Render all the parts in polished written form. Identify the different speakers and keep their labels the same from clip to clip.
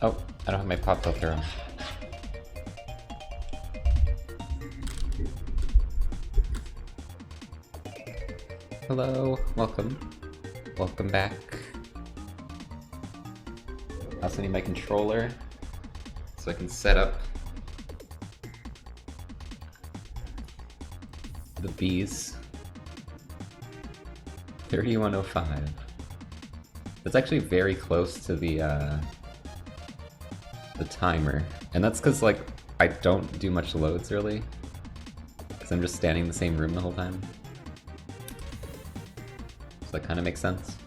Speaker 1: Oh, I don't have my pop filter on. Hello, welcome. Welcome back. I also need my controller so I can set up the bees. 3105. That's actually very close to the timer. And that's because, like, I don't do much loads really. Because I'm just standing in the same room the whole time. So that kind of makes sense.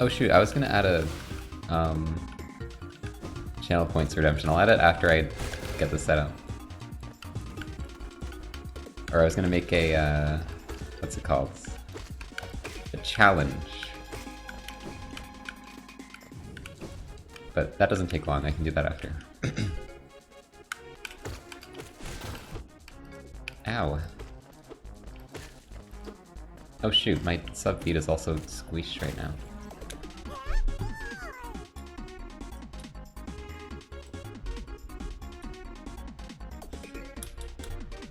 Speaker 1: Oh shoot, I was gonna add a channel points redemption. I'll add it after I get the setup. Or I was gonna make a, what's it called? A challenge. But that doesn't take long, I can do that after. Ow. Oh shoot, my sub feed is also squeezed right now.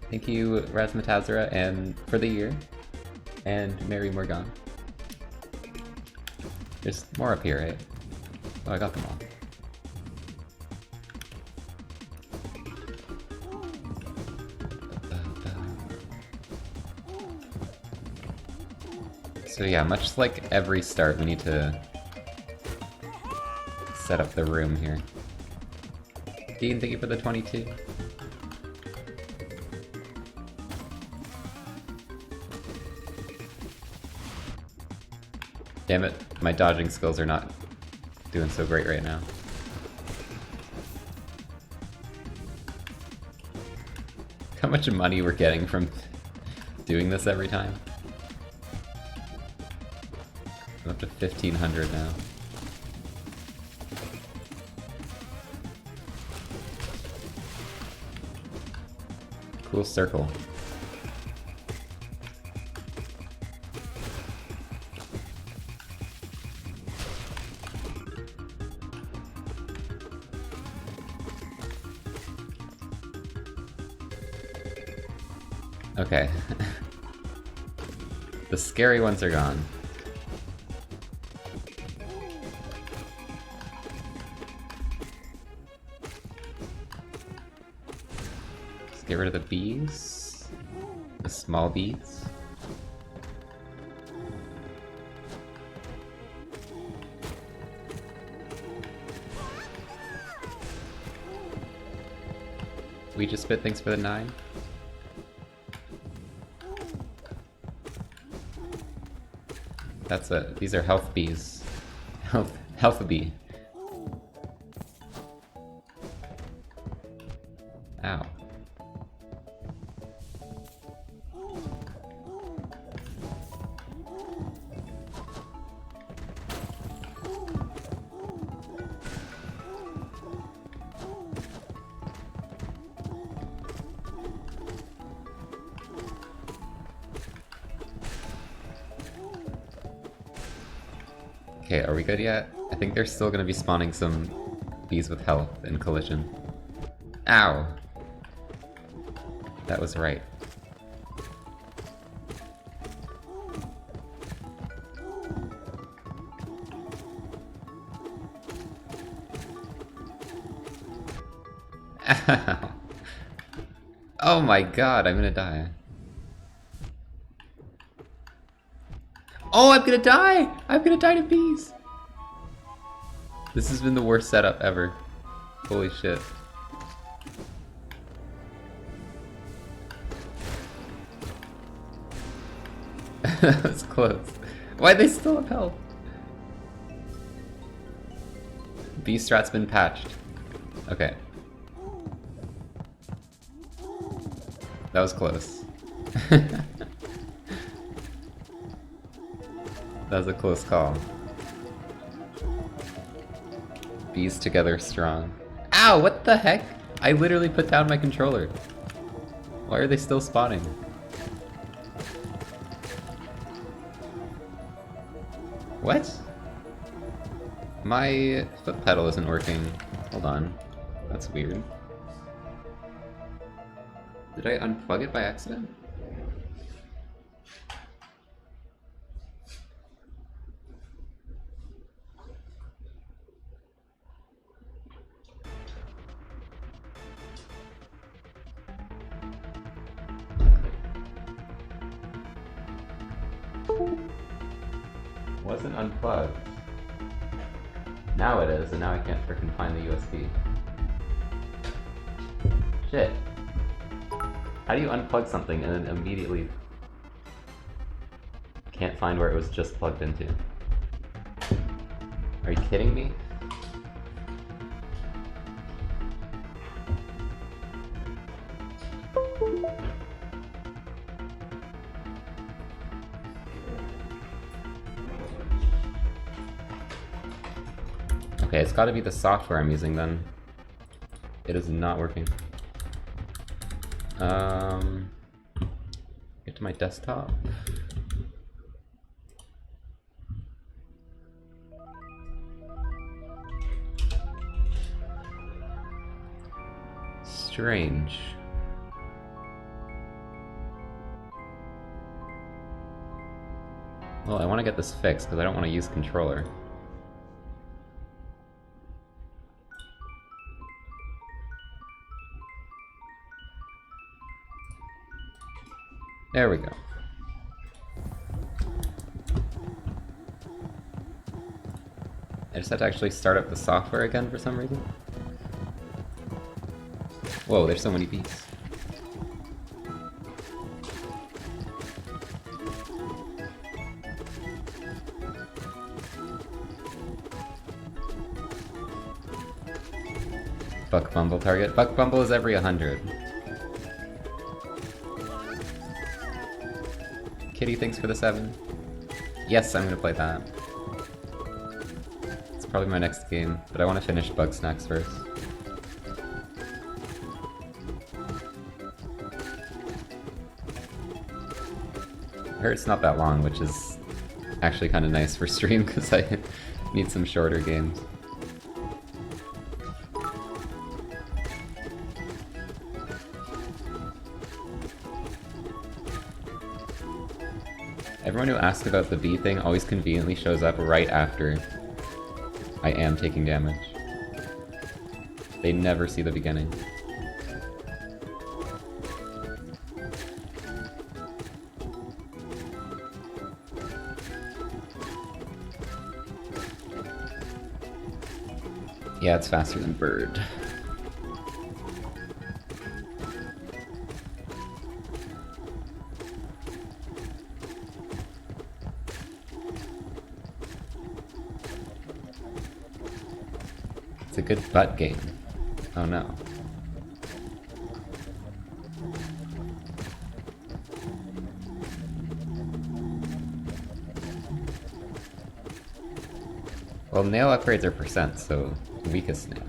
Speaker 1: Thank you, Razmatazara, and for the year, and Mary Morgan. There's more up here, right? Oh, I got them all. So yeah, much like every start, we need to set up the room here. Dean, thank you for the 22. Damn it, my dodging skills are not doing so great right now. How much money we're getting from doing this every time? I'm up to 1,500 now. Cool circle. Okay. The scary ones are gone. Let's get rid of the bees. The small bees. We just spit things for the 9. That's a. These are health bees. Health bee. Ow. Okay, are we good yet? I think they're still gonna be spawning some bees with health in collision. Ow! That was right. Ow! Oh my god, I'm gonna die. Oh, I'm gonna die! I'm gonna die to bees! This has been the worst setup ever. Holy shit. That was close. Why'd they still have health? Bee strat's been patched. Okay. That was close. That was a close call. Bees together strong. Ow, what the heck? I literally put down my controller. Why are they still spawning? What? My foot pedal isn't working. Hold on. That's weird. Did I unplug it by accident? Wasn't unplugged. Now it is, and now I can't frickin' find the USB. Shit. How do you unplug something and then immediately can't find where it was just plugged into? Are you kidding me? Okay, it's gotta be the software I'm using then. It is not working. Get to my desktop. Strange. Well, I want to get this fixed because I don't want to use controller. There we go. I just had to actually start up the software again for some reason. Whoa, there's so many bees. Buck Bumble target. Buck Bumble is every 100. Kitty, thanks for the 7. Yes, I'm gonna play that. It's probably my next game, but I want to finish Bugsnax first. I heard it's not that long, which is actually kind of nice for stream because I need some shorter games. Everyone who asks about the bee thing always conveniently shows up right after I am taking damage. They never see the beginning. Yeah, it's faster than Bird. It's a good butt game. Oh no. Well, nail upgrades are percent, so weakest nail.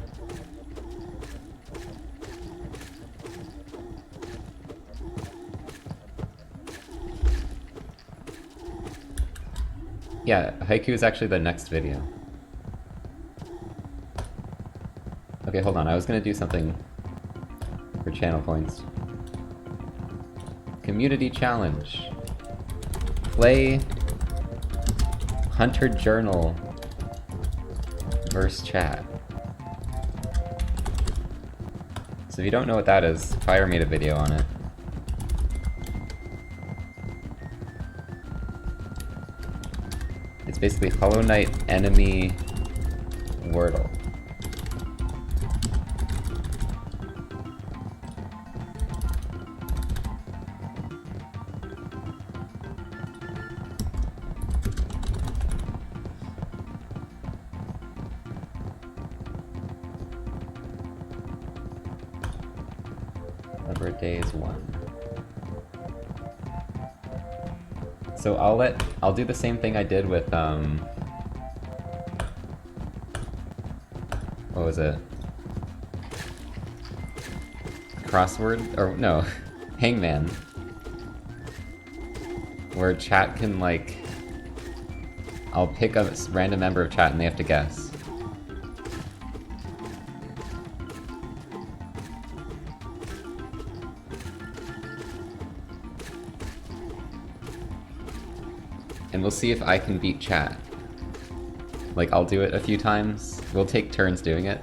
Speaker 1: Yeah, Haiku is actually the next video. Okay, hold on, I was gonna do something for channel points. Community challenge. Play Hunter Journal verse chat. So if you don't know what that is, Fire made a video on it. It's basically Hollow Knight enemy Wordle. Number of days 1. So I'll do the same thing I did with what was it? Crossword? Or no, Hangman. Where chat can like I'll pick a random member of chat and they have to guess. And we'll see if I can beat chat. Like, I'll do it a few times. We'll take turns doing it.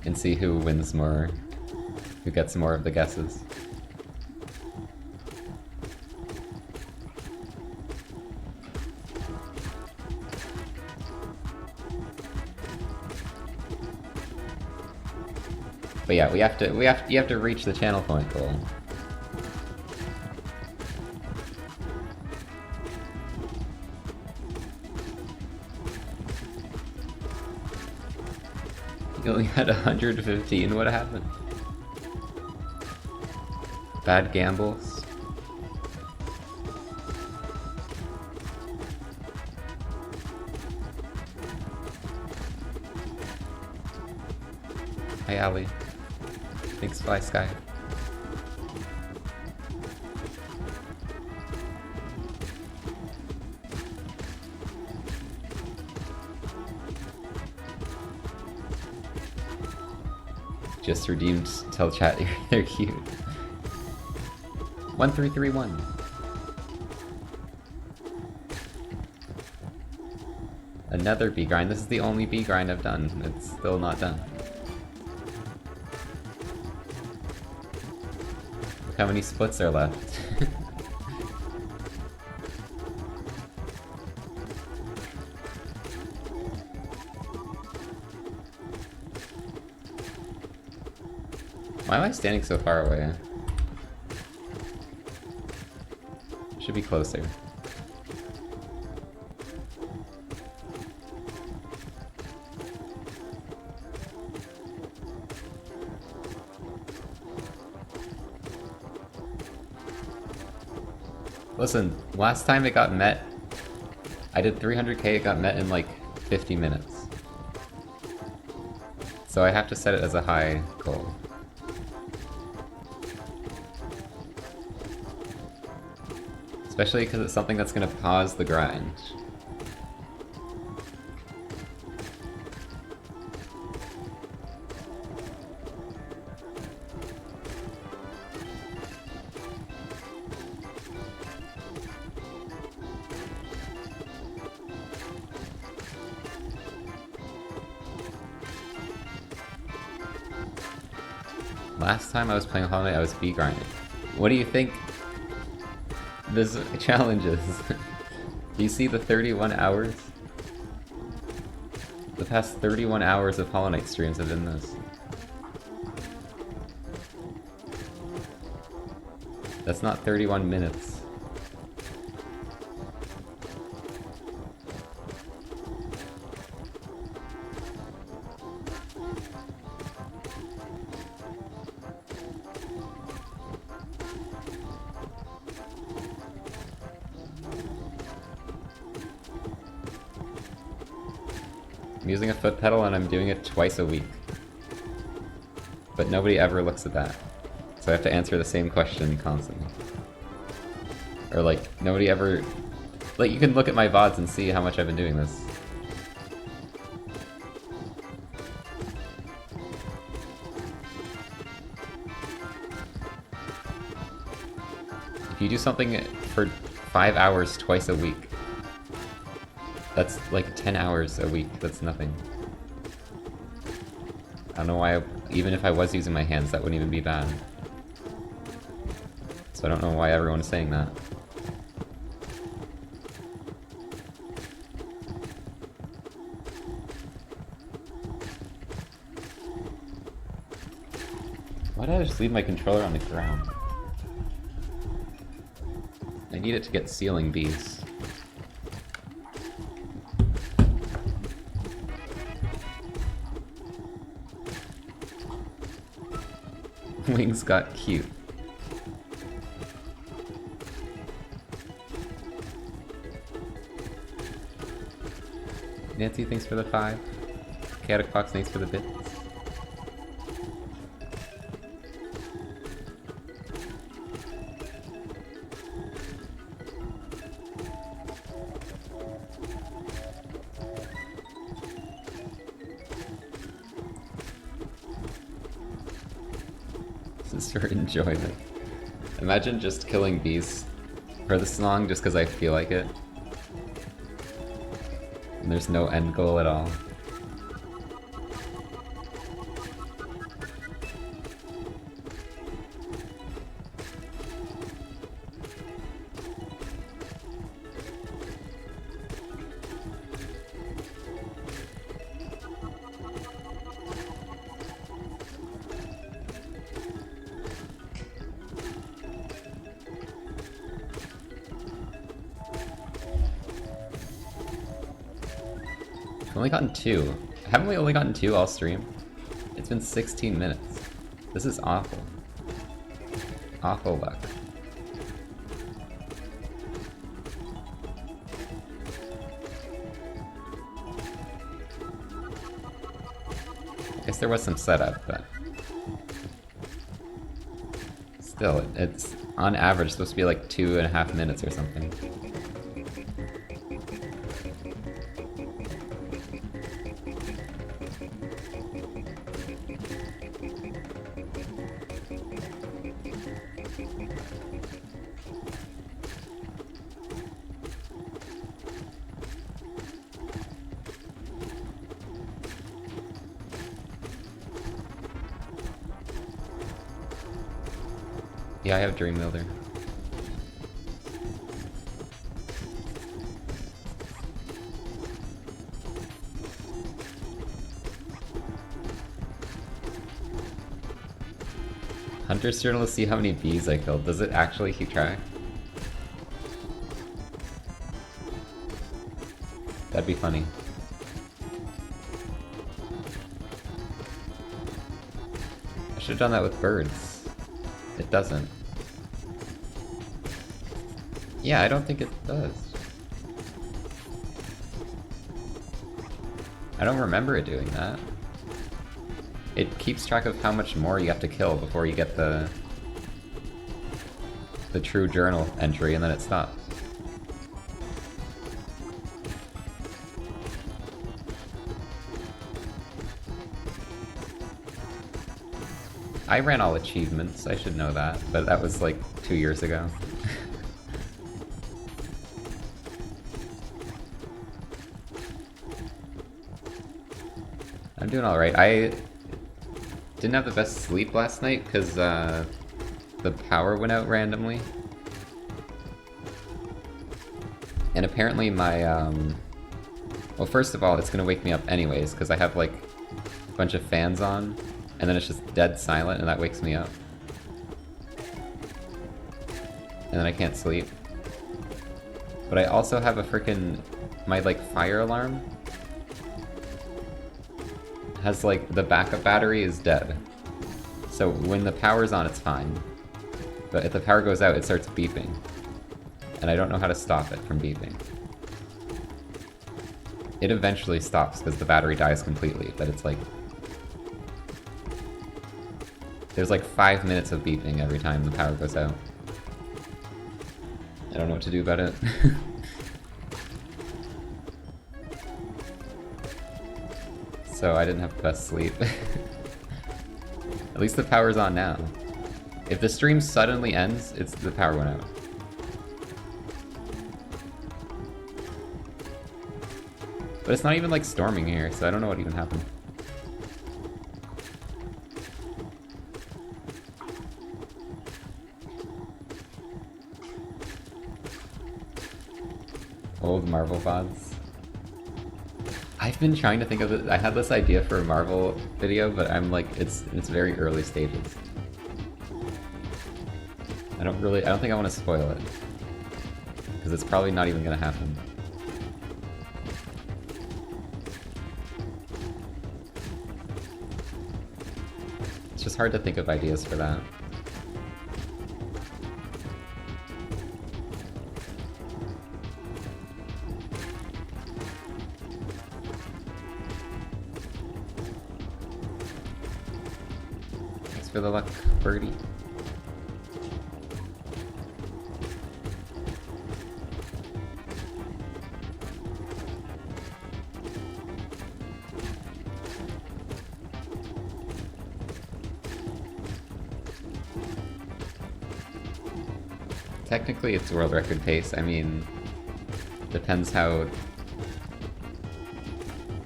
Speaker 1: And see who wins more. Who gets more of the guesses. But yeah, you have to reach the channel point goal. You only had 115, what happened? Bad gambles? Hi, Ali. Thanks, Fly Sky. Just redeemed. Tell chat they're cute. 1331. Another B grind. This is the only B grind I've done. It's still not done. Look how many splits are left. Why am I standing so far away? Should be closer. Listen, last time it got met, I did 300k, it got met in like 50 minutes. So I have to set it as a high goal. Especially because it's something that's going to pause the grind. Last time I was playing Hollow Knight, I was B grinding. What do you think this challenge is? Do you see the 31 hours? The past 31 hours of Hollow Knight streams have been this. That's not 31 minutes. I'm using a foot pedal and I'm doing it twice a week. But nobody ever looks at that. So I have to answer the same question constantly. Or like, nobody ever... Like, you can look at my VODs and see how much I've been doing this. If you do something for 5 hours twice a week, that's like 10 hours a week. That's nothing. I don't know why, even if I was using my hands, that wouldn't even be bad. So I don't know why everyone is saying that. Why did I just leave my controller on the ground? I need it to get ceiling bees. Wings got cute. Nancy, thanks for the 5. Chaotic Fox, thanks for the bits. Just for enjoyment. Imagine just killing bees for this long just because I feel like it. And there's no end goal at all. I've only gotten 2. Haven't we only gotten 2 all stream? It's been 16 minutes. This is awful. Awful luck. I guess there was some setup, but... Still, it's on average supposed to be like 2.5 minutes or something. Yeah, I have Dream Builder. Hunter's Journal to see how many bees I killed. Does it actually keep track? That'd be funny. I should have done that with birds. It doesn't. Yeah, I don't think it does. I don't remember it doing that. It keeps track of how much more you have to kill before you get the true journal entry, and then it stops. I ran all achievements, I should know that, but that was like 2 years ago. I'm doing alright. I didn't have the best sleep last night because the power went out randomly. And apparently my, well, first of all, it's gonna wake me up anyways because I have like a bunch of fans on, and then it's just dead silent and that wakes me up. And then I can't sleep. But I also have a frickin', my like fire alarm has like, the backup battery is dead. So when the power's on, it's fine. But if the power goes out, it starts beeping. And I don't know how to stop it from beeping. It eventually stops because the battery dies completely, but it's like... There's like 5 minutes of beeping every time the power goes out. I don't know what to do about it. So I didn't have the best sleep. At least the power's on now. If the stream suddenly ends, it's the power went out. But it's not even like storming here, so I don't know what even happened. Old Marvel VODs. I've been trying to think of it. I had this idea for a Marvel video, but I'm like, it's very early stages. I don't think I want to spoil it. Because it's probably not even gonna happen. It's just hard to think of ideas for that. For the luck, birdie. Technically it's world record pace. I mean, depends how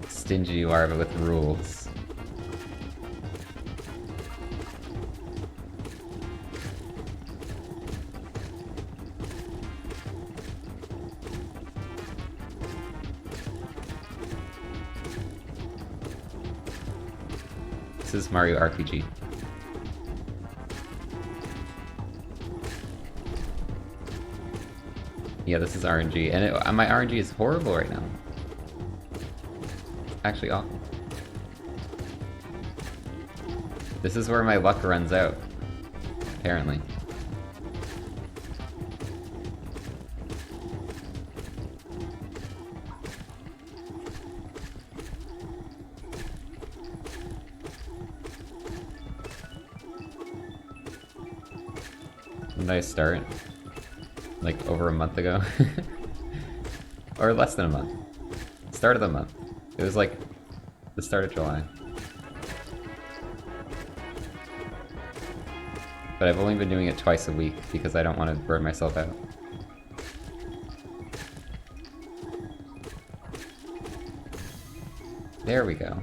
Speaker 1: stingy you are with rules. This is Mario RPG. Yeah, this is RNG, and my RNG is horrible right now. Actually awful. This is where my luck runs out, apparently. When did I start? Like over a month ago? Or less than a month. Start of the month. It was like the start of July. But I've only been doing it twice a week because I don't want to burn myself out. There we go.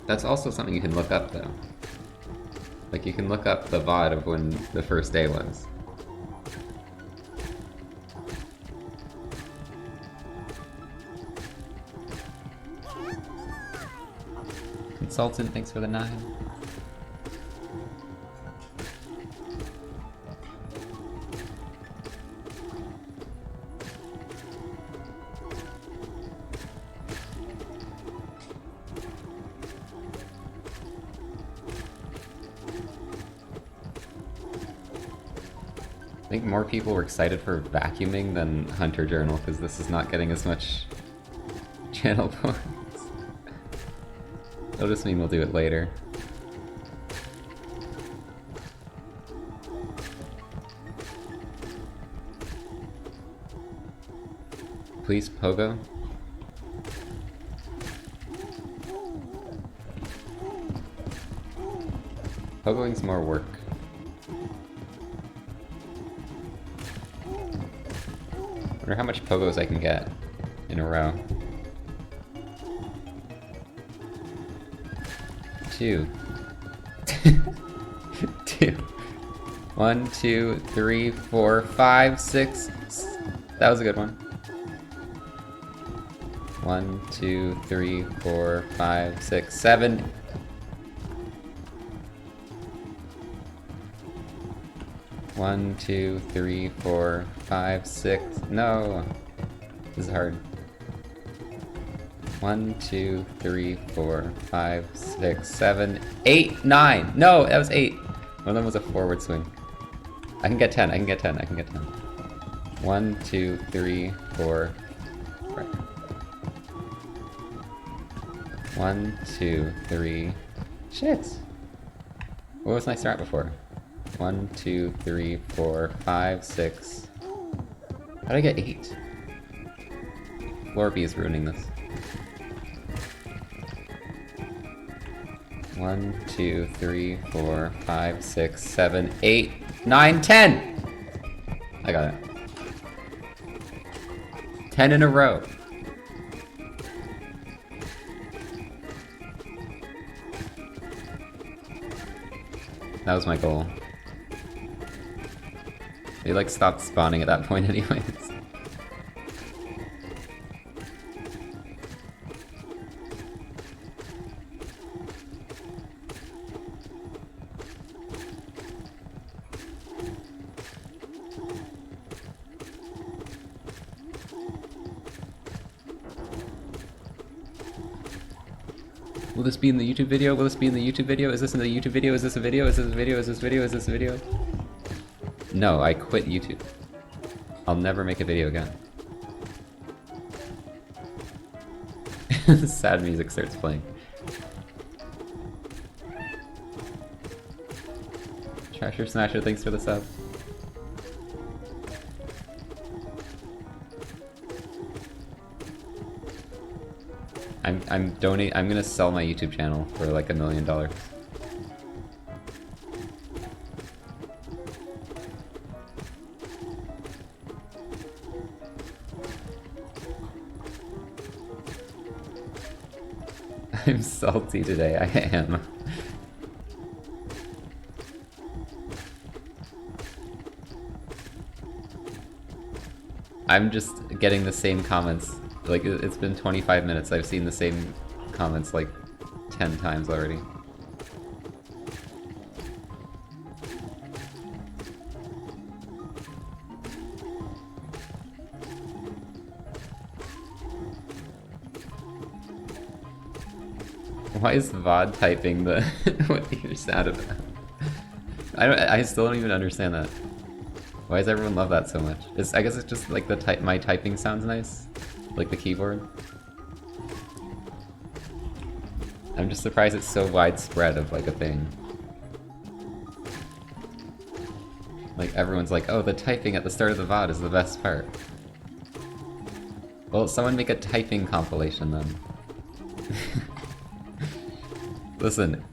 Speaker 1: That's also something you can look up, though. Like, you can look up the VOD of when the first day was. Consultant, thanks for the 9. I think more people were excited for vacuuming than Hunter Journal, because this is not getting as much channel points. It'll just mean we'll do it later. Please, Pogo? Pogoing's more work. I wonder how much pogos I can get in a row. 2. 2. 1, 2, 3, 4, 5, 6. That was a good one. 1, 2, 3, 4, 5, 6, 7. One, 2, 3, 4, 5, 6. No! This is hard. 1, 2, 3, 4, 5, 6, 7, 8, 9! No! That was 8! One of them was a forward swing. I can get 10, I can get 10, I can get 10. 1, 2, 3, 4. Right. 1, 2, 3. Shit! What was my start before? 1, 2, 3, 4, 5, 6. How did I get 8? Lorby is ruining this. 1, 2, 3, 4, 5, 6, 7, 8, 9, 10! I got it. 10 in a row. That was my goal. They like stopped spawning at that point anyways. Will this be in the YouTube video? Will this be in the YouTube video? Is this in the YouTube video? Is this a video? Is this a video? Is this a video? Is this a video? No, I quit YouTube. I'll never make a video again. Sad music starts playing. Trasher Smasher, thanks for the sub. I'm gonna sell my YouTube channel for like $1 million. I'm salty today, I am. I'm just getting the same comments. Like, it's been 25 minutes, I've seen the same comments like 10 times already. Why is VOD typing the what you're sad about? I still don't even understand that. Why does everyone love that so much? I guess it's just like my typing sounds nice, like the keyboard. I'm just surprised it's so widespread of like a thing. Like everyone's like, oh, the typing at the start of the VOD is the best part. Well, someone make a typing compilation then. Listen,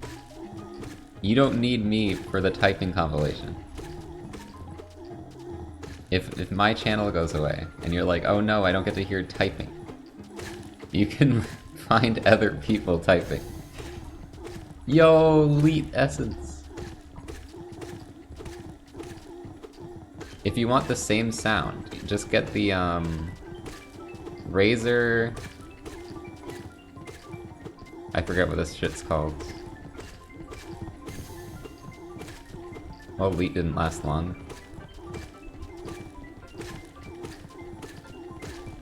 Speaker 1: you don't need me for the typing compilation. If my channel goes away, and you're like, oh no, I don't get to hear typing, you can find other people typing. Yo, Leet Essence! If you want the same sound, just get the, Razer... I forget what this shit's called. Well, Leet didn't last long.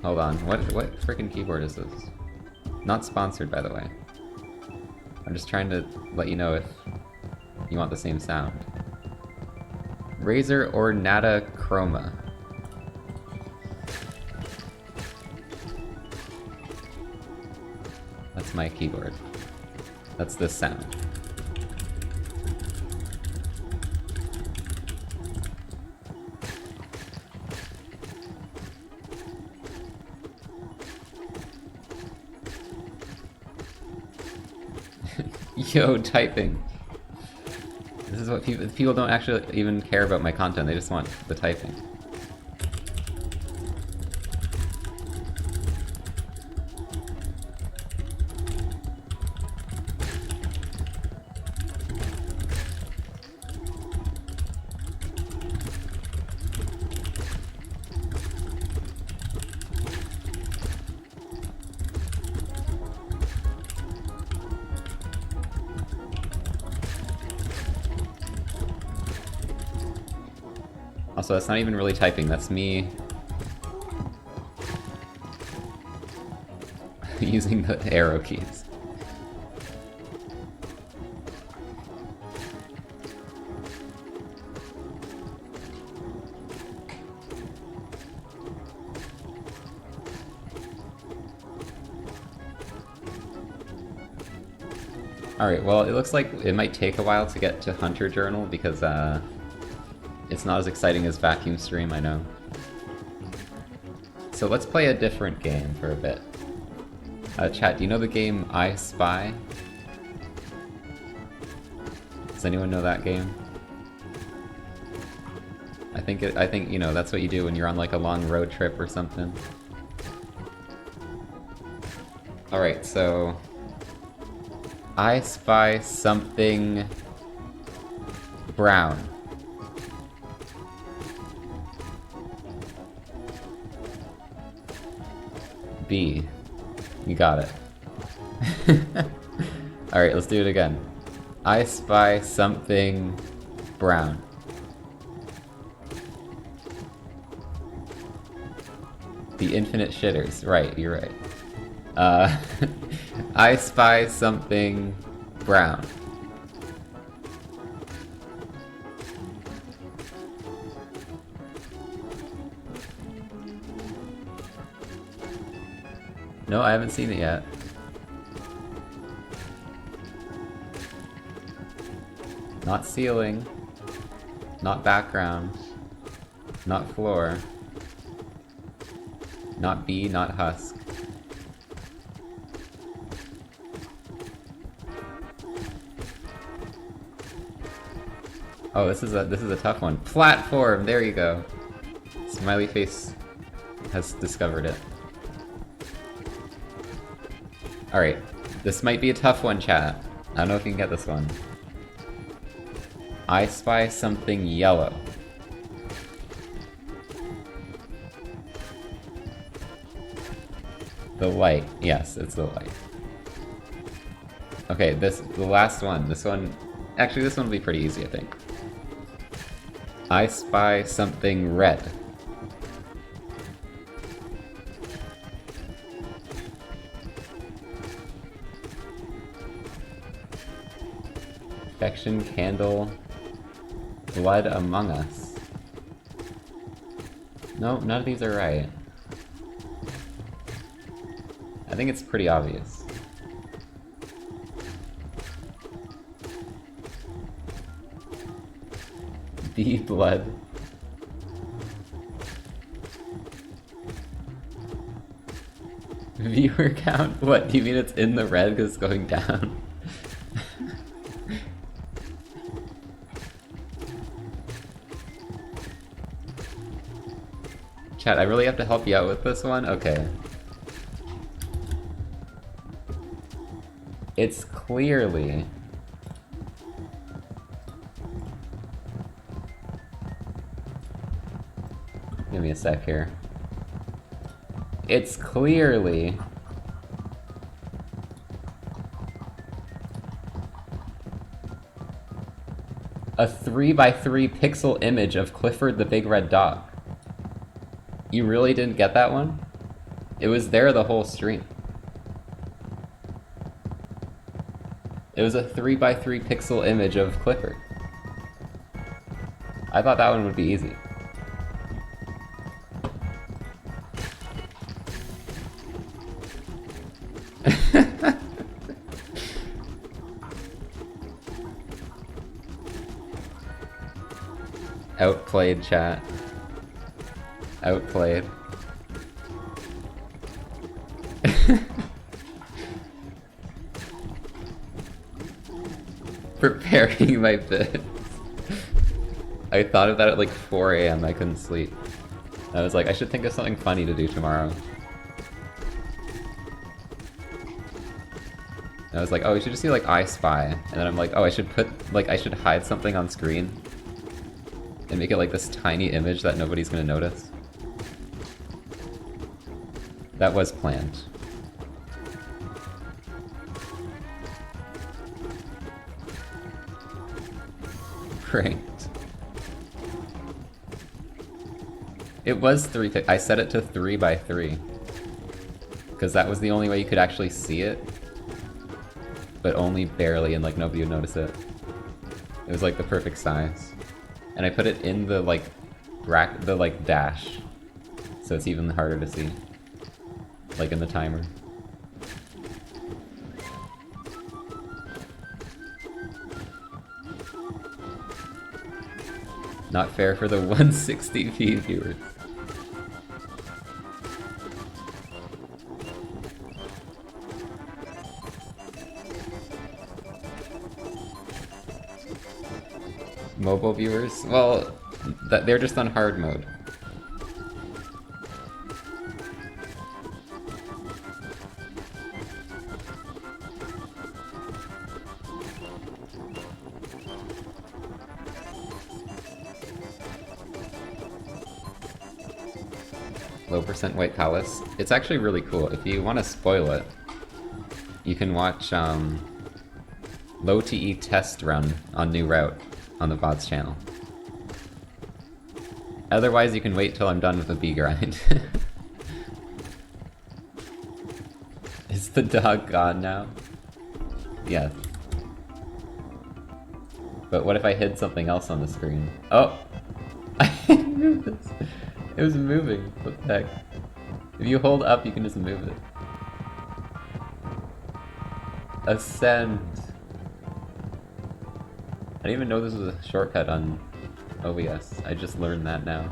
Speaker 1: Hold on, what freaking keyboard is this? Not sponsored, by the way. I'm just trying to let you know if you want the same sound. Razer Ornata Chroma. That's my keyboard. That's this sound. Yo, typing. This is what people don't actually even care about my content, they just want the typing. Also, that's not even really typing, that's me using the arrow keys. Alright, well, it looks like it might take a while to get to Hunter Journal because, it's not as exciting as Vacuum Stream, I know. So let's play a different game for a bit. Chat, do you know the game I Spy? Does anyone know that game? I think, you know, that's what you do when you're on like a long road trip or something. Alright, so... I spy something... brown. B. You got it. Alright, let's do it again. I spy something brown. The infinite shitters. Right, you're right. I spy something brown. No, I haven't seen it yet. Not ceiling. Not background. Not floor. Not B, not husk. Oh, this is a tough one. Platform. There you go. Smiley face has discovered it. All right, this might be a tough one, chat. I don't know if you can get this one. I spy something yellow. The light. Yes, it's the light. Okay, the last one. This one, actually, this one will be pretty easy, I think. I spy something red. Affection, candle, blood among us. No, none of these are right. I think it's pretty obvious. The blood. Viewer count? What, do you mean it's in the red because it's going down? Chat, I really have to help you out with this one? Okay. It's clearly... Give me a sec here. It's clearly... a 3x3 pixel image of Clifford the Big Red Dog. You really didn't get that one? It was there the whole stream. It was a 3x3 pixel image of Clifford. I thought that one would be easy. Outplayed, chat. Outplayed. Preparing my bed. I thought of that at like 4 AM, I couldn't sleep. I was like, I should think of something funny to do tomorrow. And I was like, oh, we should just do like I Spy. And then I'm like, oh, I should hide something on screen. And make it like this tiny image that nobody's gonna notice. That was planned. Pranked. It was I set it to 3x3. Because that was the only way you could actually see it. But only barely, and like nobody would notice it. It was like the perfect size. And I put it in the like dash. So it's even harder to see. Like in the timer. Not fair for the 160p viewers. Mobile viewers? Well, they're just on hard mode. Low percent White Palace. It's actually really cool. If you want to spoil it, you can watch Low TE test run on New Route on the VOD's channel. Otherwise, you can wait till I'm done with the B grind. Is the dog gone now? Yes. But what if I hid something else on the screen? Oh! I moved this! It was moving. What the heck? If you hold up, you can just move it. Ascend. I didn't even know this was a shortcut on OBS. I just learned that now.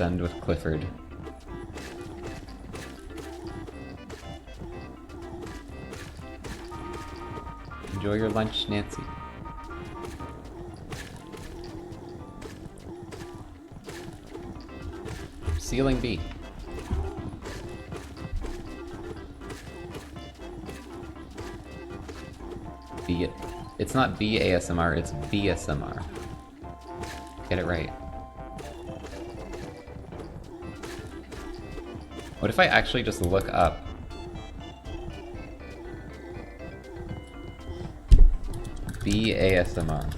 Speaker 1: Descend with Clifford. Enjoy your lunch, Nancy. Ceiling B. B. It's not B ASMR, it's BSMR. Get it right. What if I actually just look up? B ASMR.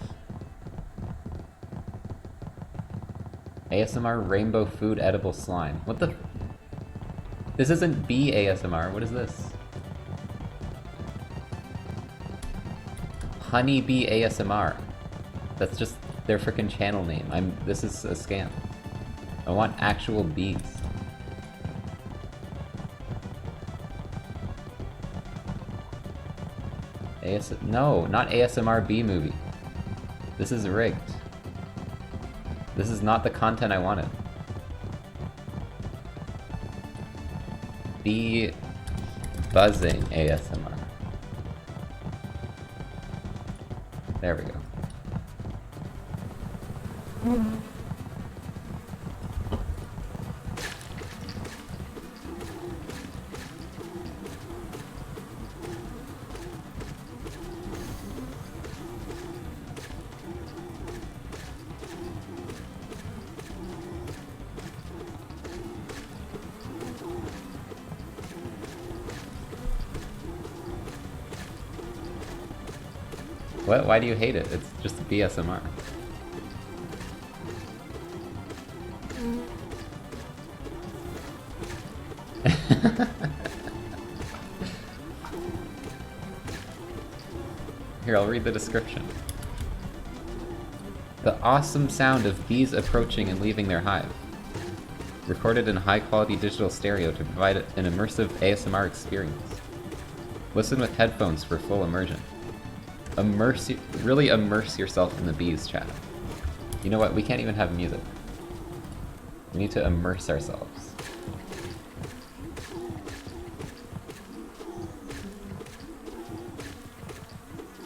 Speaker 1: ASMR Rainbow Food Edible Slime. What the? This isn't B ASMR, what is this? Honey Bee ASMR. That's just their frickin' channel name. This is a scam. I want actual bees. No, not ASMR Bee movie. This is rigged. This is not the content I wanted. Bee buzzing ASMR. There we go. What? Why do you hate it? It's just BSMR. Here, I'll read the description. The awesome sound of bees approaching and leaving their hive. Recorded in high-quality digital stereo to provide an immersive ASMR experience. Listen with headphones for full immersion. Really immerse yourself in the bees, chat. You know what? We can't even have music. We need to immerse ourselves.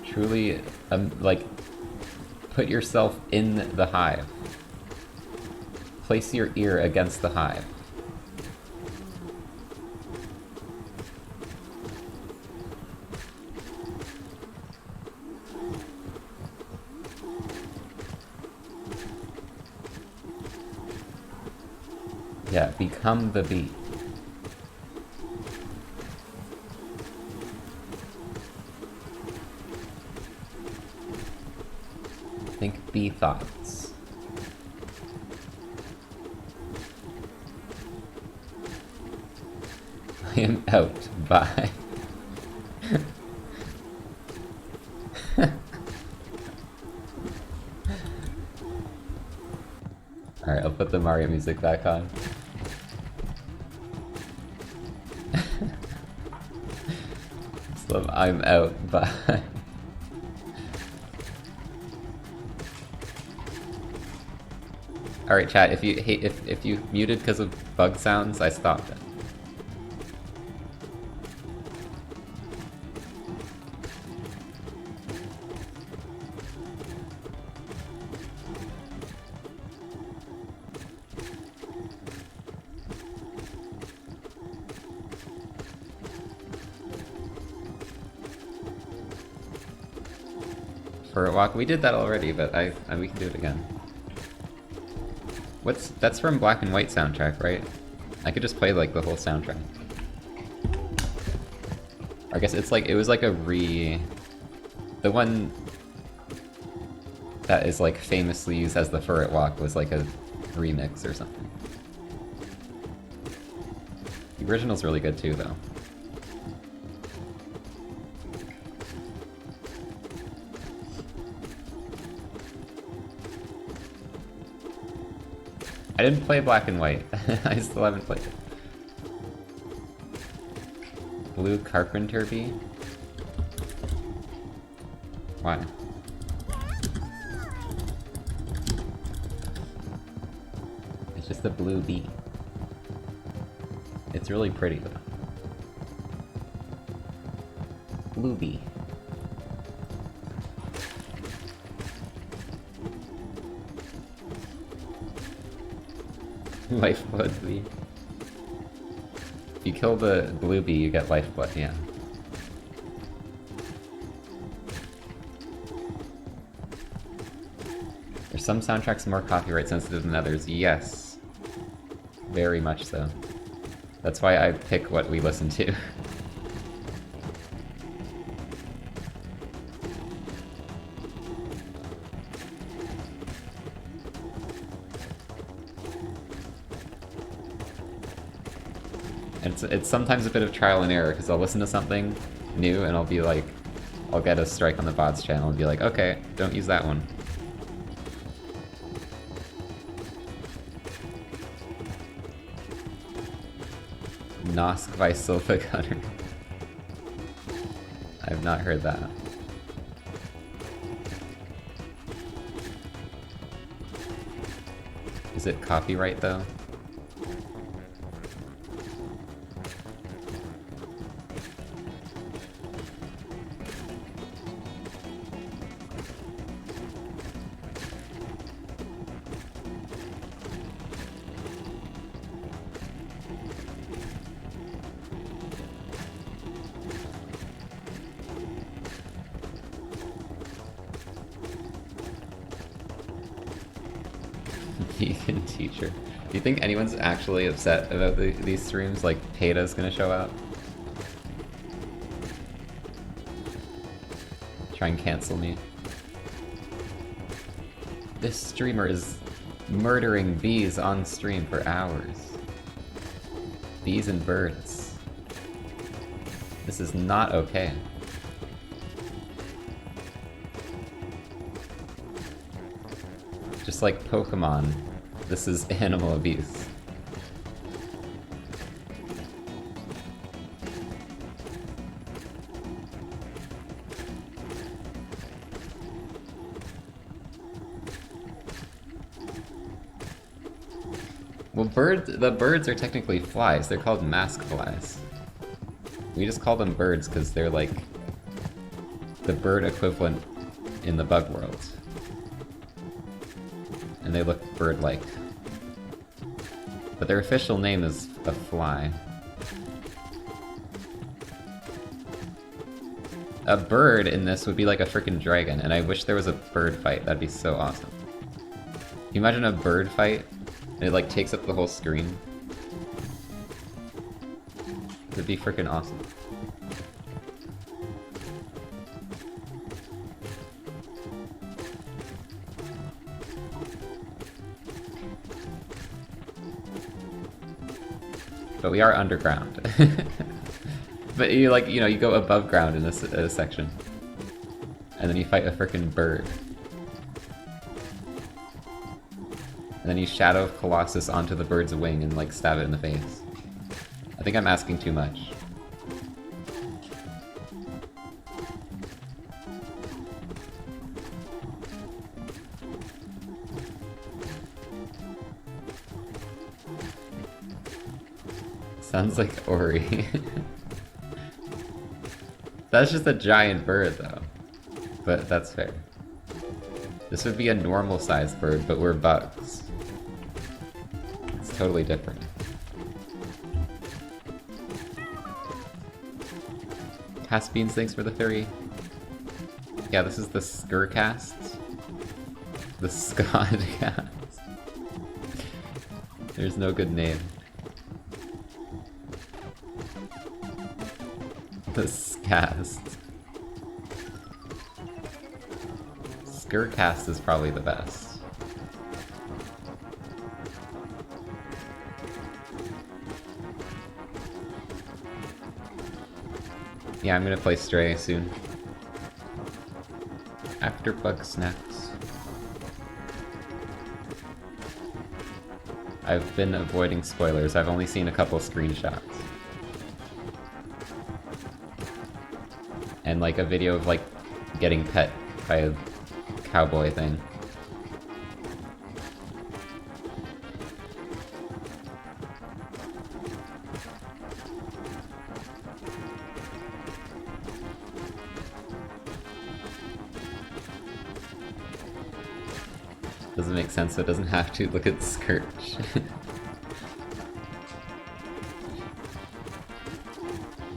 Speaker 1: Truly, like, put yourself in the hive. Place your ear against the hive. Yeah, become the bee. Think bee thoughts. I am out. Bye. Alright, I'll put the Mario music back on. I'm out. Bye. Alright, chat, if you muted because of bug sounds, I stopped it. For a walk, we did that already, but we can do it again. That's from Black and White soundtrack, right? I could just play like the whole soundtrack. I guess it's like, it was like the one that is like famously used as the For It Walk was like a remix or something. The original's really good too, though. I didn't play Black and White. I still haven't played it. Blue Carpenter Bee? Why? It's just the blue bee? It's really pretty though. Blue bee. Lifeblood bee. If you kill the blue bee, you get lifeblood, yeah. Are some soundtracks more copyright sensitive than others? Yes. Very much so. That's why I pick what we listen to. It's sometimes a bit of trial and error, because I'll listen to something new and I'll be like, I'll get a strike on the bots channel and be like, okay, don't use that one. Nosk by Silva Gunner. I've not heard that. Is it copyright though? Vegan teacher. Do you think anyone's actually upset about these streams? Like, Peta's gonna show up? Try and cancel me. This streamer is murdering bees on stream for hours. Bees and birds. This is not okay. Just like Pokemon, this is animal abuse. Well, the birds are technically flies. They're called mask flies. We just call them birds because they're like the bird equivalent in the bug world. And they look bird-like. But their official name is a fly. A bird in this would be like a freaking dragon, and I wish there was a bird fight. That'd be so awesome. Can you imagine a bird fight? And it like takes up the whole screen? It'd be freaking awesome. But we are underground. But you like, you know, you go above ground in a section. And then you fight a frickin' bird. And then you Shadow of Colossus onto the bird's wing and like stab it in the face. I think I'm asking too much. Sounds like Ori. That's just a giant bird, though. But that's fair. This would be a normal-sized bird, but we're bugs. It's totally different. Caspians, thanks for the 30. Yeah, this is the Skurcast. The Skodcast. There's no good name. The Scast. Skurcast is probably the best. Yeah, I'm gonna play Stray soon. After Bug Snacks. I've been avoiding spoilers. I've only seen a couple screenshots. And like a video of like getting pet by a cowboy thing. Doesn't make sense, so it doesn't have to. Look at Scourge.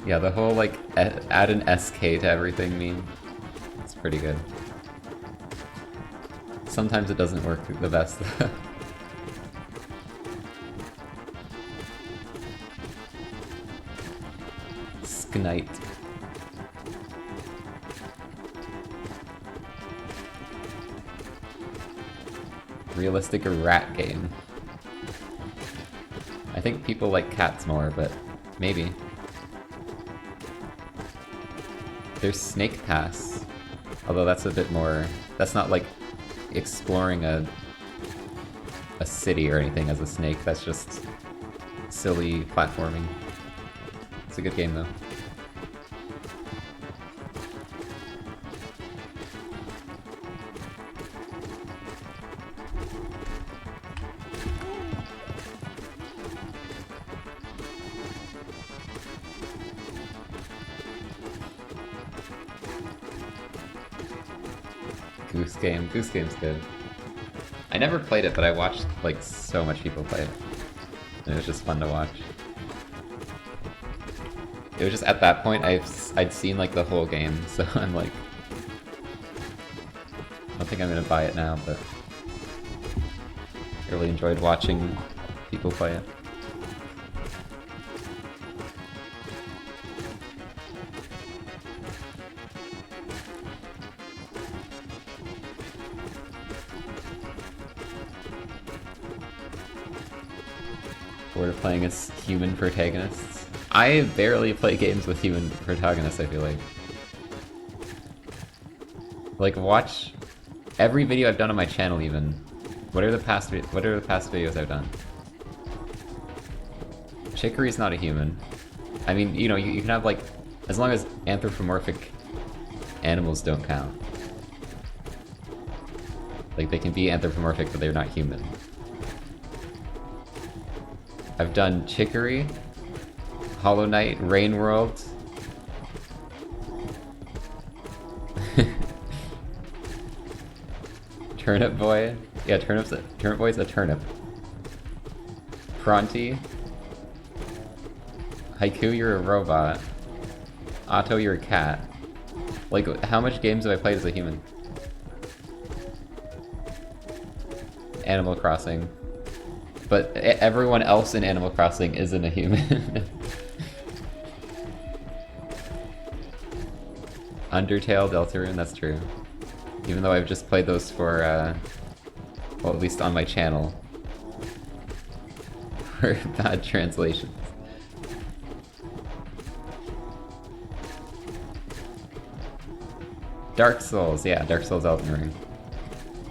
Speaker 1: Yeah, the whole, like, add an SK to everything meme. It's pretty good. Sometimes it doesn't work the best, though. Sknight. Realistic rat game. I think people like cats more, but maybe. There's Snake Pass, although that's a bit more... That's not like exploring a city or anything as a snake, that's just silly platforming. It's a good game though. Goose Game's good. I never played it, but I watched like so much people play it. And it was just fun to watch. It was just at that point I'd seen like the whole game, so I'm like, I don't think I'm gonna buy it now, but I really enjoyed watching people play it. We're playing as human protagonists. I barely play games with human protagonists, I feel like. Like, watch every video I've done on my channel even. What are the past videos I've done? Chicory's not a human. I mean, you know, you can have like, as long as anthropomorphic animals don't count. Like, they can be anthropomorphic, but they're not human. I've done Chicory, Hollow Knight, Rain World. Turnip Boy. Yeah, Turnip Boy's a turnip. Pronty. Haiku, you're a robot. Otto, you're a cat. Like, how much games have I played as a human? Animal Crossing. But everyone else in Animal Crossing isn't a human. Undertale, Deltarune, that's true. Even though I've just played those for, well, at least on my channel. For bad translations. Dark Souls, yeah, Dark Souls Elden Ring.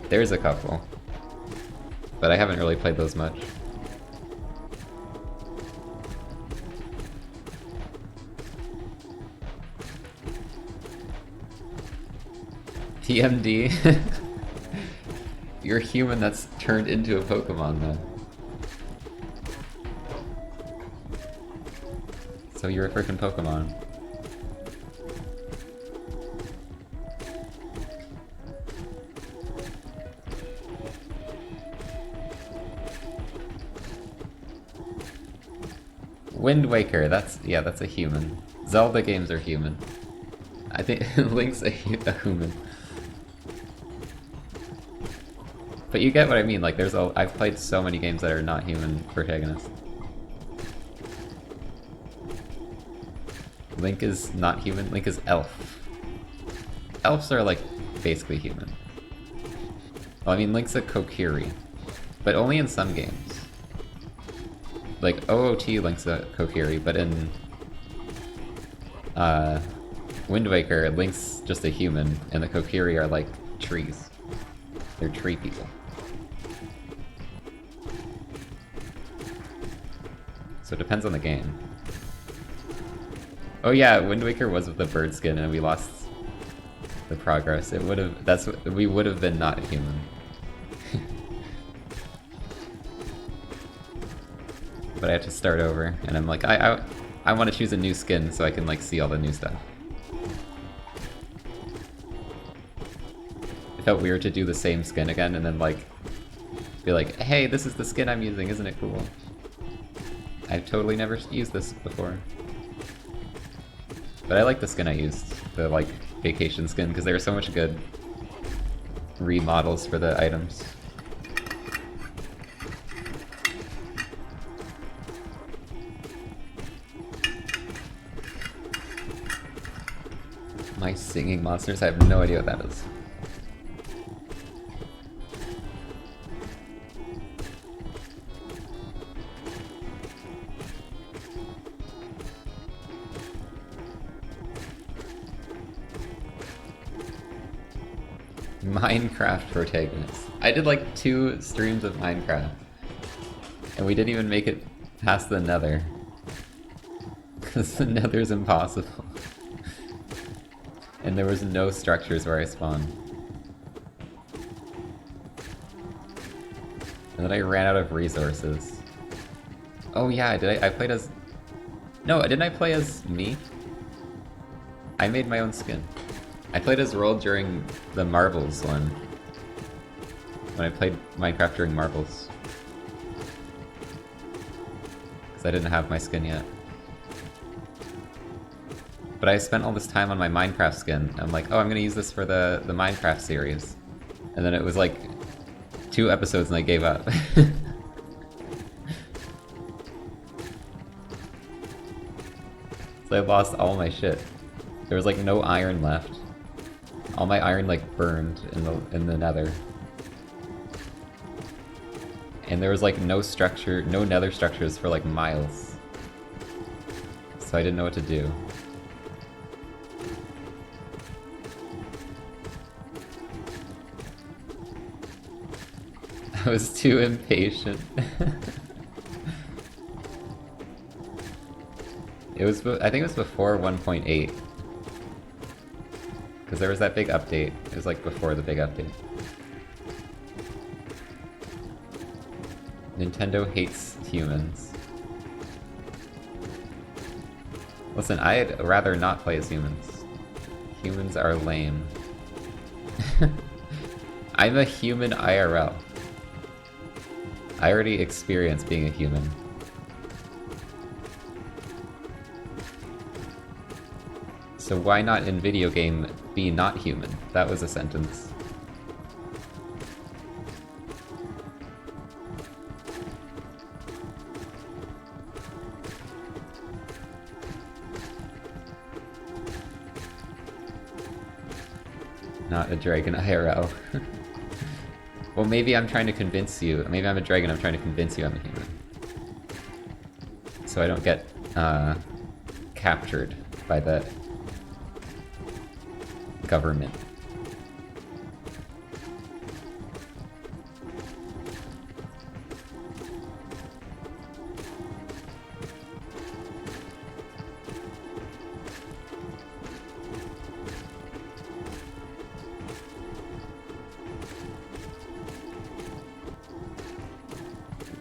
Speaker 1: There's a couple. But I haven't really played those much. TMD? You're a human that's turned into a Pokemon, though. So you're a freaking Pokemon. Wind Waker, that's a human. Zelda games are human. I think Link's a human. But you get what I mean, like I've played so many games that are not human protagonists. Link is not human, Link is elf. Elves are like basically human. Well, I mean Link's a Kokiri, but only in some games. Like, OOT Link's a Kokiri, but in Wind Waker, Link's just a human, and the Kokiri are like trees. They're tree people. So it depends on the game. Oh yeah, Wind Waker was with the bird skin, and we lost the progress. It would have, we would have been not human. But I had to start over, and I'm like, I want to choose a new skin so I can like see all the new stuff. It felt weird to do the same skin again and then like Be like, hey, this is the skin I'm using, isn't it cool? I've totally never used this before. But I like the skin I used, the like vacation skin, because there were so much good remodels for the items. My singing monsters? I have no idea what that is. Minecraft protagonist. I did like 2 streams of Minecraft. And we didn't even make it past the nether. Because the nether's impossible. And there was no structures where I spawned. And then I ran out of resources. Oh yeah, I played as... No, didn't I play as me? I made my own skin. I played as Roll during the Marbles one. When I played Minecraft during Marbles. Because I didn't have my skin yet. But I spent all this time on my Minecraft skin. I'm like, oh, I'm gonna use this for the Minecraft series. And then it was like 2 episodes and I gave up. So I lost all my shit. There was like no iron left. All my iron like burned in the nether. And there was like no structure, no nether structures for like miles. So I didn't know what to do. I was too impatient. I think it was before 1.8. Because there was that big update. It was like before the big update. Nintendo hates humans. Listen, I'd rather not play as humans. Humans are lame. I'm a human IRL. I already experienced being a human. So why not in video game be not human? That was a sentence. Not a dragon IRL. Well, maybe I'm trying to convince you. Maybe I'm a dragon, I'm trying to convince you I'm a human. So I don't get captured by the government.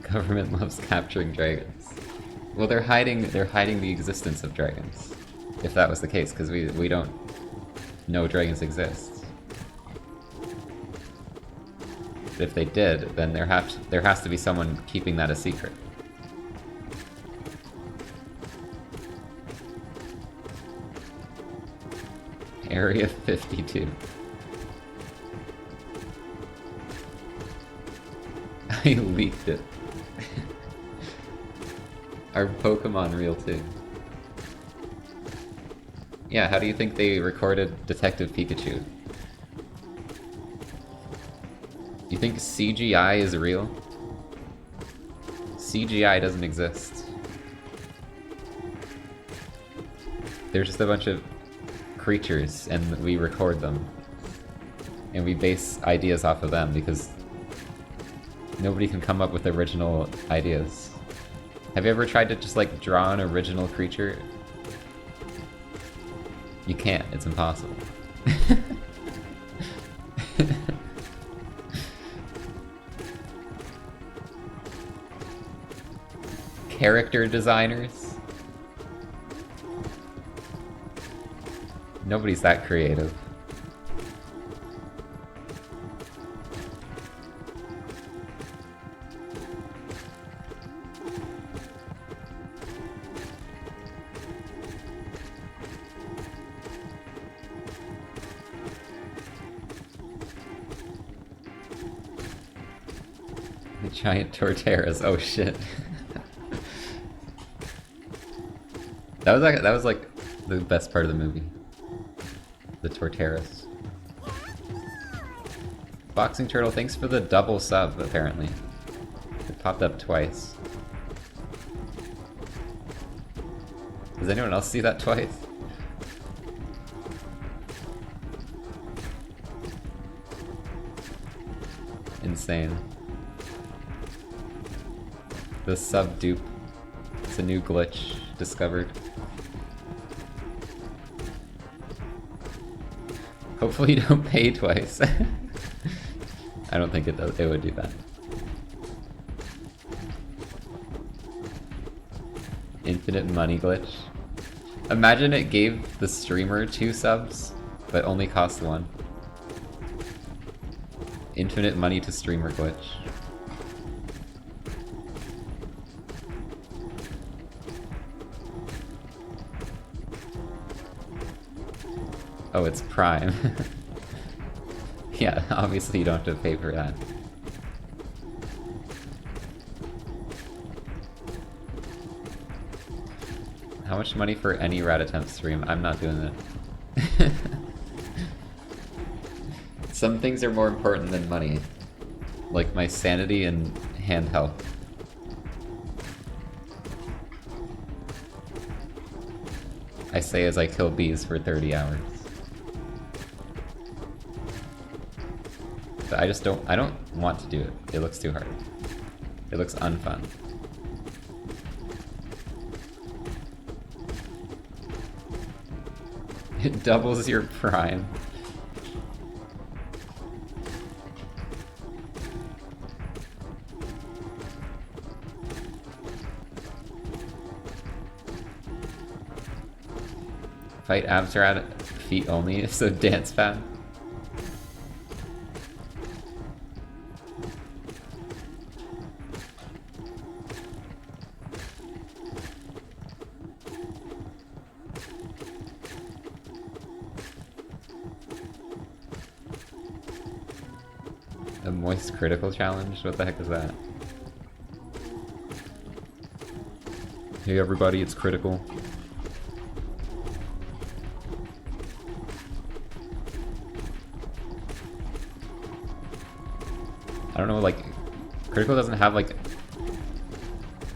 Speaker 1: Government loves capturing dragons. Well, they're hiding the existence of dragons. If that was the case, because we don't know dragons exist. But if they did, then there has to be someone keeping that a secret. Area 52. I leaked it. Are Pokemon real too? Yeah, how do you think they recorded Detective Pikachu? You think CGI is real? CGI doesn't exist. They're just a bunch of creatures, and we record them. And we base ideas off of them, because nobody can come up with original ideas. Have you ever tried to just like draw an original creature? You can't, it's impossible. Character designers? Nobody's that creative. Giant torteras. Oh shit. That was like the best part of the movie. The torteras. Boxing Turtle, thanks for the double sub, apparently. It popped up twice. Does anyone else see that twice? Insane. The sub dupe. It's a new glitch discovered. Hopefully you don't pay twice. I don't think it does. It would do that. Infinite money glitch. Imagine it gave the streamer 2 subs, but only cost 1. Infinite money to streamer glitch. Oh, it's Prime. Yeah, obviously you don't have to pay for that. How much money for any rat attempt stream? I'm not doing it. Some things are more important than money. Like my sanity and hand health. I say as I kill bees for 30 hours. But I don't want to do it. It looks too hard. It looks unfun. It doubles your prime. Fight Absrat feet only, so dance fan. A moist critical challenge? What the heck is that? Hey everybody, it's critical. I don't know, like, Critical doesn't have, like...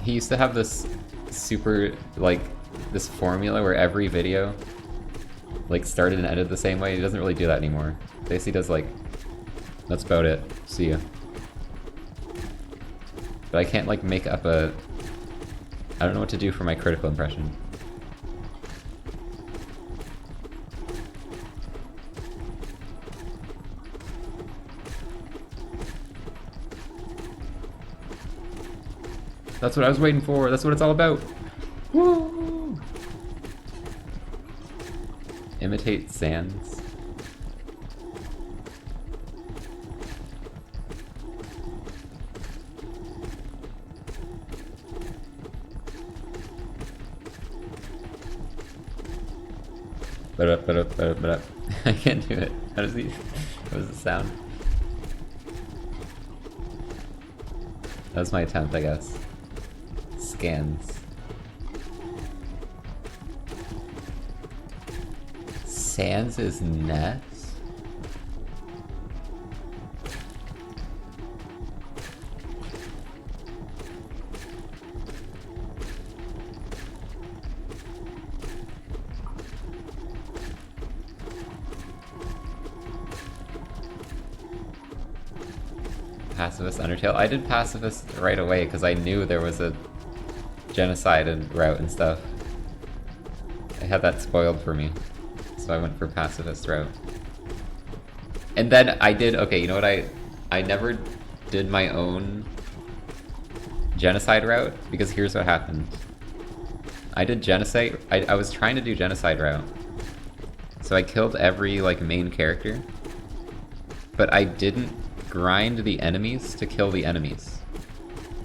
Speaker 1: He used to have this super, like, this formula where every video, like, started and ended the same way. He doesn't really do that anymore. Basically does, like, that's about it. See ya. But I can't, like, make up a... I don't know what to do for my Critical impression. That's what I was waiting for. That's what it's all about. Woo! Imitate Sans. I can't do it. How does he? What does it sound? That's my attempt, I guess. Scans. Sans is Ness? Pacifist Undertale? I did Pacifist right away because I knew there was a genocide and route and stuff. I had that spoiled for me, so I went for Pacifist route. And then I did, okay, you know what, I never did my own genocide route, because here's what happened. I did genocide, I was trying to do genocide route. So I killed every, like, main character, but I didn't grind the enemies to kill the enemies.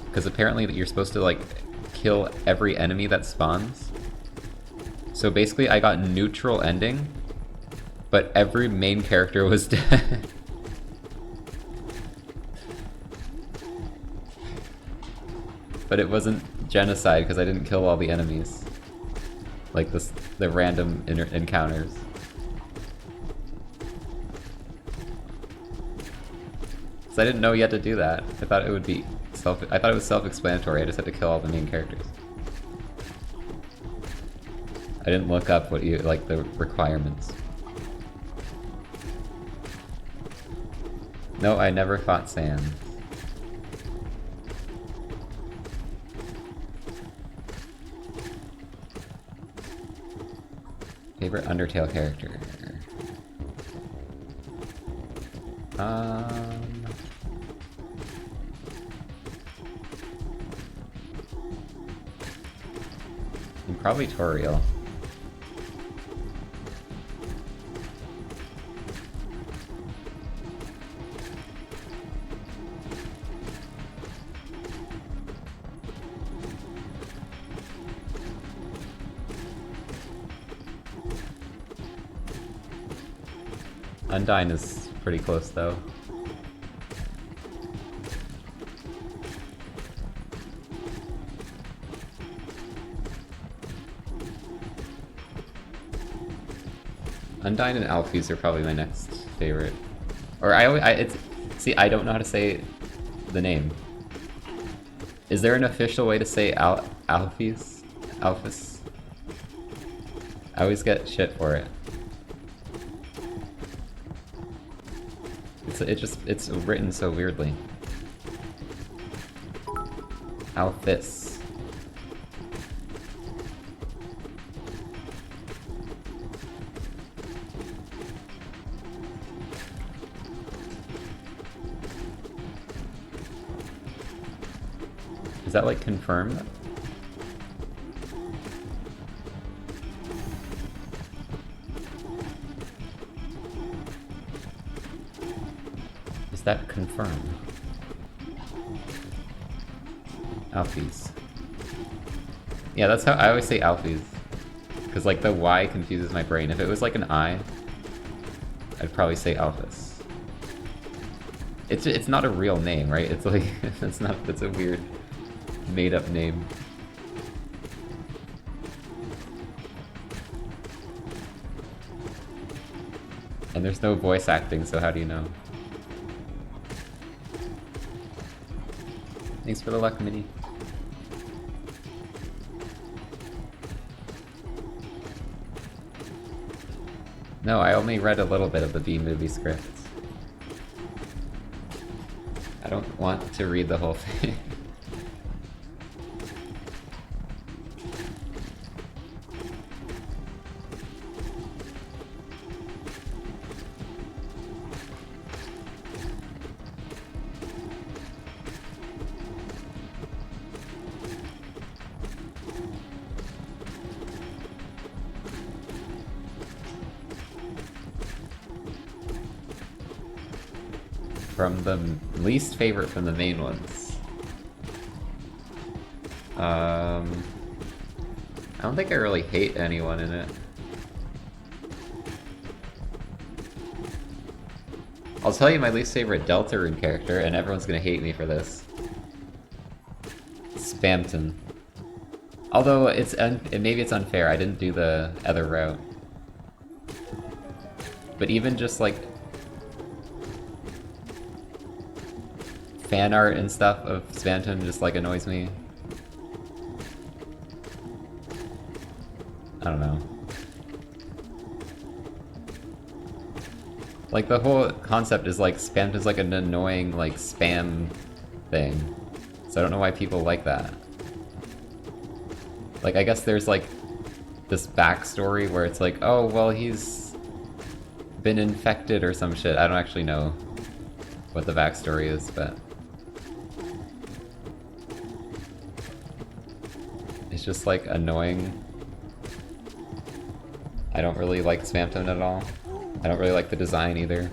Speaker 1: Because apparently you're supposed to, like, kill every enemy that spawns. So basically I got neutral ending, but every main character was dead. But it wasn't genocide because I didn't kill all the enemies. Like the random encounters. So I didn't know you had to do that. I thought it would be I thought it was self-explanatory. I just had to kill all the main characters. I didn't look up what you like the requirements. No, I never fought Sans. Favorite Undertale character? Probably Toriel. Undyne is pretty close though. Undyne and Alphys are probably my next favorite. Or see, I don't know how to say the name. Is there an official way to say Alphys? Alphys? I always get shit for it. It's written so weirdly. Alphys. Is that like confirmed? Is that confirmed? Alphys. Yeah, that's how I always say Alphys. Because like the Y confuses my brain. If it was like an I, I'd probably say Alphys. It's not a real name, right? It's like it's a weird made-up name. And there's no voice acting, so how do you know? Thanks for the luck, Mini. No, I only read a little bit of the B-movie script. I don't want to read the whole thing. From the least favorite from the main ones. I don't think I really hate anyone in it. I'll tell you my least favorite Deltarune character, and everyone's gonna hate me for this. Spamton. Although maybe it's unfair, I didn't do the other route. But even just like fan art and stuff of Spamton just like annoys me. I don't know. Like the whole concept is like Spamton's like an annoying like spam thing. So I don't know why people like that. Like I guess there's like this backstory where it's like, oh well he's been infected or some shit. I don't actually know what the backstory is, but it's just like annoying. I don't really like Spamton at all. I don't really like the design either.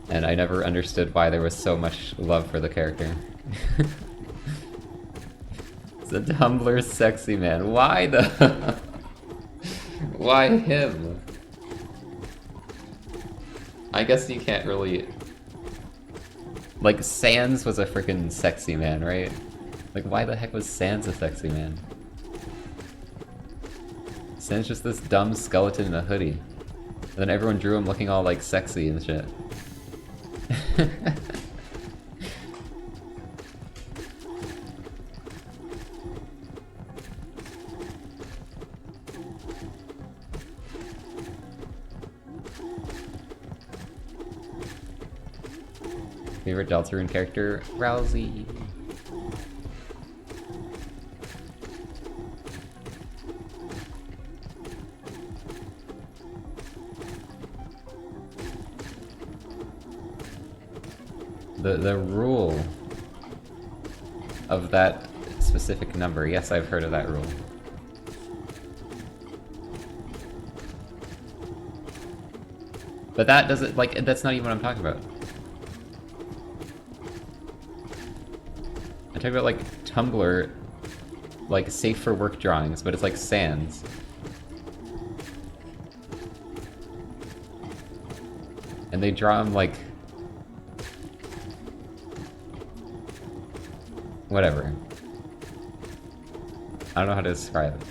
Speaker 1: And I never understood why there was so much love for the character. The Tumblr's sexy man. Why the... Why him? I guess you can't really Like, Sans was a freaking sexy man, right? Like, why the heck was Sans a sexy man? Sans just this dumb skeleton in a hoodie. And then everyone drew him looking all, like, sexy and shit. Favorite Deltarune character? Rousey. The rule of that specific number. Yes, I've heard of that rule. But that doesn't, like, that's not even what I'm talking about. I'm talking about, like, Tumblr, like, safe for work drawings, but it's like Sans. And they draw him, like... whatever. I don't know how to describe it.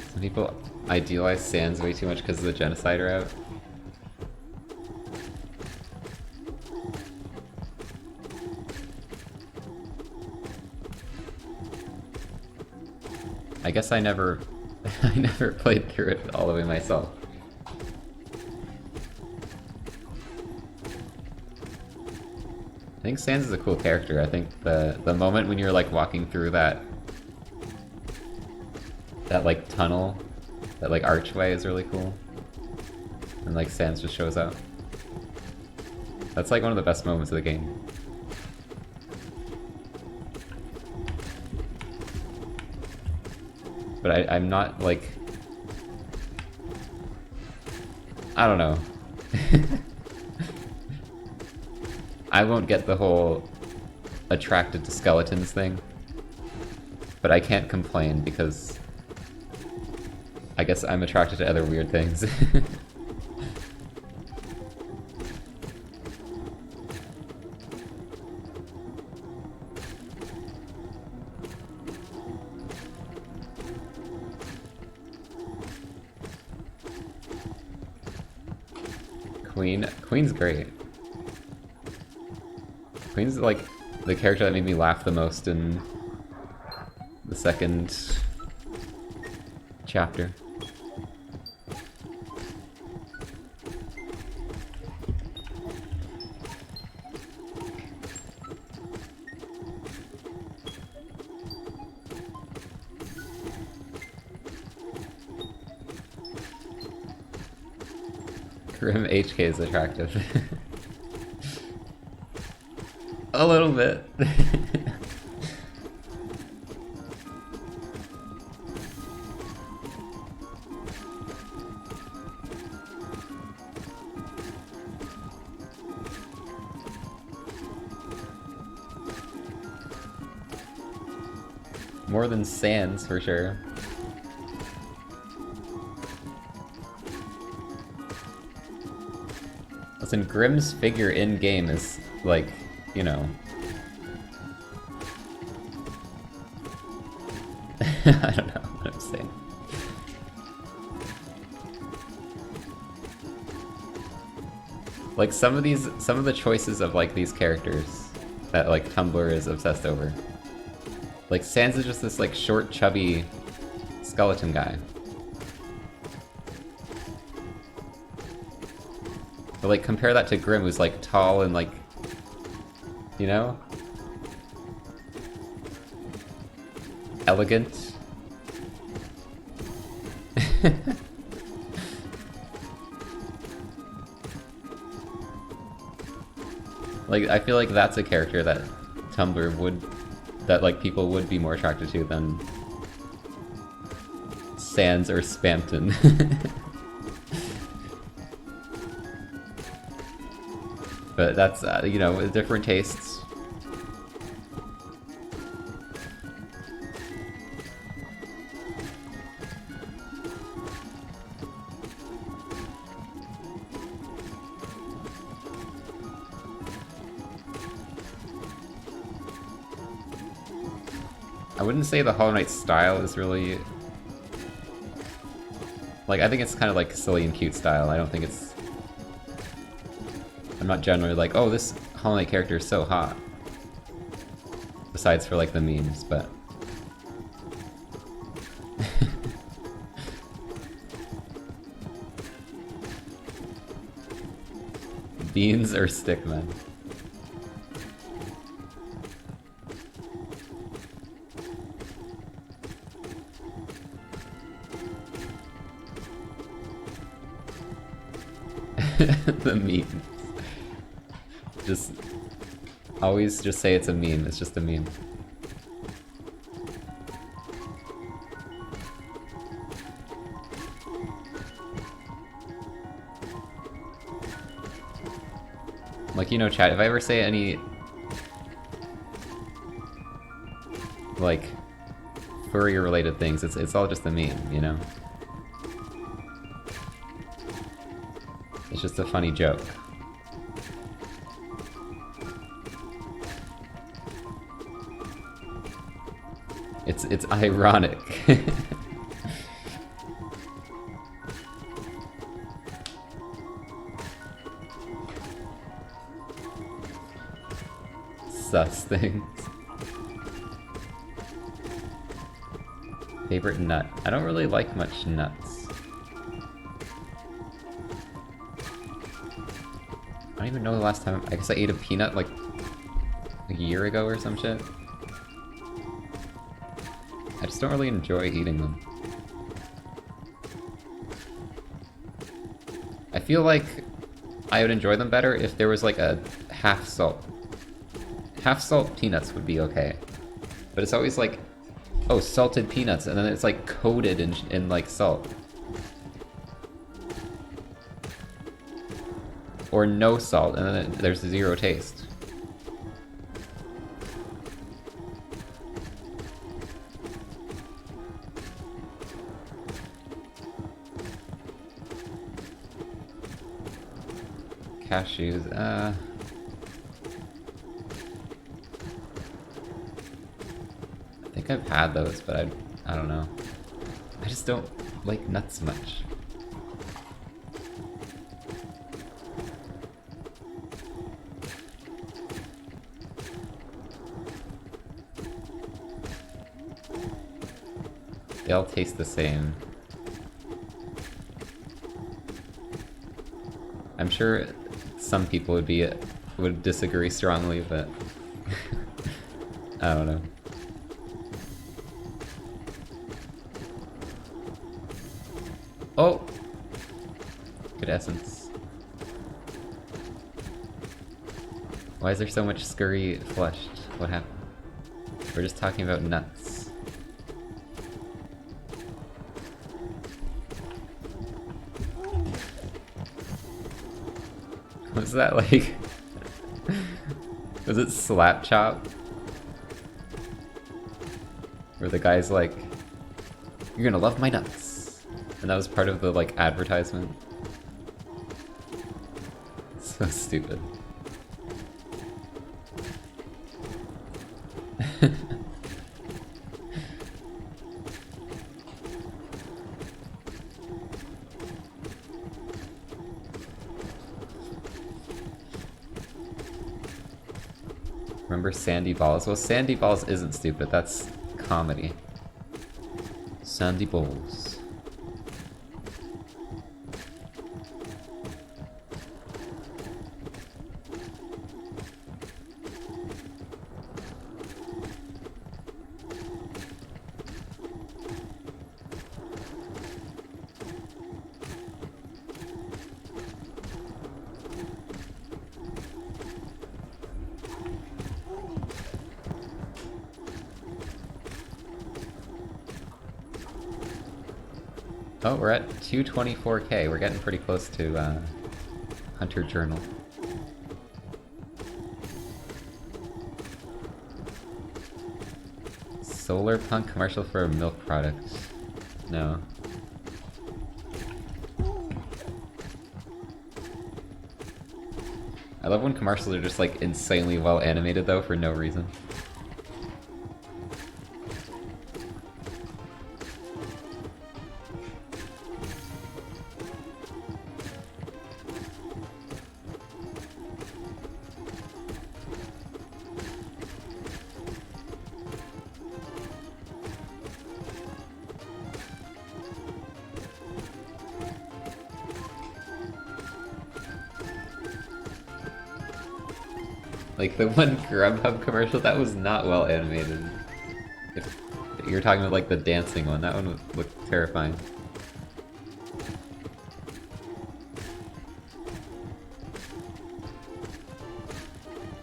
Speaker 1: Some people idealize Sans way too much because of the genocide route. I guess I never played through it all the way myself. I think Sans is a cool character. I think the moment when you're like walking through that like tunnel, that like archway is really cool. And like Sans just shows up. That's like one of the best moments of the game. But I'm not, like... I don't know. I won't get the whole attracted to skeletons thing. But I can't complain because... I guess I'm attracted to other weird things. Queen's great. Queen's like the character that made me laugh the most in the second chapter. Grim HK is attractive. A little bit. More than Sans, for sure. Listen, Grimm's figure in-game is, like, you know... I don't know what I'm saying. Like, some of the choices of, like, these characters that, like, Tumblr is obsessed over. Like, Sans is just this, like, short, chubby skeleton guy. But, like, compare that to Grimm, who's, like, tall and, like, you know? Elegant. Like, I feel like that's a character that Tumblr would... that, like, people would be more attracted to than Sans or Spamton. But that's, you know, with different tastes. I wouldn't say the Hollow Knight style is really... Like, I think it's kind of like silly and cute style. I don't think it's... I'm not generally like, oh, this Hollow Knight character is so hot. Besides for like the memes, but... Beans or stickmen? The memes. Just always just say it's a meme. It's just a meme. Like, you know, chat, if I ever say any like furry related things, it's all just a meme, you know? It's just a funny joke. It's ironic. Sus things. Favorite nut? I don't really like much nuts. I don't even know the last time. I guess I ate a peanut like a year ago or some shit. I just don't really enjoy eating them. I feel like I would enjoy them better if there was like a half salt. Half salt peanuts would be okay. But it's always like, oh, salted peanuts, and then it's like coated in like salt. Or no salt, and then there's zero taste. Cashews, I think I've had those, but I don't know. I just don't like nuts much. They all taste the same. I'm sure some people would disagree strongly, but I don't know. Oh! Good essence. Why is there so much scurry flushed? What happened? We're just talking about nuts. Was that like... Was it Slap Chop? Where the guy's like, you're gonna love my nuts. And that was part of the like advertisement. So stupid. Remember Sandy Balls? Well, Sandy Balls isn't stupid, that's comedy. Sandy Balls. Oh, we're at 224k. We're getting pretty close to Hunter Journal. Solar Punk commercial for a milk product. No. I love when commercials are just like insanely well animated though for no reason. Like the one Grubhub commercial, that was not well animated. If you're talking about like the dancing one, that one looked terrifying.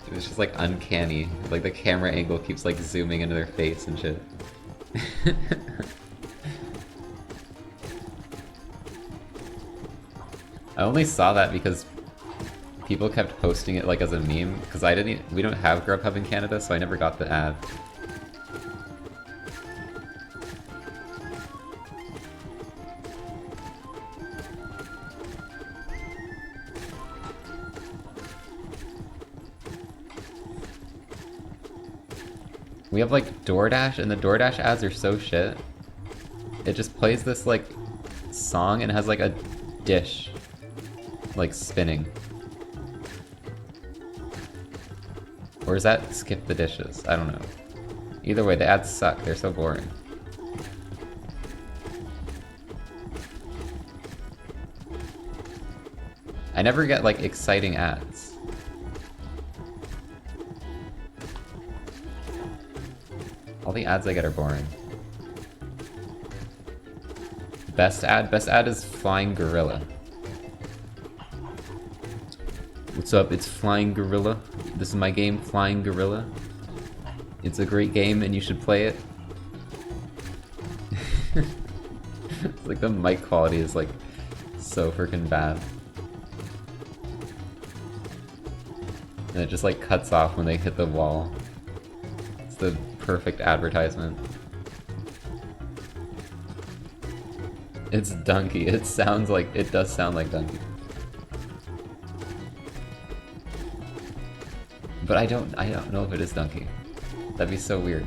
Speaker 1: It was just like uncanny. Like the camera angle keeps like zooming into their face and shit. I only saw that because people kept posting it like as a meme, because we don't have Grubhub in Canada, so I never got the ad. We have like DoorDash, and the DoorDash ads are so shit. It just plays this like song and has like a dish like spinning. Or is that skip the dishes? I don't know. Either way, the ads suck. They're so boring. I never get like exciting ads. All the ads I get are boring. Best ad is Flying Gorilla. What's up? It's Flying Gorilla. This is my game, Flying Gorilla. It's a great game and you should play it. It's like the mic quality is like so freaking bad. And it just like cuts off when they hit the wall. It's the perfect advertisement. It's Donkey. It does sound like Donkey. But I don't know if it is Donkey. That'd be so weird.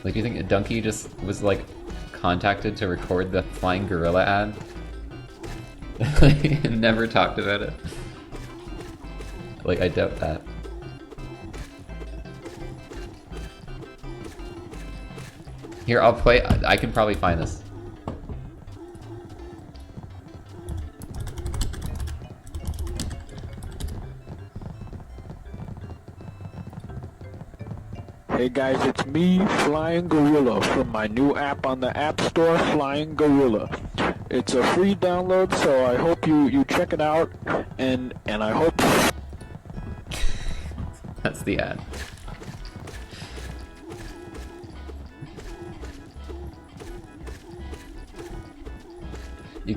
Speaker 1: Like, do you think Donkey just was like contacted to record the Flying Gorilla ad? Like, never talked about it. Like, I doubt that. Here, I'll play. I can probably find this.
Speaker 2: Hey guys, it's me, Flying Gorilla, from my new app on the App Store, Flying Gorilla. It's a free download, so I hope you check it out, and I hope...
Speaker 1: That's the ad.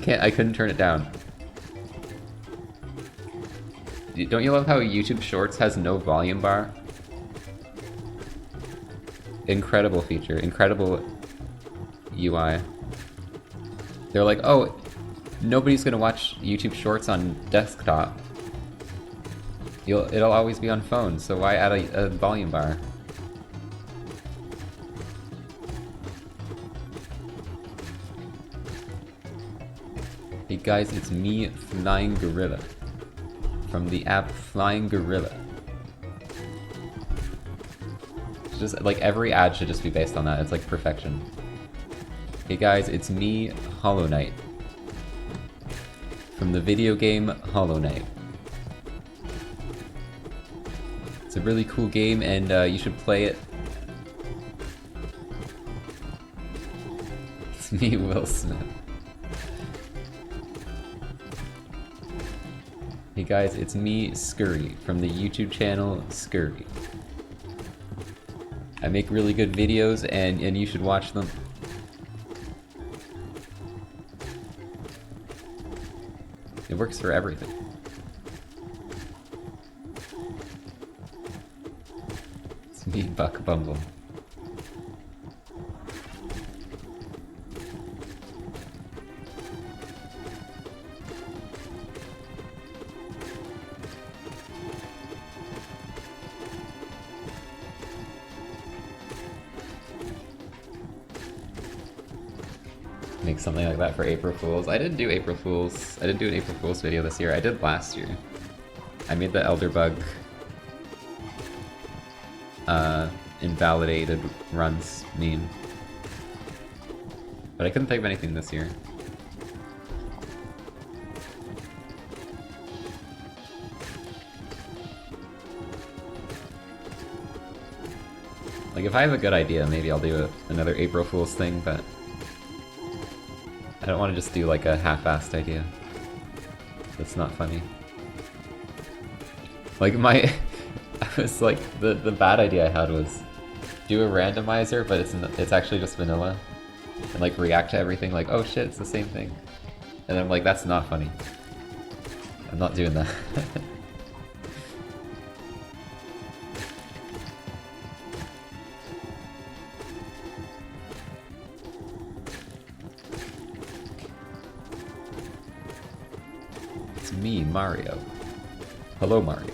Speaker 1: I couldn't turn it down. Don't you love how YouTube Shorts has no volume bar? Incredible feature, incredible UI. They're like, oh, nobody's gonna watch YouTube Shorts on desktop. It'll always be on phone, so why add a volume bar? Hey guys, it's me, Flying Gorilla, from the app Flying Gorilla. It's just like every ad should just be based on that. It's like perfection. Hey guys, it's me, Hollow Knight, from the video game Hollow Knight. It's a really cool game, and you should play it. It's me, Will Smith. Hey guys, it's me, Scurry, from the YouTube channel Scurry. I make really good videos, and you should watch them. It works for everything. It's me, Buck Bumble. Make something like that for April Fools. I didn't do April Fools. I didn't do an April Fools video this year. I did last year. I made the Elderbug invalidated runs meme. But I couldn't think of anything this year. Like, if I have a good idea, maybe I'll do another April Fool's thing, but I don't want to just do like a half-assed idea. That's not funny. Like I was like, the bad idea I had was do a randomizer, but it's actually just vanilla, and like react to everything like, oh shit, it's the same thing. And I'm like, that's not funny. I'm not doing that. It's me, Mario. Hello, Mario.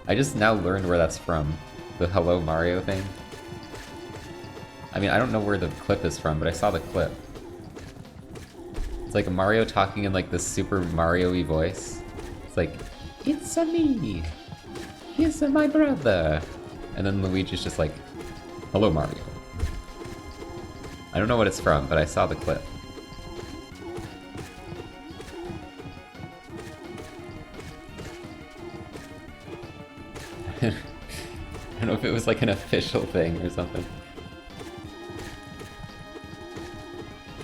Speaker 1: I just now learned where that's from. The Hello Mario thing. I mean, I don't know where the clip is from, but I saw the clip. It's like Mario talking in like this Super Mario-y voice. It's like, it's a me! He's my brother! And then Luigi's just like, hello Mario. I don't know what it's from, but I saw the clip. I don't know if it was like an official thing or something.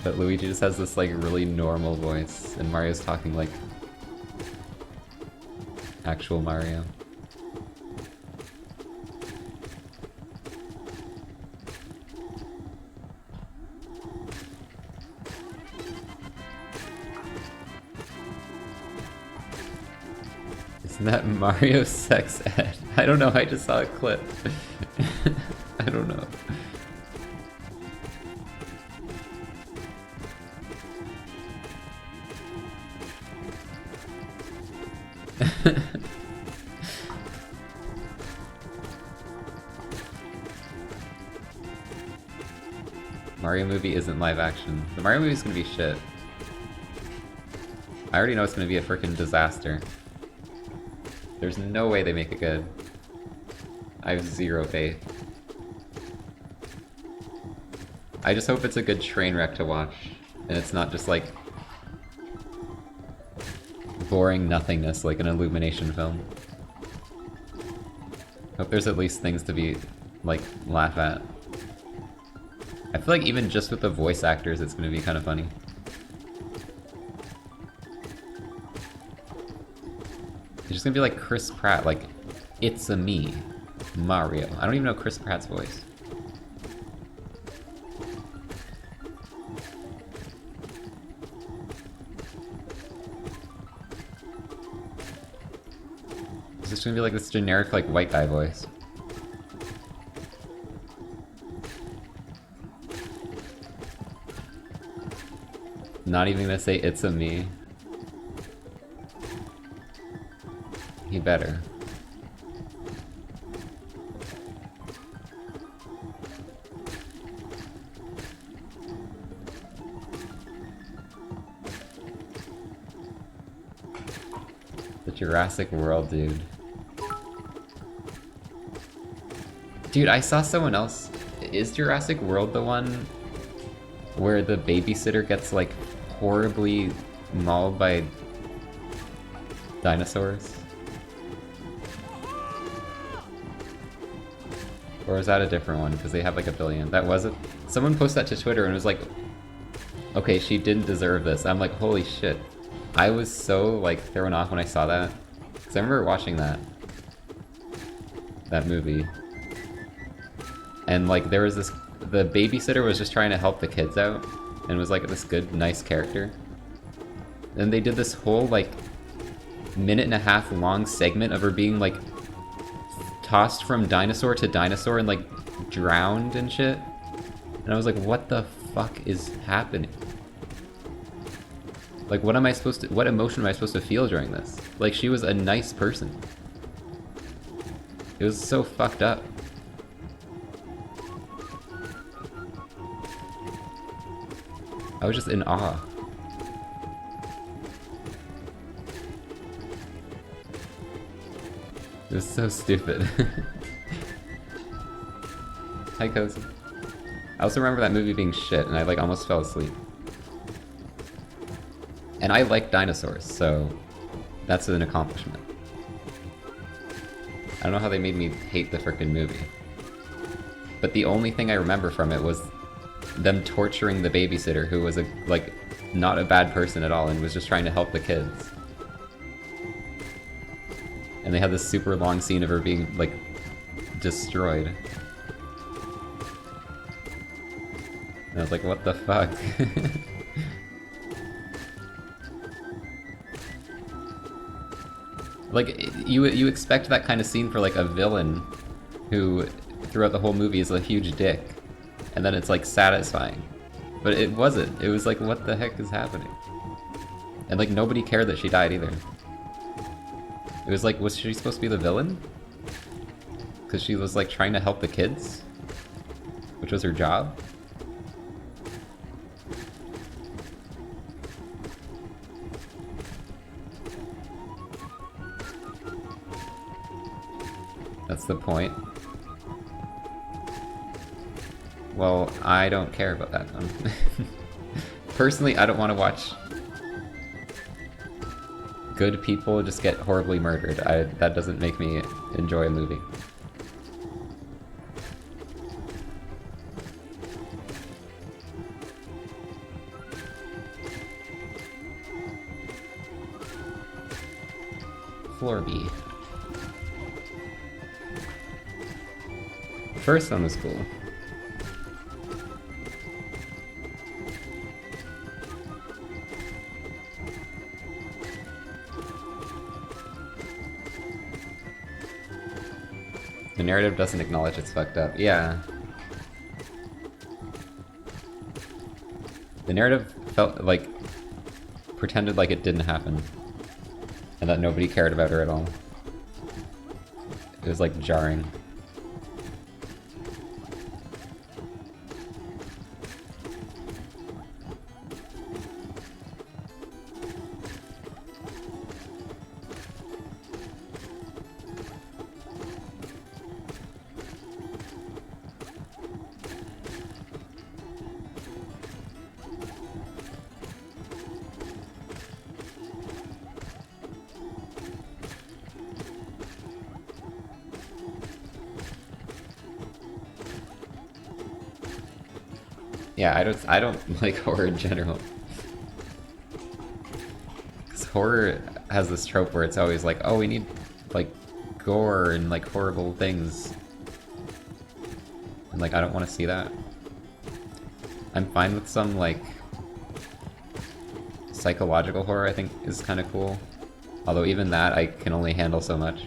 Speaker 1: But Luigi just has this like really normal voice, and Mario's talking like actual Mario. Isn't that Mario sex ed? I don't know, I just saw a clip. I don't know. Mario movie isn't live action. The Mario movie's gonna be shit. I already know it's gonna be a freaking disaster. There's no way they make it good. I have zero faith. I just hope it's a good train wreck to watch, and it's not just like boring nothingness like an Illumination film. Hope there's at least things to be, like, laugh at. I feel like even just with the voice actors it's gonna be kind of funny. It's just gonna be like Chris Pratt, like, it's a me, Mario. I don't even know Chris Pratt's voice. It's just gonna be like this generic, like, white guy voice. Not even gonna say it's a me. He better. The Jurassic World, dude. Dude, I saw someone else. Is Jurassic World the one where the babysitter gets, like, horribly mauled by dinosaurs? Or is that a different one? Because they have like a billion. That was it. Someone posted that to Twitter and was like, okay, she didn't deserve this. I'm like, holy shit. I was so like thrown off when I saw that. Because I remember watching that movie. And like there was this, the babysitter was just trying to help the kids out. And was like this good, nice character. And they did this whole like minute-and-a-half long segment of her being like tossed from dinosaur to dinosaur and like drowned and shit. And I was like, what the fuck is happening? Like, what emotion am I supposed to feel during this? Like, she was a nice person. It was so fucked up. I was just in awe. It was so stupid. Hi, Cozy. I also remember that movie being shit, and I like almost fell asleep. And I like dinosaurs, so that's an accomplishment. I don't know how they made me hate the frickin' movie. but the only thing I remember from it was them torturing the babysitter, who was not a bad person at all and was just trying to help the kids. And they had this super long scene of her being, like, destroyed. And I was like, what the fuck? Like, you expect that kind of scene for, like, a villain who, throughout the whole movie, is a huge dick. And then it's, like, satisfying. But it wasn't. It was like, what the heck is happening? And, like, nobody cared that she died either. It was like, was she supposed to be the villain? Because she was, like, trying to help the kids? Which was her job? That's the point. Well, I don't care about that. Personally, I don't want to watch good people just get horribly murdered. That doesn't make me enjoy a movie. Floor B. First one was cool. The narrative doesn't acknowledge it's fucked up. Yeah. The narrative felt like pretended like it didn't happen. And that nobody cared about her at all. It was like jarring. Yeah, I don't like horror in general. Because horror has this trope where it's always like, oh, we need, like, gore and, like, horrible things. And, like, I don't want to see that. I'm fine with some, like, psychological horror, I think, is kind of cool. Although even that, I can only handle so much.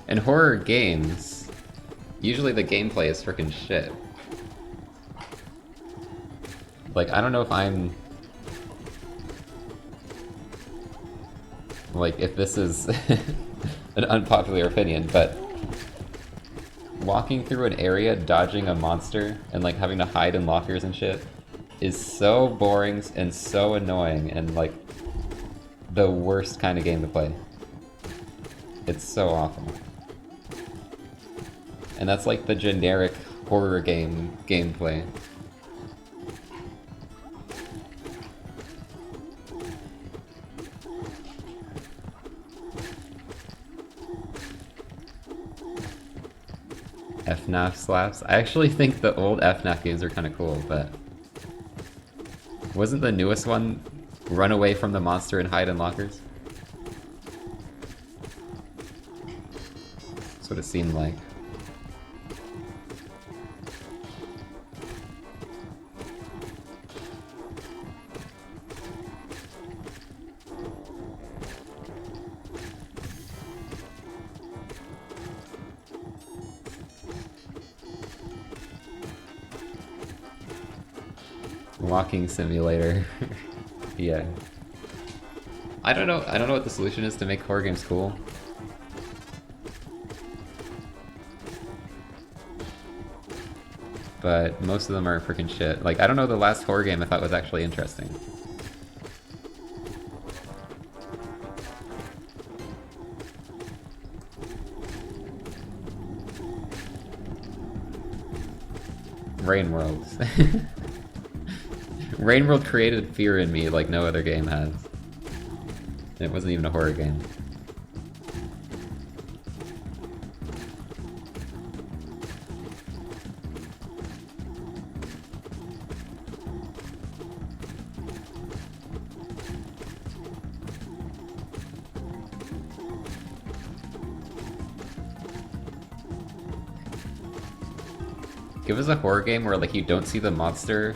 Speaker 1: In horror games, usually the gameplay is freaking shit. Like, I don't know if I'm... like, if this is an unpopular opinion, but walking through an area, dodging a monster, and, like, having to hide in lockers and shit is so boring and so annoying and, like, the worst kind of game to play. It's so awful. And that's like the generic horror game gameplay. FNAF slaps. I actually think the old FNAF games are kind of cool, but wasn't the newest one run away from the monster and hide in lockers? That's what it seemed like. Walking simulator. Yeah. I don't know what the solution is to make horror games cool. But most of them are freaking shit. Like, I don't know the last horror game I thought was actually interesting. Rain World. Rain World created fear in me like no other game has. And it wasn't even a horror game. Give us a horror game where like you don't see the monster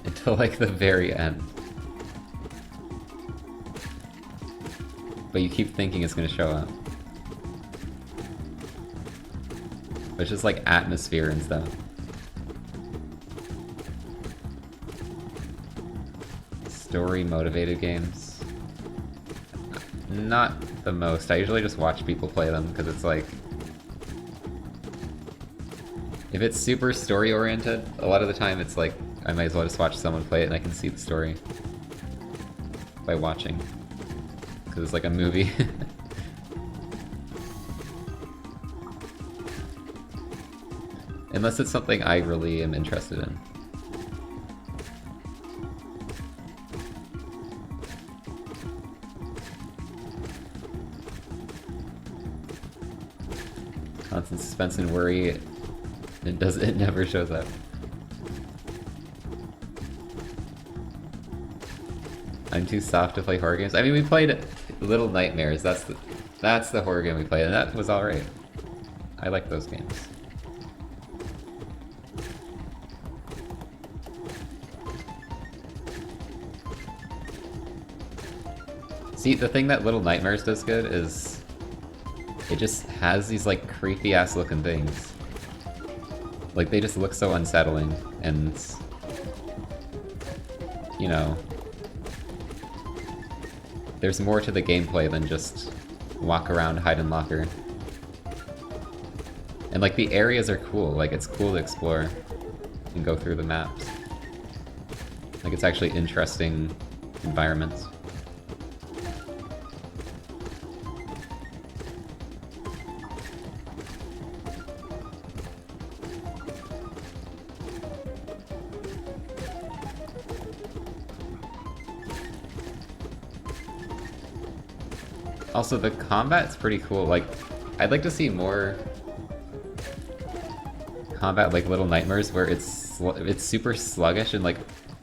Speaker 1: until like the very end. But you keep thinking it's gonna show up. But it's just like atmosphere and stuff. Story motivated games. Not the most. I usually just watch people play them because it's like, if it's super story oriented, a lot of the time it's like I might as well just watch someone play it and I can see the story by watching. Because it's like a movie. Unless it's something I really am interested in. Constant suspense and worry. It never shows up. I'm too soft to play horror games. I mean, we played Little Nightmares. That's the horror game we played, and that was alright. I like those games. See, the thing that Little Nightmares does good is it just has these like creepy ass looking things. Like, they just look so unsettling, and, you know, there's more to the gameplay than just walk around, hide and locker. And, like, the areas are cool. Like, it's cool to explore and go through the maps. Like, it's actually interesting environments. Also, the combat's pretty cool. Like, I'd like to see more combat like Little Nightmares where it's super sluggish and like,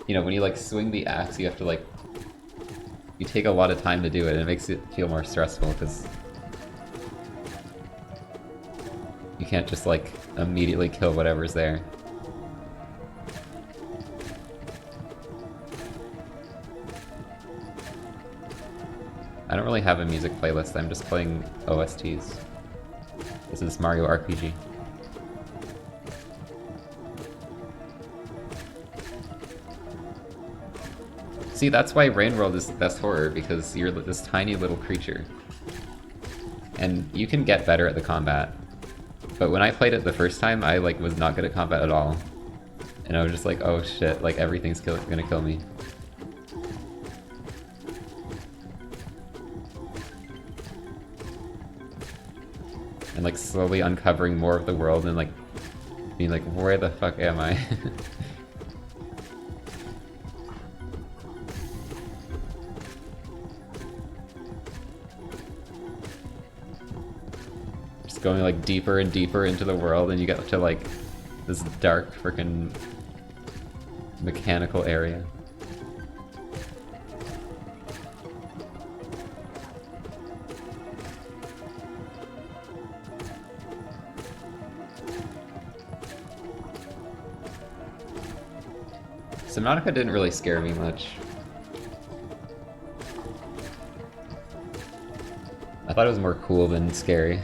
Speaker 1: you know, when you like swing the axe, you have to like, you take a lot of time to do it, and it makes it feel more stressful because you can't just like immediately kill whatever's there. I don't really have a music playlist, I'm just playing OSTs. This is Mario RPG. See, that's why Rain World is the best horror, because you're this tiny little creature. And you can get better at the combat. But when I played it the first time, I like was not good at combat at all. And I was just like, oh shit, like everything's gonna kill me. And like slowly uncovering more of the world and like being like, where the fuck am I? Just going like deeper and deeper into the world, and you get to like this dark freaking mechanical area. Subnautica didn't really scare me much. I thought it was more cool than scary.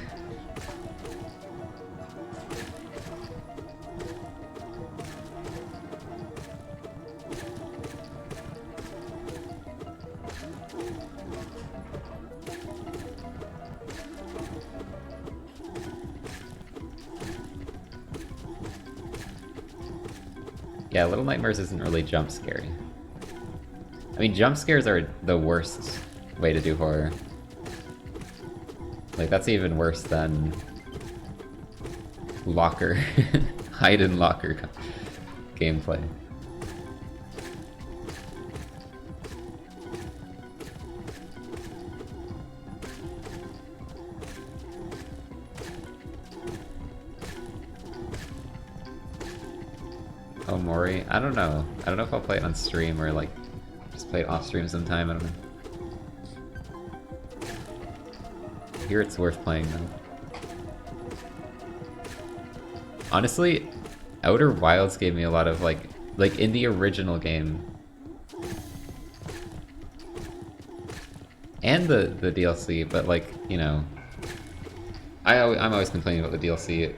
Speaker 1: Yeah, Little Nightmares isn't really jump scary. I mean, jump scares are the worst way to do horror. Like, that's even worse than locker, hide and locker gameplay. Omori. I don't know. I don't know if I'll play it on stream or like just play it off stream sometime. I don't know. I hear it's worth playing though. Honestly, Outer Wilds gave me a lot of like in the original game. And the DLC, but like, you know, I'm always complaining about the DLC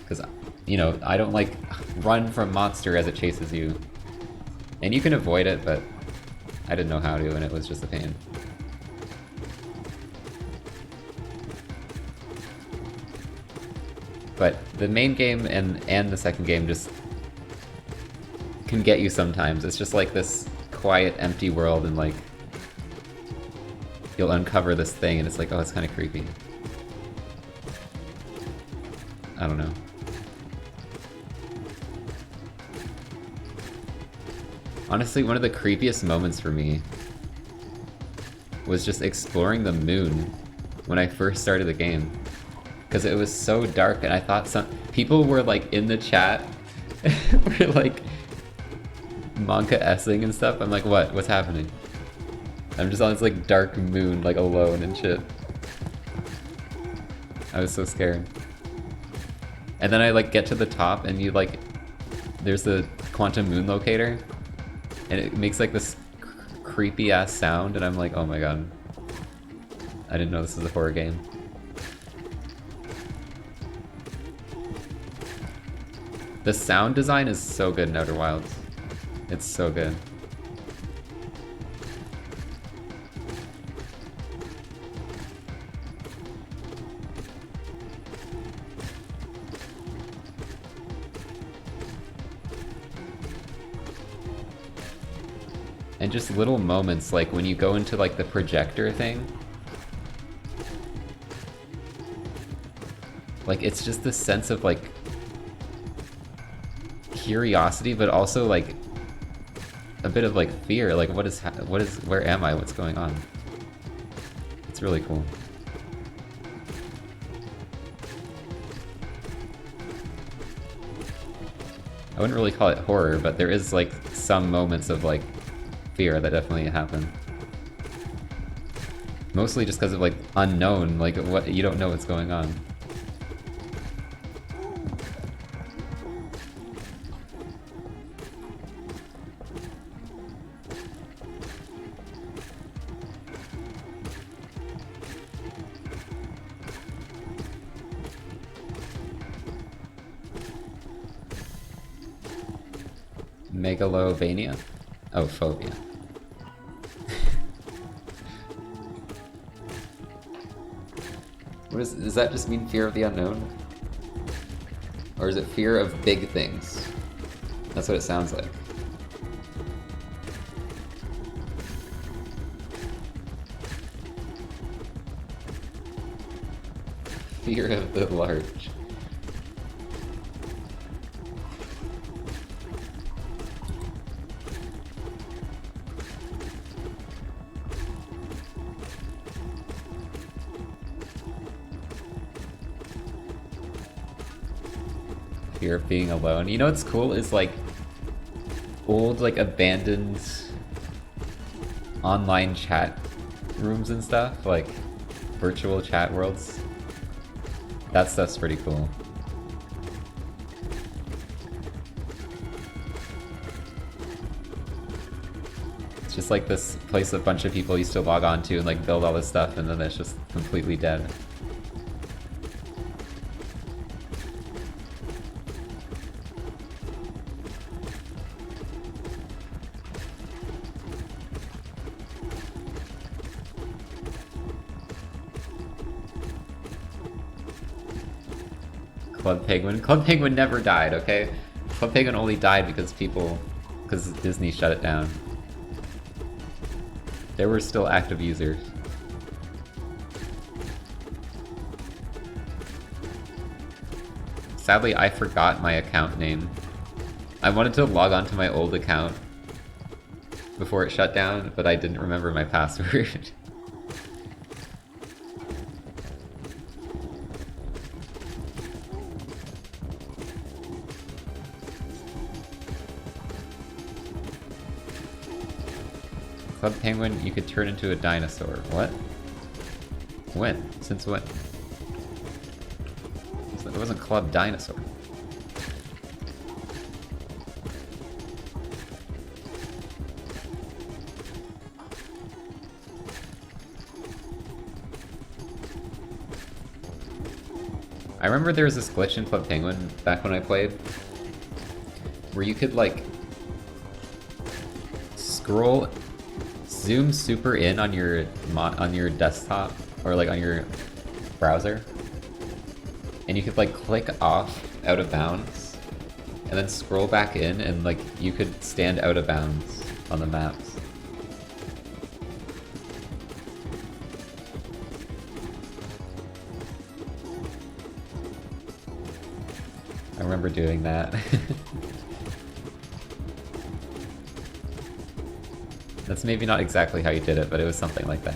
Speaker 1: because, you know, I don't like run from monster as it chases you. And you can avoid it, but I didn't know how to, and it was just a pain. But the main game and the second game just can get you sometimes. It's just like this quiet, empty world, and like you'll uncover this thing, and it's like, oh, it's kind of creepy. I don't know. Honestly, one of the creepiest moments for me was just exploring the moon when I first started the game. Because it was so dark, and I thought some people were like in the chat were like Monka-essing and stuff. I'm like, what? What's happening? I'm just on this like dark moon, like alone and shit. I was so scared. And then I like get to the top, and you like, there's the quantum moon locator, and it makes like this creepy ass sound, and I'm like, oh my god. I didn't know this was a horror game. The sound design is so good in Outer Wilds. It's so good. And just little moments, like when you go into like the projector thing. Like it's just this sense of like curiosity, but also like a bit of like fear. Like where am I? What's going on? It's really cool. I wouldn't really call it horror, but there is like some moments of like fear that definitely happen. Mostly just because of like unknown, like what you don't know what's going on. Megalovania? Oh, phobia. Does that just mean fear of the unknown? Or is it fear of big things? That's what it sounds like. Fear of the large. Fear of being alone. You know what's cool is like old like abandoned online chat rooms and stuff, like virtual chat worlds. That stuff's pretty cool. It's just like this place a bunch of people used to log on to and like build all this stuff, and then it's just completely dead. Club Penguin? Club Penguin never died, okay? Club Penguin only died because Disney shut it down. There were still active users. Sadly, I forgot my account name. I wanted to log on to my old account before it shut down, but I didn't remember my password. Club Penguin, you could turn into a dinosaur. What? When? Since when? It wasn't Club Dinosaur. I remember there was this glitch in Club Penguin back when I played, where you could like zoom super in on your desktop or like on your browser, and you could like click off out of bounds, and then scroll back in, and like you could stand out of bounds on the maps. I remember doing that. That's maybe not exactly how you did it, but it was something like that.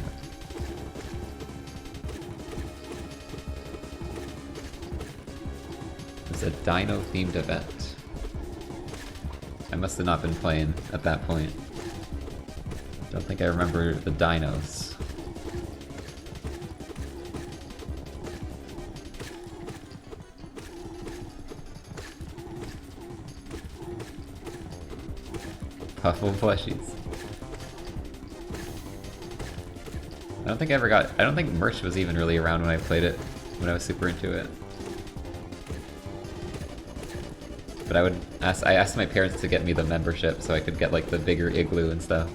Speaker 1: It was a dino-themed event. I must have not been playing at that point. Don't think I remember the dinos. Puffle plushies. I don't think merch was even really around when I played it, when I was super into it. But I asked my parents to get me the membership so I could get like the bigger igloo and stuff.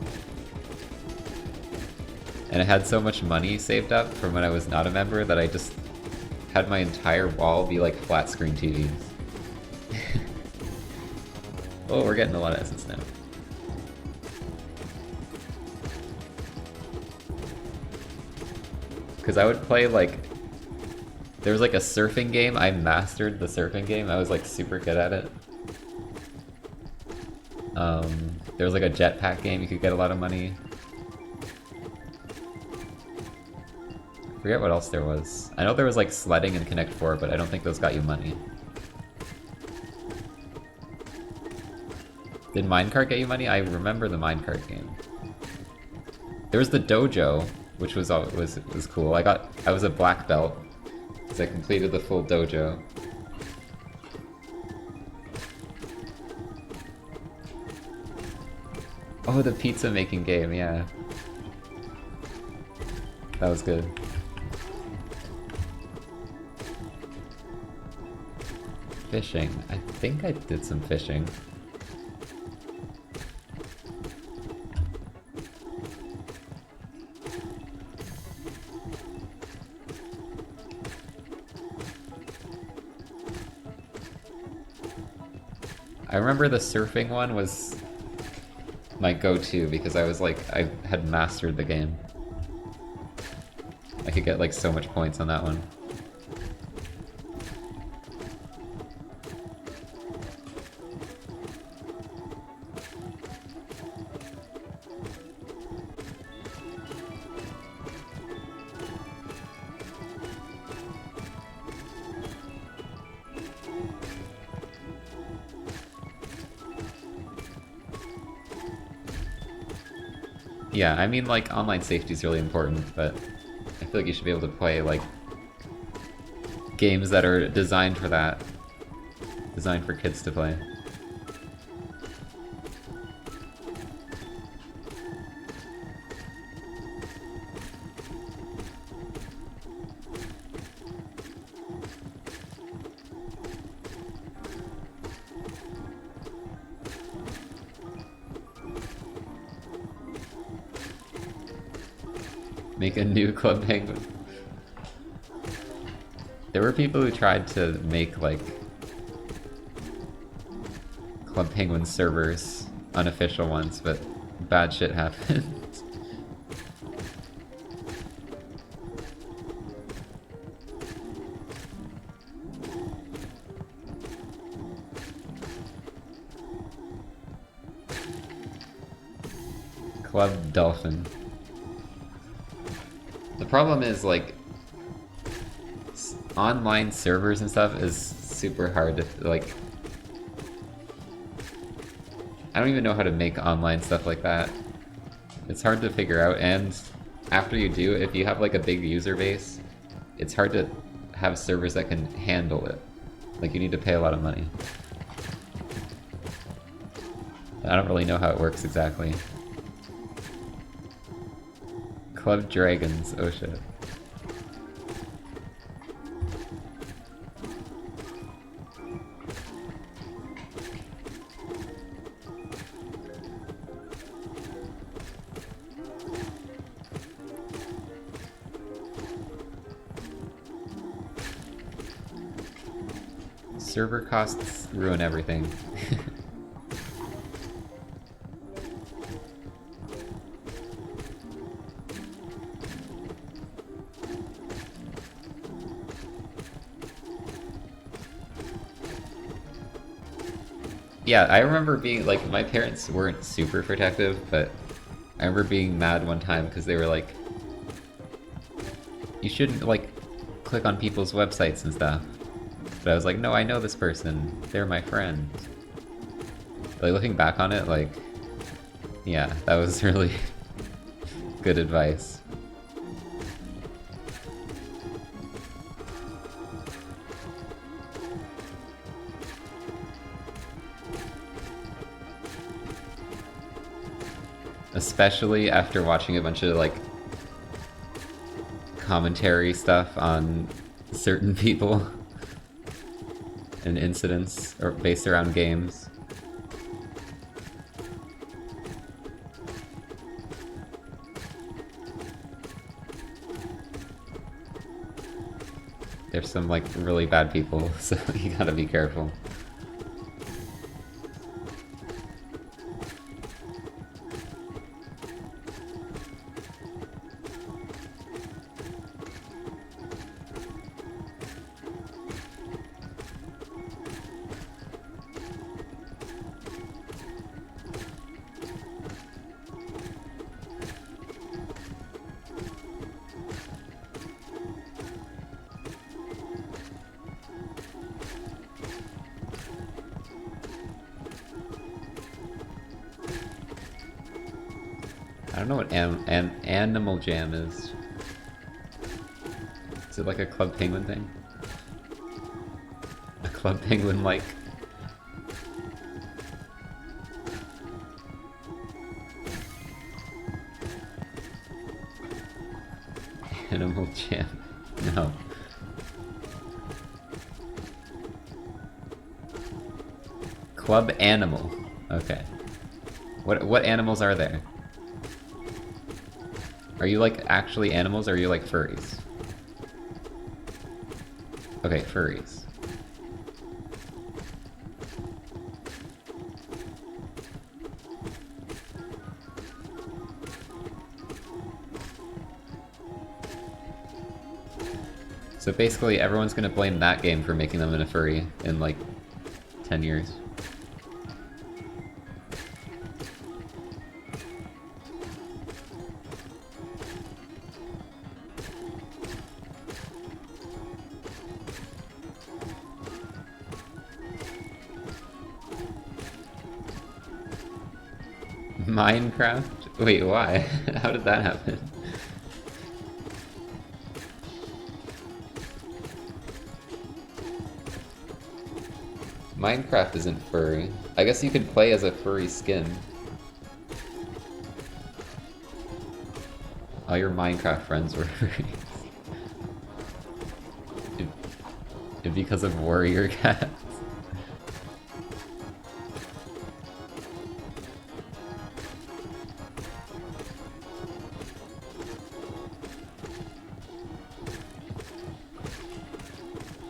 Speaker 1: And I had so much money saved up from when I was not a member that I just had my entire wall be like flat screen TVs. Oh, we're getting a lot of essence now. Because I would play like, there was like a surfing game, I mastered the surfing game, I was like super good at it. There was like a jetpack game, you could get a lot of money. I forget what else there was. I know there was like sledding in Connect 4, but I don't think those got you money. Did Minecart get you money? I remember the Minecart game. There was the dojo, which was cool. I was a black belt, because I completed the full dojo. Oh, the pizza making game, yeah. That was good. Fishing. I think I did some fishing. I remember the surfing one was my go-to because I was like, I had mastered the game. I could get like so much points on that one. Yeah, I mean, like, online safety is really important, but I feel like you should be able to play, like, games that are designed for that. Designed for kids to play. Make a new Club Penguin. There were people who tried to make, like, Club Penguin servers, unofficial ones, but bad shit happened. Club Dolphin. The problem is, like, online servers and stuff is super hard to, like... I don't even know how to make online stuff like that. It's hard to figure out, and after you do, if you have like a big user base, it's hard to have servers that can handle it. Like, you need to pay a lot of money. I don't really know how it works exactly. Club Dragons, oh shit. Server costs ruin everything. Yeah, I remember being like, my parents weren't super protective, but I remember being mad one time because they were like, you shouldn't like click on people's websites and stuff. But I was like, no, I know this person. They're my friend. Like, looking back on it, like, yeah, that was really good advice. Especially after watching a bunch of, like, commentary stuff on certain people and incidents or based around games. There's some like really bad people, so you gotta be careful. I don't know what Animal Jam is. Is it like a Club Penguin thing? A Club Penguin like? Animal Jam. No. Club Animal. Okay. What animals are there? Are you like actually animals or are you like furries? Okay, furries. So basically everyone's gonna blame that game for making them in a furry in like 10 years. Minecraft? Wait, why? How did that happen? Minecraft isn't furry. I guess you could play as a furry skin. All your Minecraft friends were furries. Because of warrior cats.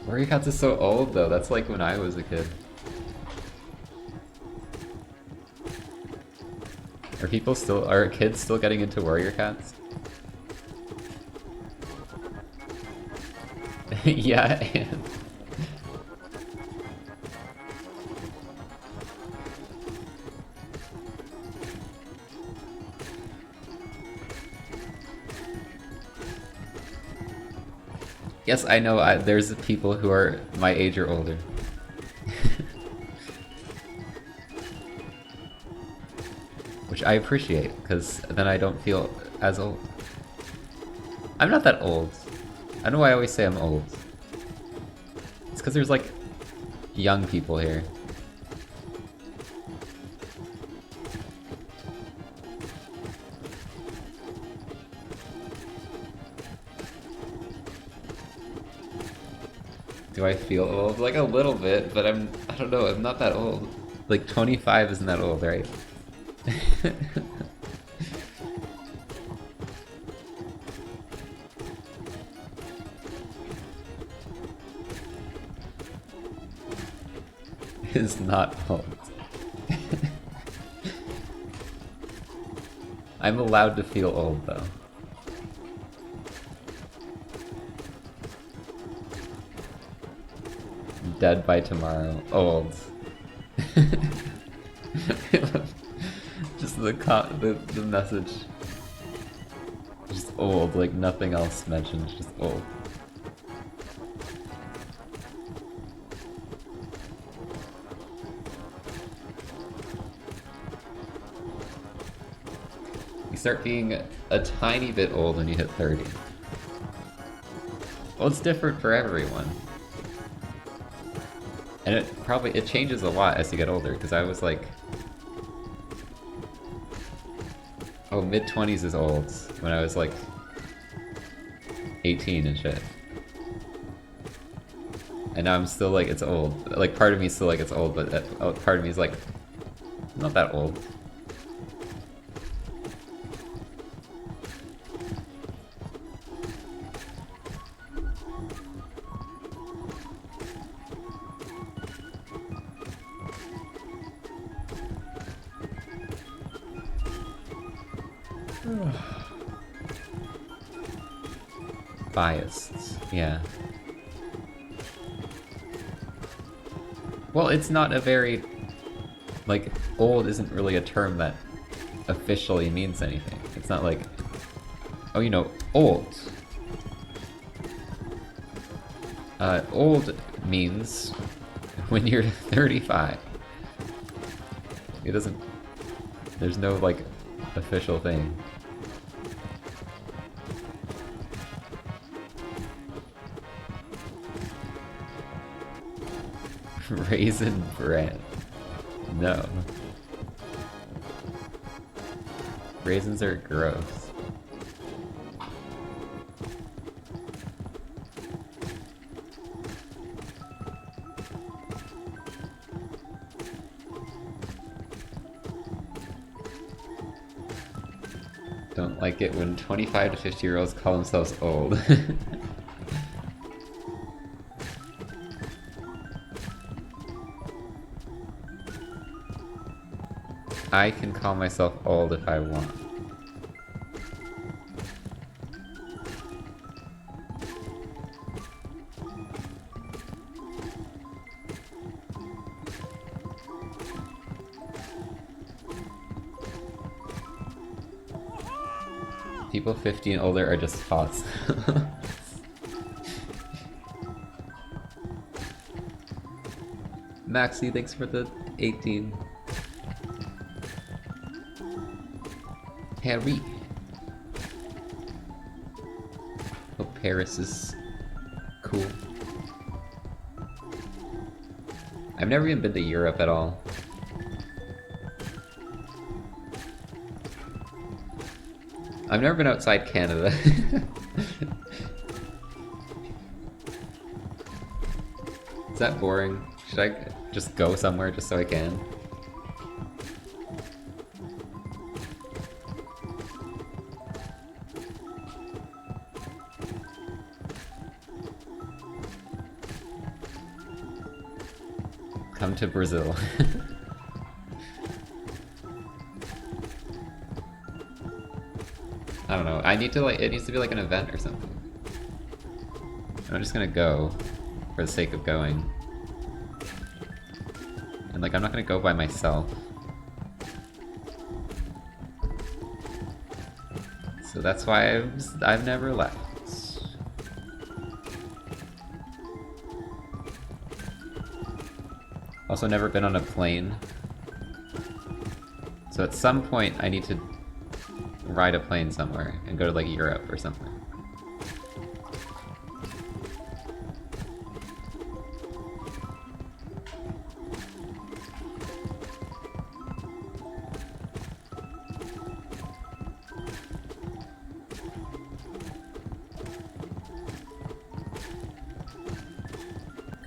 Speaker 1: Warrior Cats is so old though, that's like when I was a kid. Are kids still getting into Warrior Cats? Yeah, and... Yes, I know, there's people who are my age or older. Which I appreciate, because then I don't feel as old. I'm not that old. I know I always say I'm old. It's because there's like young people here. Do I feel old? Like a little bit, but I don't know, I'm not that old. Like 25 isn't that old, right? Is not old. I'm allowed to feel old though. Dead by tomorrow. Old. Just the message. Just old, like nothing else mentioned, just old. You start being a tiny bit old when you hit 30. Well, it's different for everyone. And it changes a lot as you get older, because I was like... Oh, mid-20s is old, when I was like 18 and shit. And now I'm still like, it's old. Like, part of me is still like, it's old, but part of me is like, I'm not that old. Biased, yeah. Well, it's not a very... Like, old isn't really a term that officially means anything. It's not like... Oh, you know, old. Old means when you're 35. It doesn't... There's no, like, official thing. Raisin bread. No. Raisins are gross. Don't like it when 25 to 50-year-olds call themselves old. I can call myself old if I want. People 50 and older are just hots. Maxi, thanks for the 18. Harry. Hope Paris is cool. I've never even been to Europe at all. I've never been outside Canada. Is that boring? Should I just go somewhere just so I can? Come to Brazil. I don't know. I need to like, it needs to be like an event or something. I'm just gonna go for the sake of going. And like, I'm not gonna go by myself. So that's why I've never left. Also never been on a plane. So So at some point I need to ride a plane somewhere and go to like Europe or something.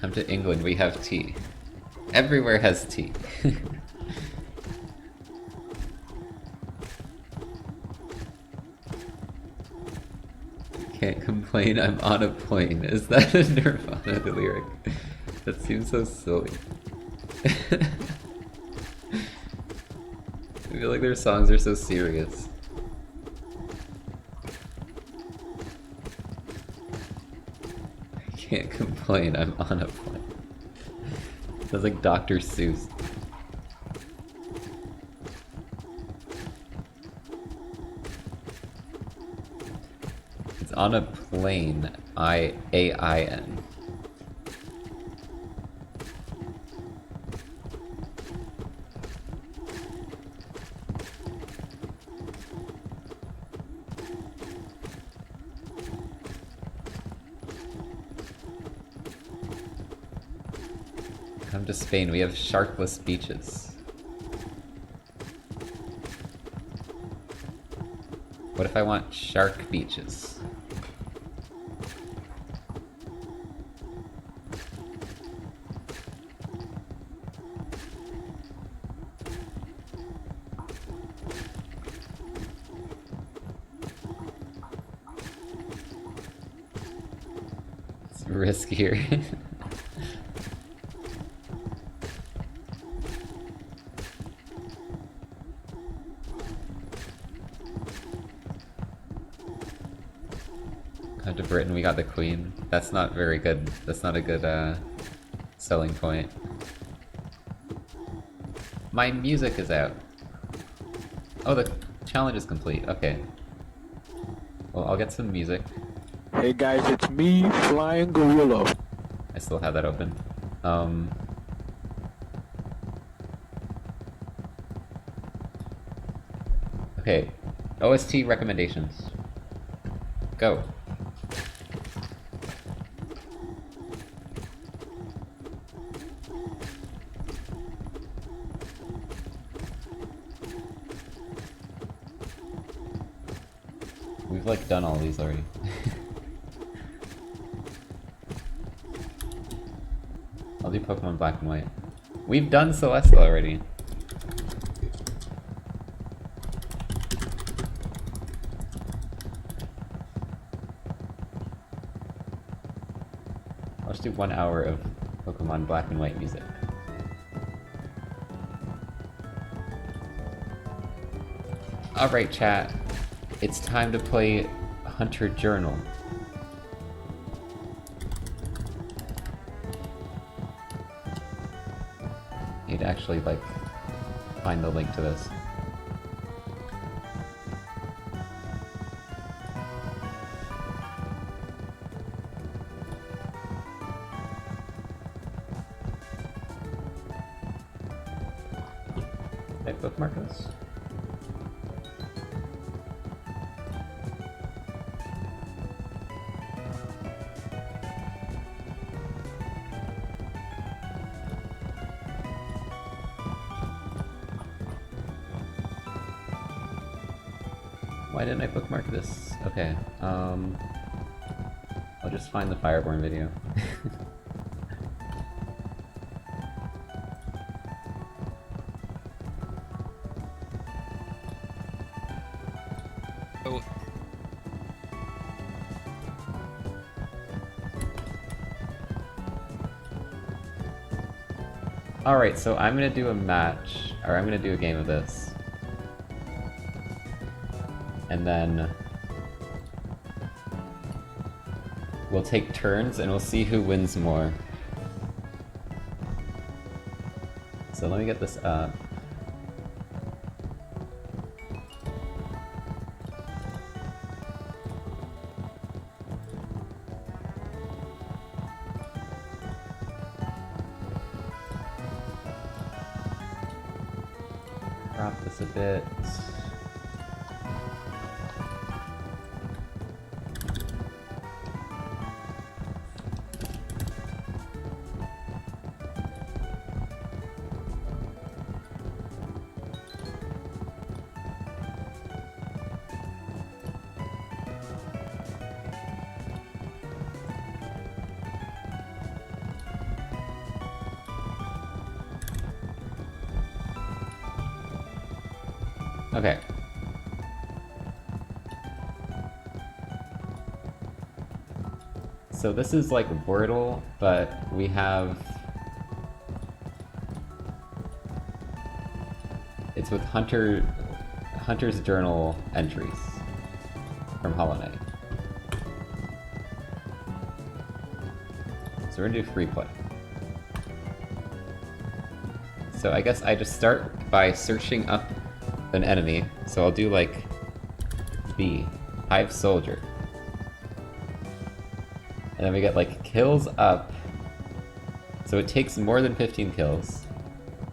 Speaker 1: Come to England, we have tea. Everywhere has tea. Can't complain, I'm on a plane. Is that a Nirvana lyric? That seems so silly. I feel like their songs are so serious. I can't complain, I'm on a plane. Sounds like Dr. Seuss. It's on a plane. A-I-N. Come to Spain, we have sharkless beaches. What if I want shark beaches? It's riskier. Come to Britain, we got the Queen. That's not very good. That's not a good selling point. My music is out. Oh, the challenge is complete. Okay. Well, I'll get some music.
Speaker 2: Hey guys, it's me, Flying Gorilla.
Speaker 1: I still have that open. Okay. OST recommendations. Go. We've like done all these already. I'll do Pokemon Black and White. We've done Celeste already. Let's do 1 hour of Pokemon Black and White music. Alright chat, it's time to play Hunter Journal. Need to actually like find the link to this. Did I bookmark this? Why didn't I bookmark this? Okay, I'll just find the Fireborn video.
Speaker 3: Oh.
Speaker 1: Alright, so I'm gonna do a match, or I'm gonna do a game of this. And then we'll take turns and we'll see who wins more. So let me get this up. Crop this a bit. Okay. So this is like Wordle, but we have... It's with Hunter's Journal entries from Hollow Knight. So we're gonna do free play. So I guess I just start by searching up an enemy. So I'll do like B, Hive Soldier. And then we get like kills up. So it takes more than 15 kills.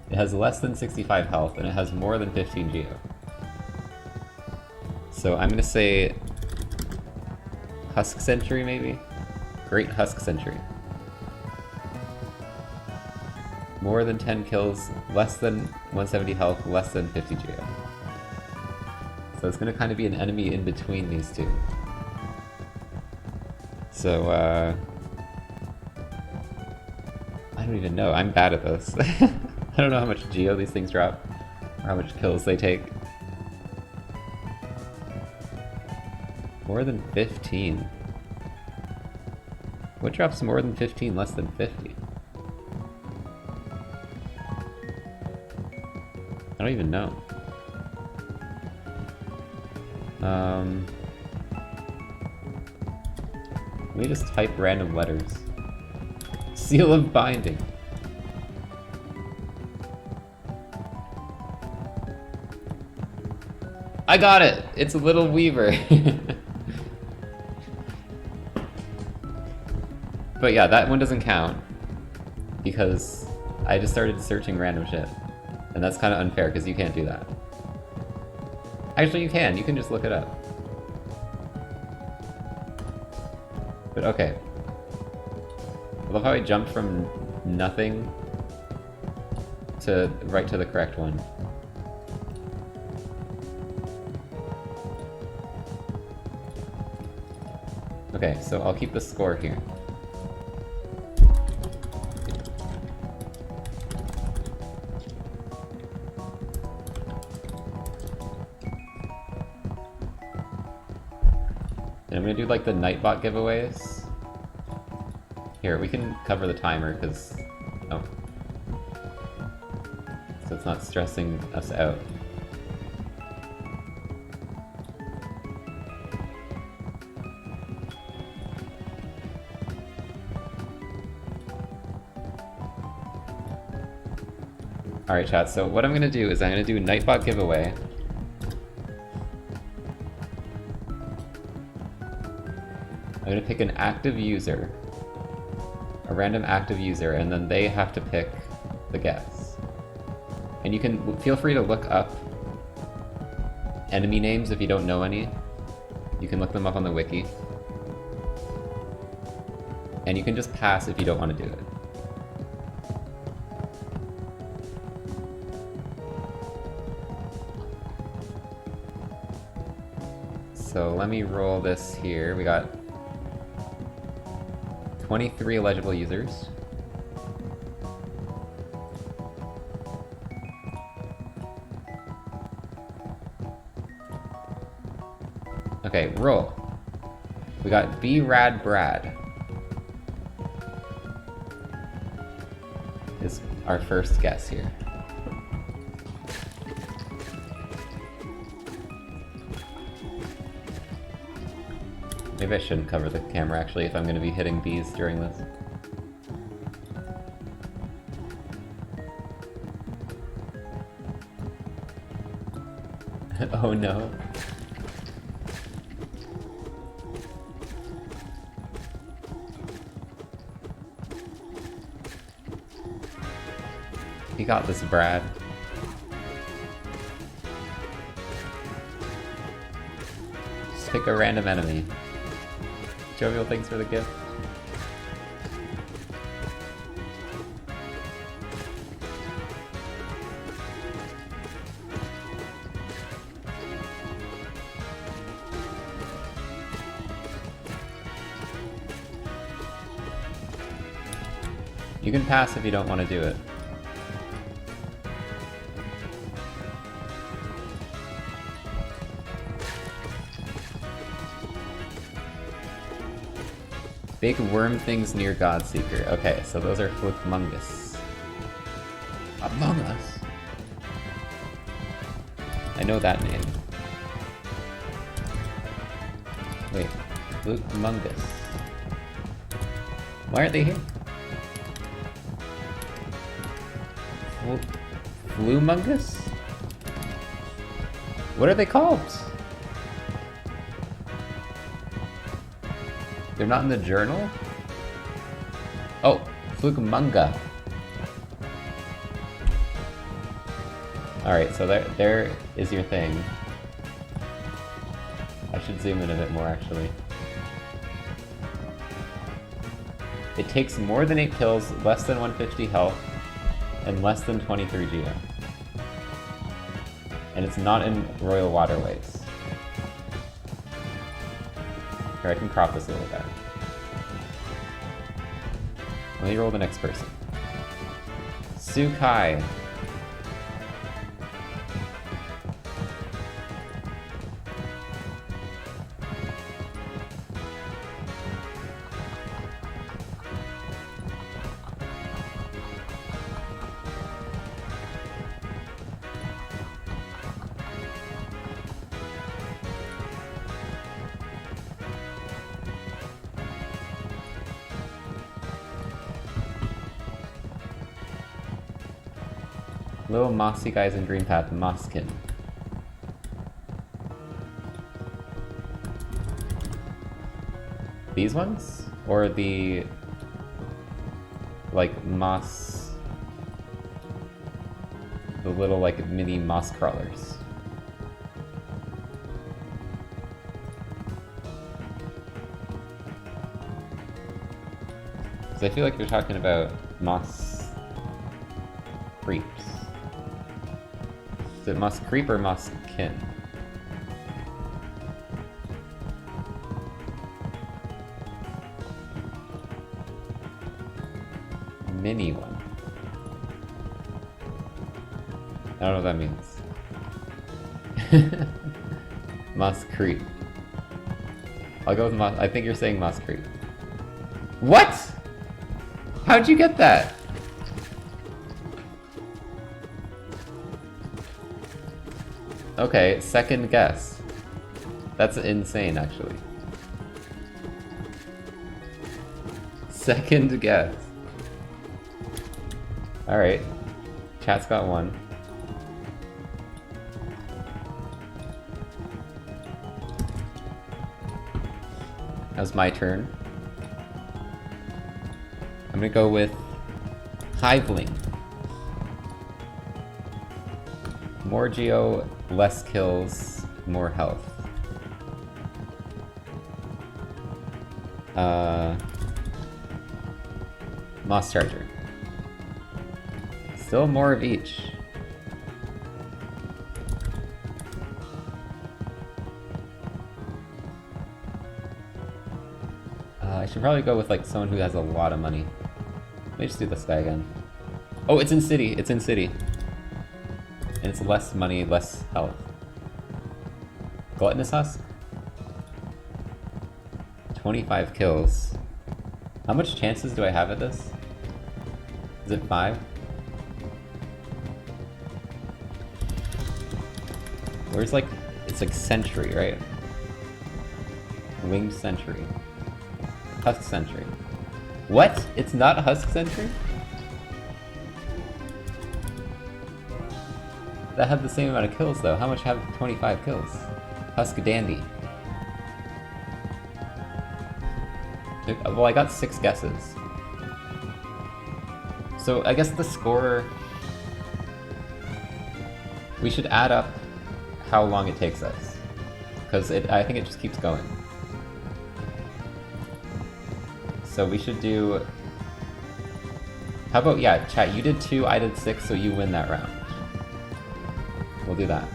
Speaker 1: It has less than 65 health, and it has more than 15 geo. So I'm gonna say Husk Sentry maybe? Great Husk Sentry. More than 10 kills, less than 170 health, less than 50 geo. So it's gonna kind of be an enemy in between these two. So, I don't even know. I'm bad at this. I don't know how much geo these things drop, or how much kills they take. More than 15. What drops more than 15, less than 50? I don't even know. Let me just type random letters. Seal of Binding. I got it! It's a little Weaver. But yeah, that one doesn't count. Because I just started searching random shit. And that's kind of unfair, because you can't do that. Actually, you can just look it up. But okay. I love how I jumped from nothing to right to the correct one. Okay, so I'll keep the score here. And I'm gonna do like the Nightbot giveaways. Here, we can cover the timer because... Oh. So it's not stressing us out. Alright chat, so what I'm gonna do is I'm gonna do a Nightbot giveaway. I'm gonna pick an active user, a random active user, and then they have to pick the guess. And you can feel free to look up enemy names if you don't know any. You can look them up on the wiki. And you can just pass if you don't want to do it. So let me roll this here. We got 23 eligible users. Okay, roll. We got B-Rad Brad. Is our first guess here. Maybe I shouldn't cover the camera actually if I'm going to be hitting bees during this. Oh no. You got this, Brad. Just pick a random enemy. Jovial, thanks for the gift. You can pass if you don't want to do it. Big worm things near Godseeker. Okay, so those are Flukemungus. Among Us? I know that name. Wait, Flukemungus. Why aren't they here? Flumungus? What are they called? They're not in the journal? Oh, Flukemunga. Alright, so there is your thing. I should zoom in a bit more, actually. It takes more than 8 kills, less than 150 health, and less than 23 Geo. And it's not in Royal Waterways. Here, I can crop this a little better. Let me roll the next person. Sukai. Little mossy guys in green path, Mosskin. These ones? Or the... like, moss... the little, like, mini moss crawlers. So I feel like you're talking about moss... creeps. Is it Moss Creep or Mosskin? Mini one. I don't know what that means. Moss Creep. I'll go with Moss. I think you're saying Moss Creep. What? How'd you get that? Okay, second guess. That's insane, actually. Second guess. Alright. Chat's got one. That was my turn. I'm gonna go with Hiveling. More Geo, less kills, more health. Moss Charger. Still more of each. I should probably go with like someone who has a lot of money. Let me just do this guy again. Oh, it's in city. It's in city. And it's less money, less health. Gluttonous Husk? 25 kills. How much chances do I have at this? Is it 5? Where's like... it's like Sentry, right? Winged Sentry. Husk Sentry. What? It's not Husk Sentry? That had the same amount of kills though. How much have 25 kills? Husk Dandy. Well, I got 6 guesses. So I guess the score... we should add up how long it takes us. because I think it just keeps going. So we should do... How about, yeah, chat, you did 2, I did 6, so you win that round. We'll do that.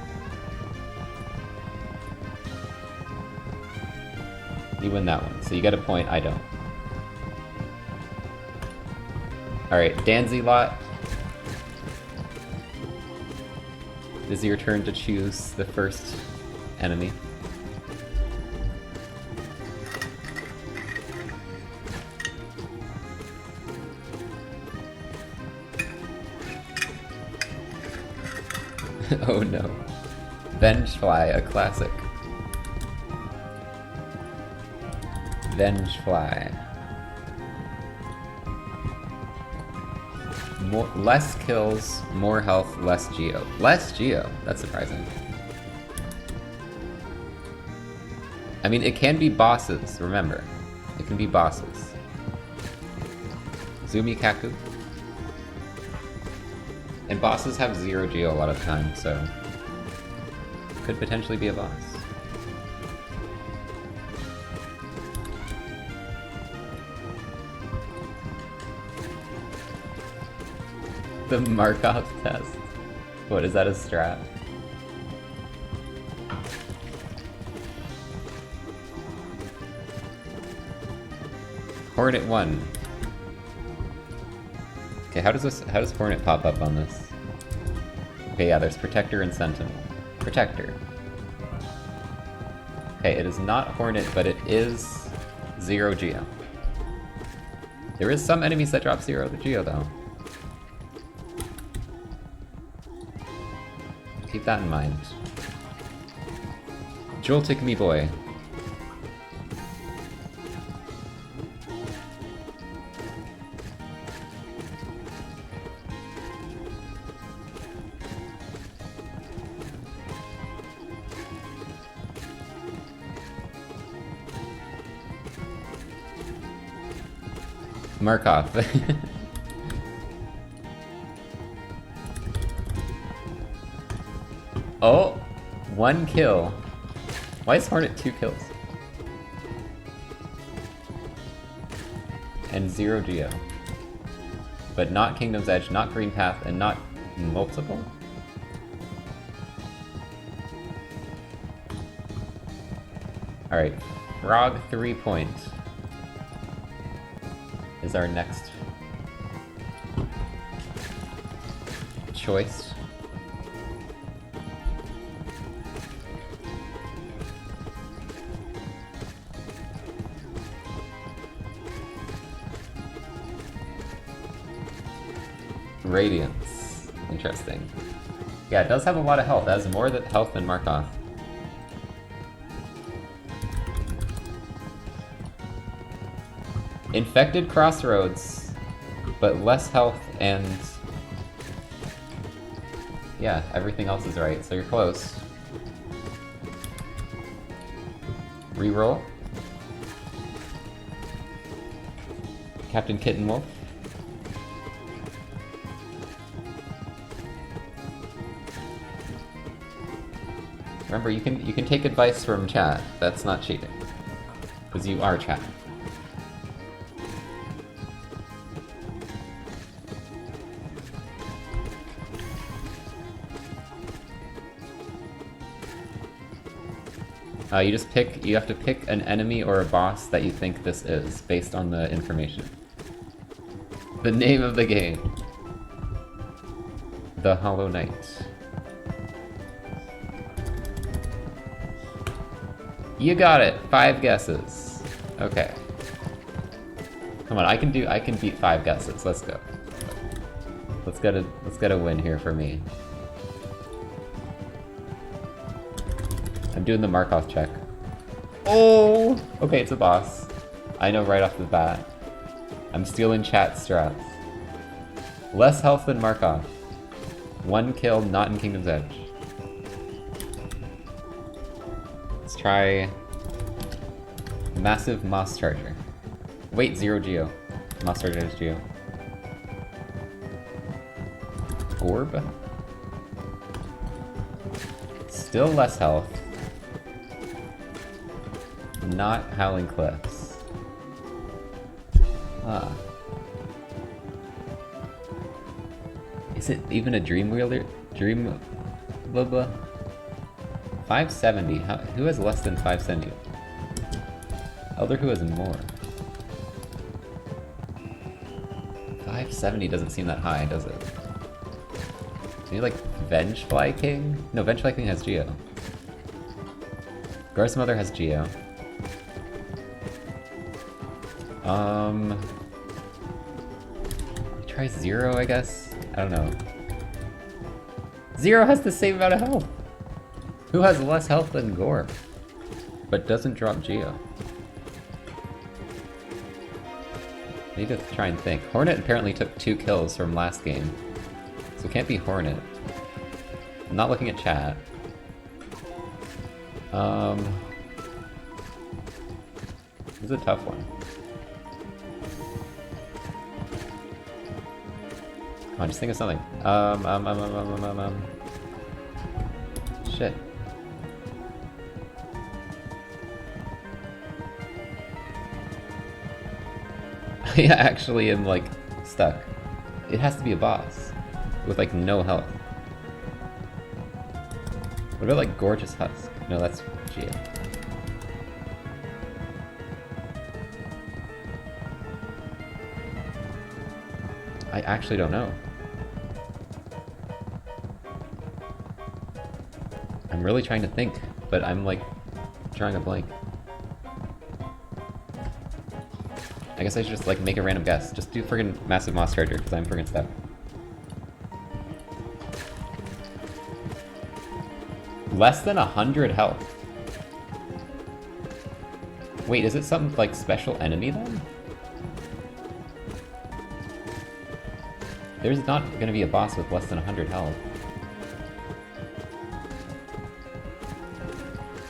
Speaker 1: You win that one, so you get a point, I don't. Alright, Danzilot. It is your turn to choose the first enemy. Oh no. Vengefly, a classic. Vengefly. Less kills, more health, less geo. Less geo? That's surprising. I mean, it can be bosses, remember. It can be bosses. Zumi Kaku. And bosses have 0 geo a lot of the time, so... could potentially be a boss. The Markov test. What, is that a strat? Hornet 1. Okay, how does Hornet pop up on this? Okay, yeah, there's Protector and Sentinel. Protector. Okay, it is not Hornet, but it is 0 geo. There is some enemies that drop 0 geo though. Keep that in mind. Joltik me boy. Markov. Oh! 1 kill. Why is Hornet 2 kills? And 0 geo. But not Kingdom's Edge, not Green Path, and not multiple? Alright, Frog 3 point is our next choice. Radiance. Interesting. Yeah, it does have a lot of health. It has more health than Markov. Infected Crossroads, but less health and... yeah, everything else is right, so you're close. Reroll. Captain Kitten Wolf. Remember, you can take advice from chat. That's not cheating. Because you are chat. You have to pick an enemy or a boss that you think this is, based on the information. The name of the game. The Hollow Knight. You got it! 5 guesses. Okay. Come on, I can beat 5 guesses. Let's go. Let's get a win here for me. I'm doing the Markov check. Oh! Okay, it's a boss. I know right off the bat. I'm stealing chat strats. Less health than Markov. 1 kill, not in Kingdom's Edge. Let's try... Massive Moss Charger. Wait, 0 geo. Moss Charger is geo. Orb? Still less health. not Howling Cliffs. Huh. Is it even a Dream Wheeler? Dream... Blah blah. 570. Who has less than 570? Elder who has more? 570 doesn't seem that high, does it? Maybe like Vengefly King? No, Vengefly King has Geo. Gar's Mother has Geo. Try Zero, I guess? I don't know. Zero has the same amount of health! Who has less health than Gore? But doesn't drop Geo? Need to try and think. Hornet apparently took 2 kills from last game. So it can't be Hornet. I'm not looking at chat. This is a tough one. Come on, just think of something. Shit. I actually am, like, stuck. It has to be a boss. With, like, no health. What about, like, Gorgeous Husk? No, that's Geo. I actually don't know. I'm really trying to think, but I'm, like, drawing a blank. I guess I should just, like, make a random guess. Just do friggin' Massive Moss Charger, because I'm friggin' stuck. Less than 100 health. Wait, is it some, like, special enemy, then? There's not gonna be a boss with less than 100 health.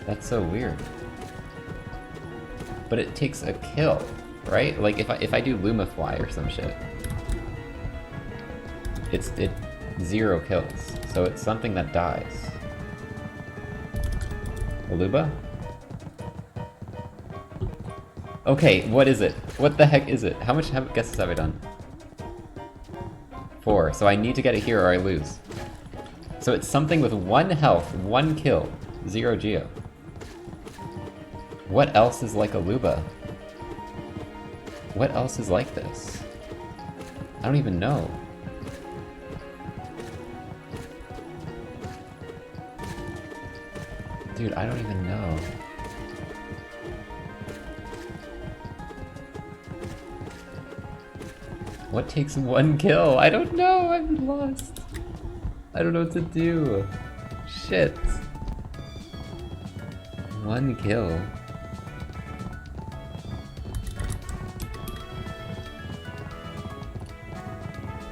Speaker 1: That's so weird. But it takes a kill, right? Like if I do Lumafly or some shit, it 0 kills. So it's something that dies. Aluba? Okay, what is it? What the heck is it? How much guesses have I done? 4. So I need to get it here or I lose. So it's something with 1 health, 1 kill, 0 Geo. What else is like Aluba? What else is like this? I don't even know. Dude, I don't even know. What takes 1 kill? I don't know, I'm lost. I don't know what to do. Shit. 1 kill.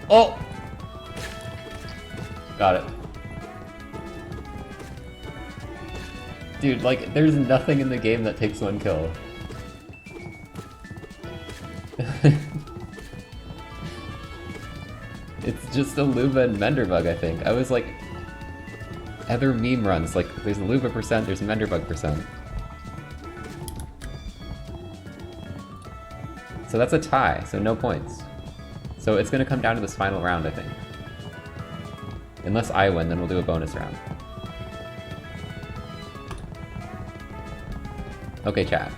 Speaker 1: Oh! Got it. Dude, like, there's nothing in the game that takes 1 kill. It's just Aluba and Menderbug, I think. I was like... Other meme runs, like, there's Aluba percent, there's Menderbug percent. So that's a tie, so no points. So it's gonna come down to this final round, I think. Unless I win, then we'll do a bonus round. Okay, chat.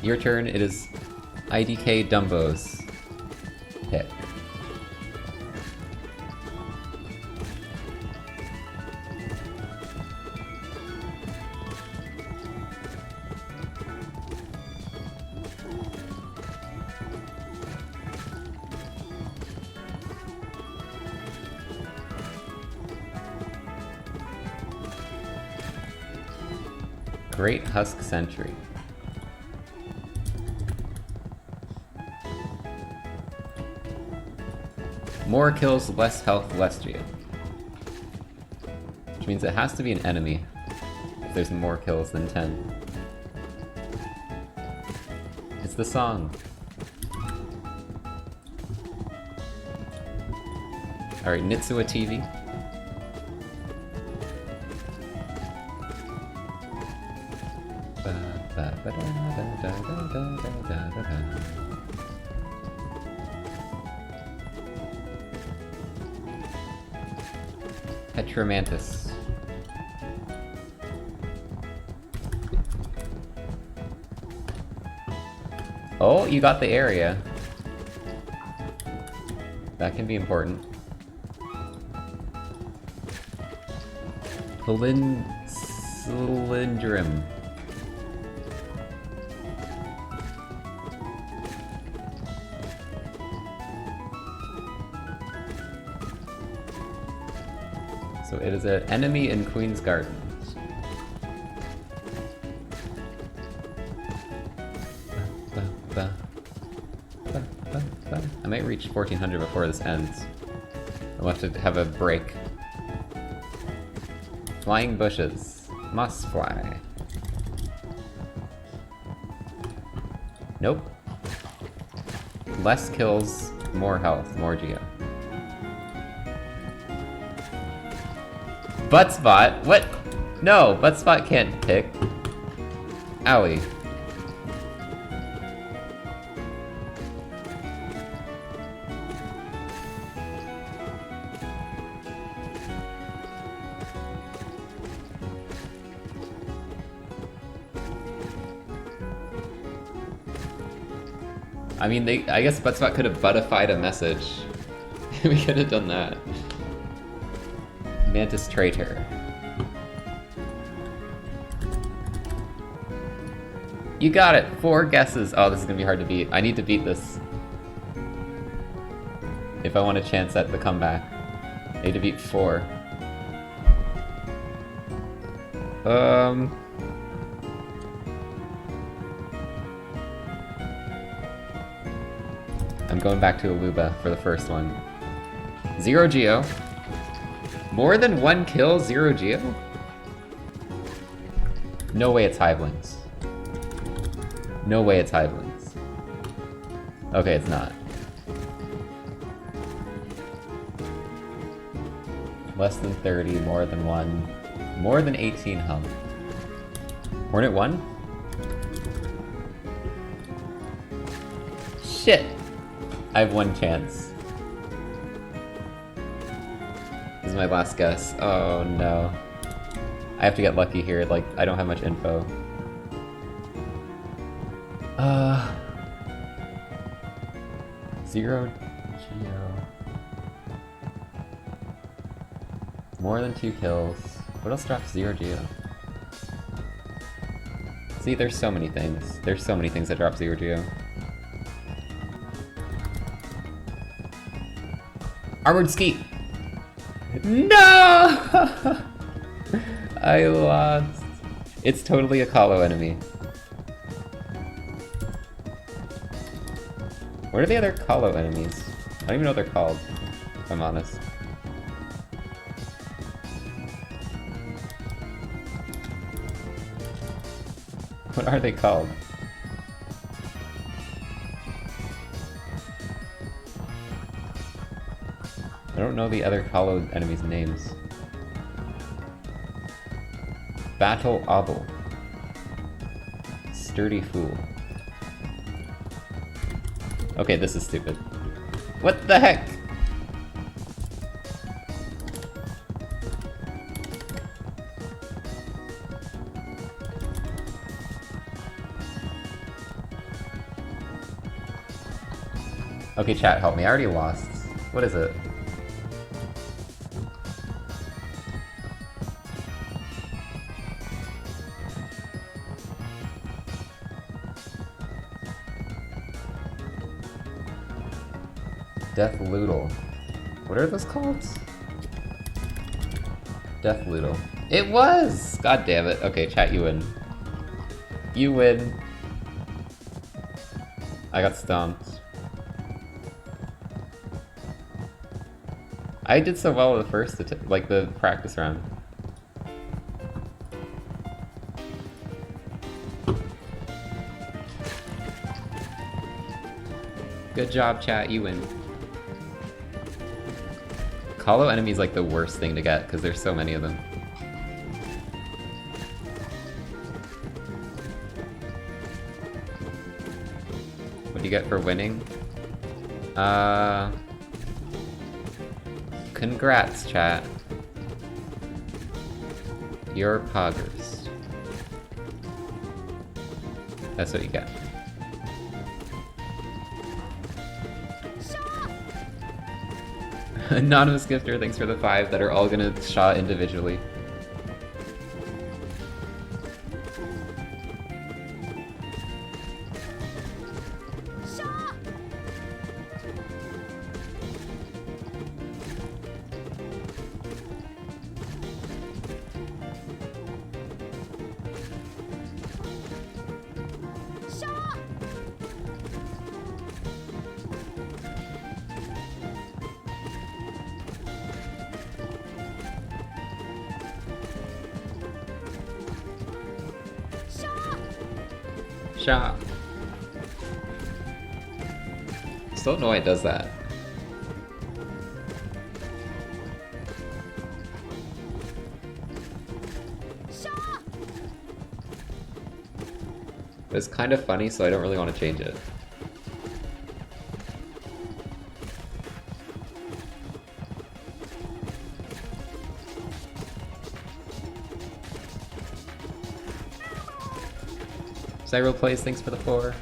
Speaker 1: Your turn, it is IDK Dumbo's pick. Great Husk Sentry. More kills, less health, less Geo. Which means it has to be an enemy if there's more kills than 10. It's the song. Alright, Nitsuwa TV. Petromantis. Oh, you got the area. That can be important. Cylindrum. So it is an enemy in Queen's Gardens. I might reach 1400 before this ends. I'll have to have a break. Flying bushes. Must fly. Nope. Less kills, more health, more geo. Buttspot? What? No, Buttspot can't pick. Owie. I mean, I guess Buttspot could have buttified a message. We could have done that. Mantis Traitor. You got it! 4 guesses! Oh, this is gonna be hard to beat. I need to beat this. If I want a chance at the comeback. I need to beat 4. I'm going back to Aluba for the first one. 0 geo. More than 1 kill, 0 geo? No way it's Hivelings. No way it's Hivelings. Okay, it's not. Less than 30, more than 1. More than 18 health. Hornet 1? Shit! I have 1 chance. This is my last guess. Oh no. I have to get lucky here, like, I don't have much info. 0 geo. More than 2 kills. What else drops 0 geo? See, there's so many things. There's so many things that drop 0 geo. Armored Skeet! No! I lost. It's totally a Kahlo enemy. What are the other Kahlo enemies? I don't even know what they're called, if I'm honest. What are they called? I don't know the other Kahlo enemies' names. Battle Obel. Sturdy Fool. Okay, this is stupid. What the heck? Okay, chat, help me. I already lost. What is it? Death Loodle. What are those called? Death Loodle. It was! God damn it. Okay, chat, you win. You win. I got stomped. I did so well the first, like the practice round. Good job, chat, you win. Kahlo enemy is like the worst thing to get because there's so many of them. you get for winning? Congrats, chat. You're poggers. That's what you get. Anonymous gifter, thanks for the 5 that are all gonna Shaw individually. Shaw. Still don't know why it does that. But it's kind of funny, so I don't really want to change it. Cyril plays, thanks for the 4.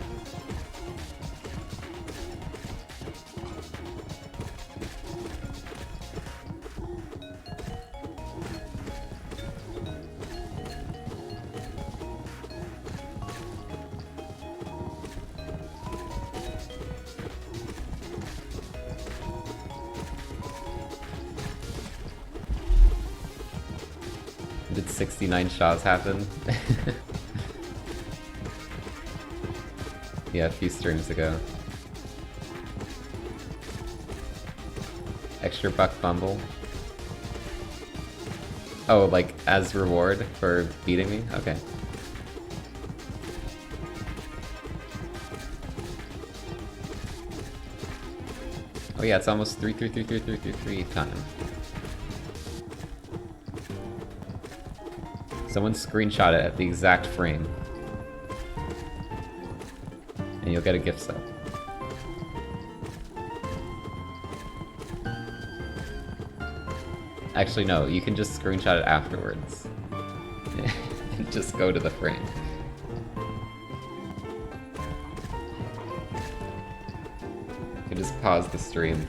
Speaker 1: Did 69 shots happen? Yeah, a few streams ago. Extra buck fumble. Oh, like as reward for beating me? Okay. Oh yeah, it's almost 3 time. Someone screenshot it at the exact frame. And you'll get a gift sub. Actually, no, you can just screenshot it afterwards. And just go to the frame. You can just pause the stream.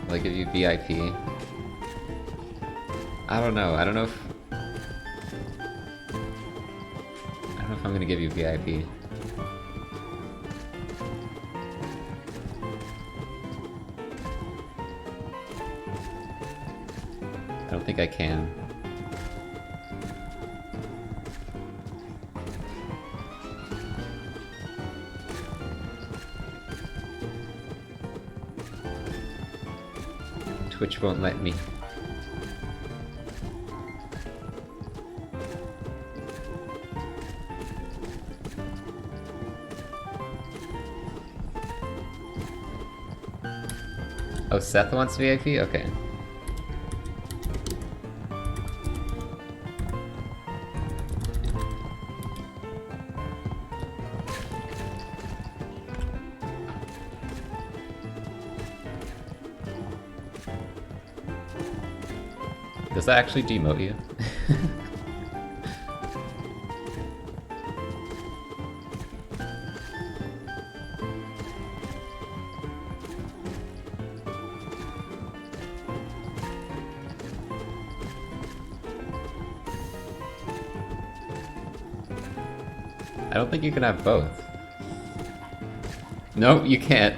Speaker 1: Will I give you VIP? I don't know. I don't know if I'm gonna give you VIP. I don't think I can. Twitch won't let me. Oh, Seth wants VIP? Okay. Does that actually demote you? I don't think you can have both. No, you can't.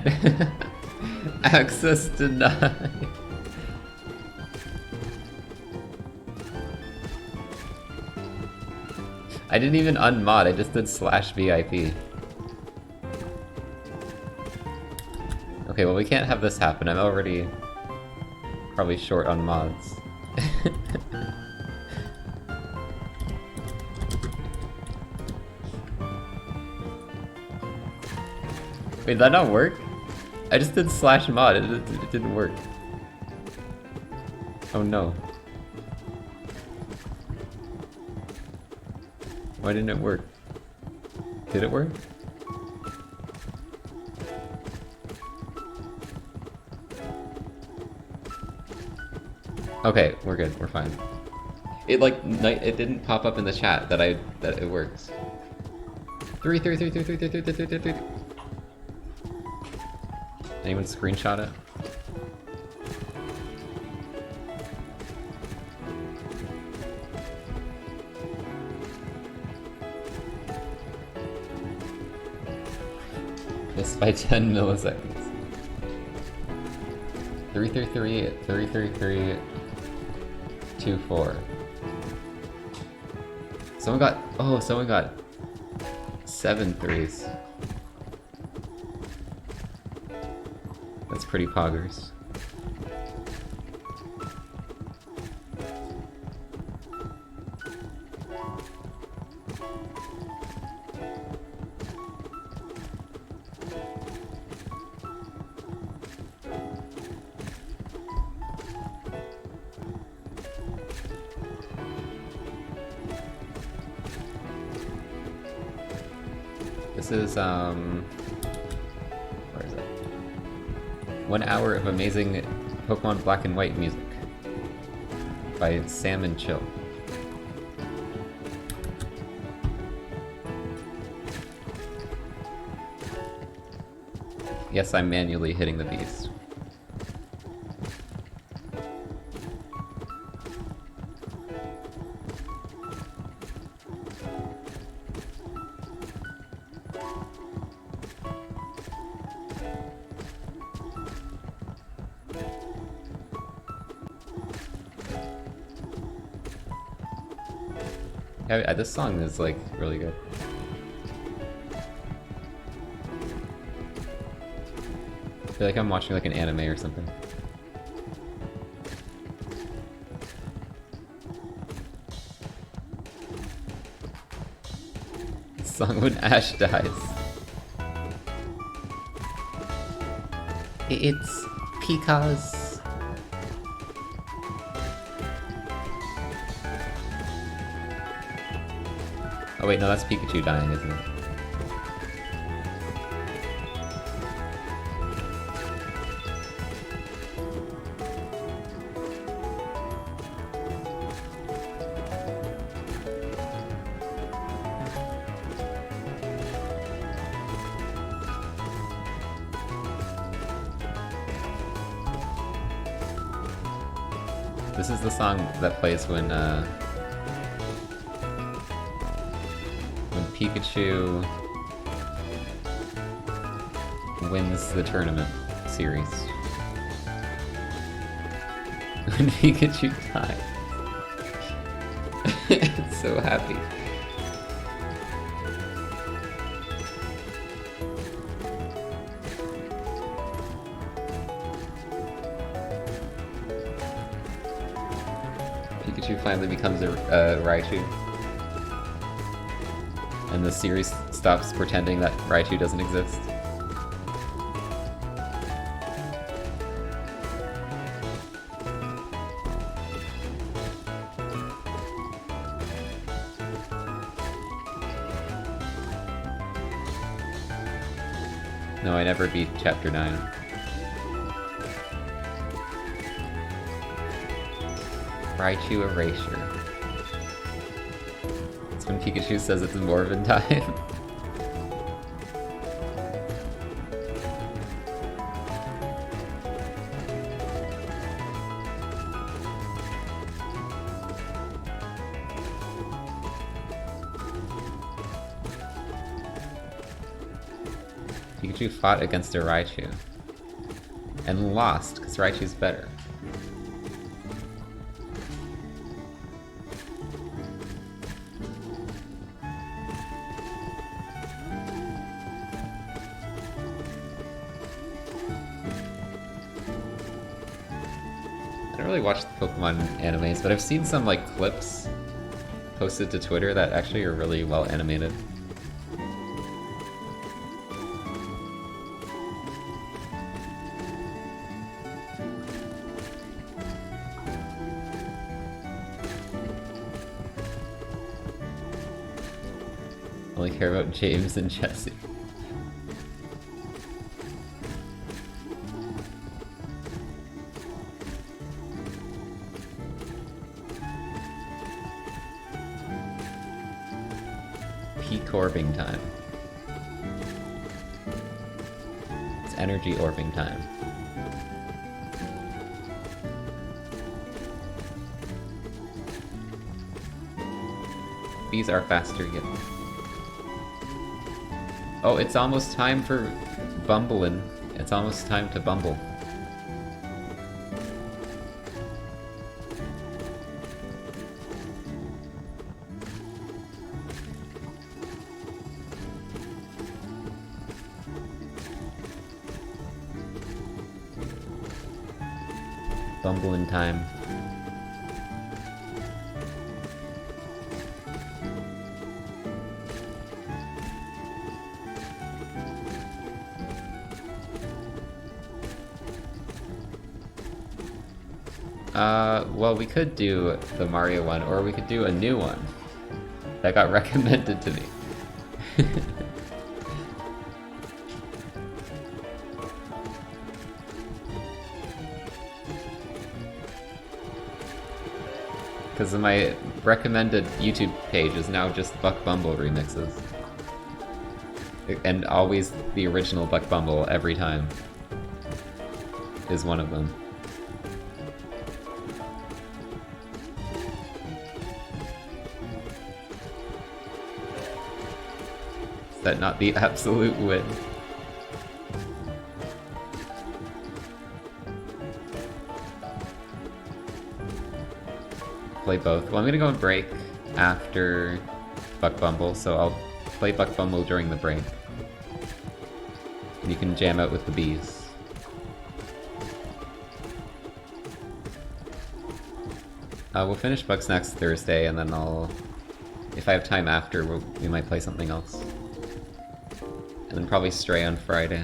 Speaker 1: Access denied. I didn't even unmod, I just did /VIP. Okay, well we can't have this happen, I'm already probably short on mods. Wait, did that not work? I just did /mod, it didn't work. Oh no. Why didn't it work? Did it work? Okay, we're good. We're fine. It like it didn't pop up in the chat that it works. Three. Anyone screenshot it? Missed by 10 milliseconds. 333, 24. Someone got 7 threes. That's pretty poggers. This is, where is it? 1 hour of amazing Pokemon Black and White music by Sam and Chill. Yes, I'm manually hitting the beast. Yeah, this song is like really good. I feel like I'm watching like an anime or something. This song when Ash dies. It's because. Oh wait, no, that's Pikachu dying, isn't it? This is the song that plays when Pikachu wins the tournament series. When Pikachu dies. It's so happy. Pikachu finally becomes a Raichu. And the series stops pretending that Raichu doesn't exist. No, I never beat Chapter 9. Raichu Erasure. It's when Pikachu says it's Morphin time. Pikachu fought against a Raichu. And lost, because Raichu's better. I don't really watch the Pokemon animes, but I've seen some like clips posted to Twitter that actually are really well animated. Only care about James and Jesse. Peak orbing time. It's energy orbing time. Bees are faster yet. Oh, it's almost time for bumbling. It's almost time to bumble. Bumbling time. Well, we could do the Mario one, or we could do a new one that got recommended to me. Because my recommended YouTube page is now just Buck Bumble remixes. And always the original Buck Bumble every time is one of them. Is that not the absolute win? Play both. Well, I'm gonna go on break after Buck Bumble, so I'll play Buck Bumble during the break. And you can jam out with the bees. We'll finish Bugsnax Thursday, and then if I have time after, we might play something else. And then probably Stray on Friday.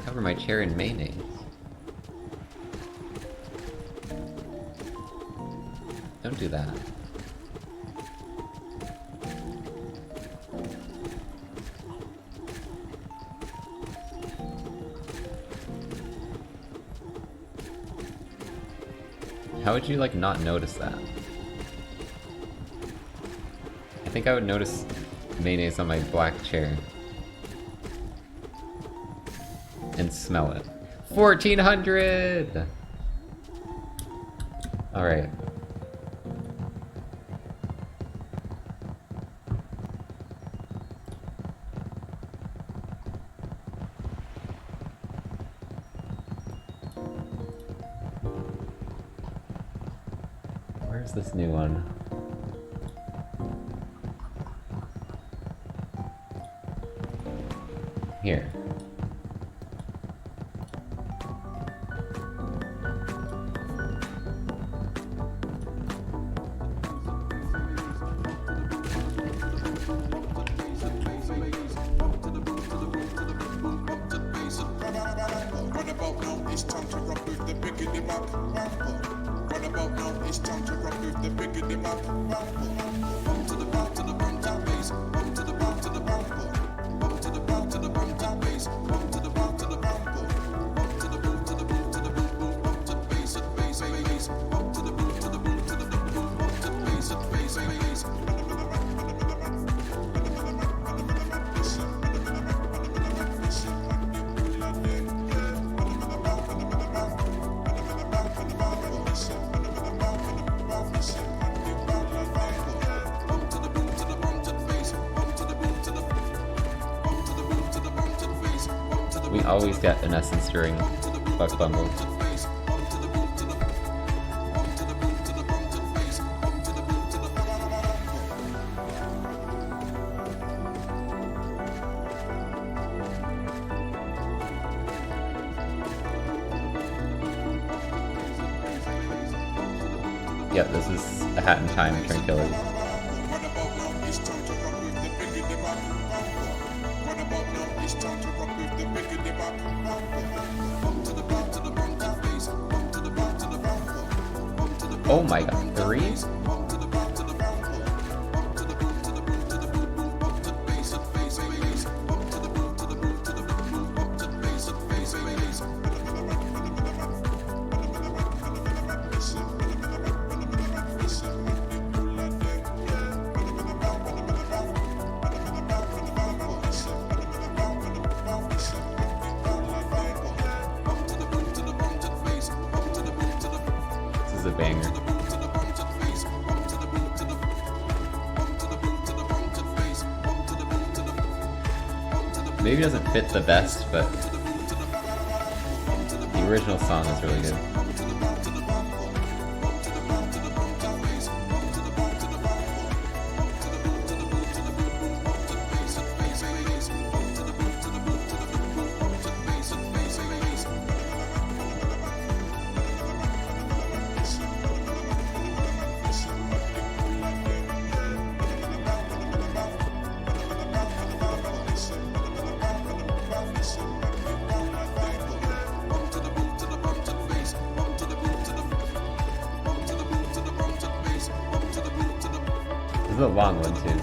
Speaker 1: Cover my chair in mayonnaise. Don't do that. How would you, like, not notice that? I think I would notice mayonnaise on my black chair. And smell it. 1400! Alright. Where's this new one? Here. We always get an essence during Buck Bumble. Yep, this is a Hat in Time Tranquility. Oh my god, 3? This is a banger. Maybe doesn't fit the best, but the original song is really good. This is a long one too.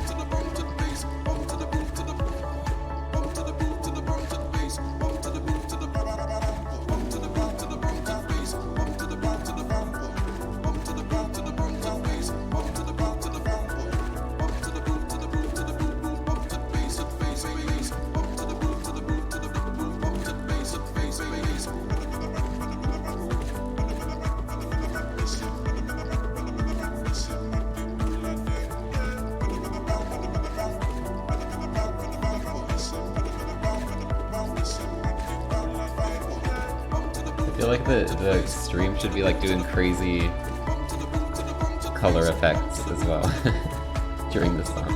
Speaker 1: I feel like the stream should be like doing crazy color effects as well during this song.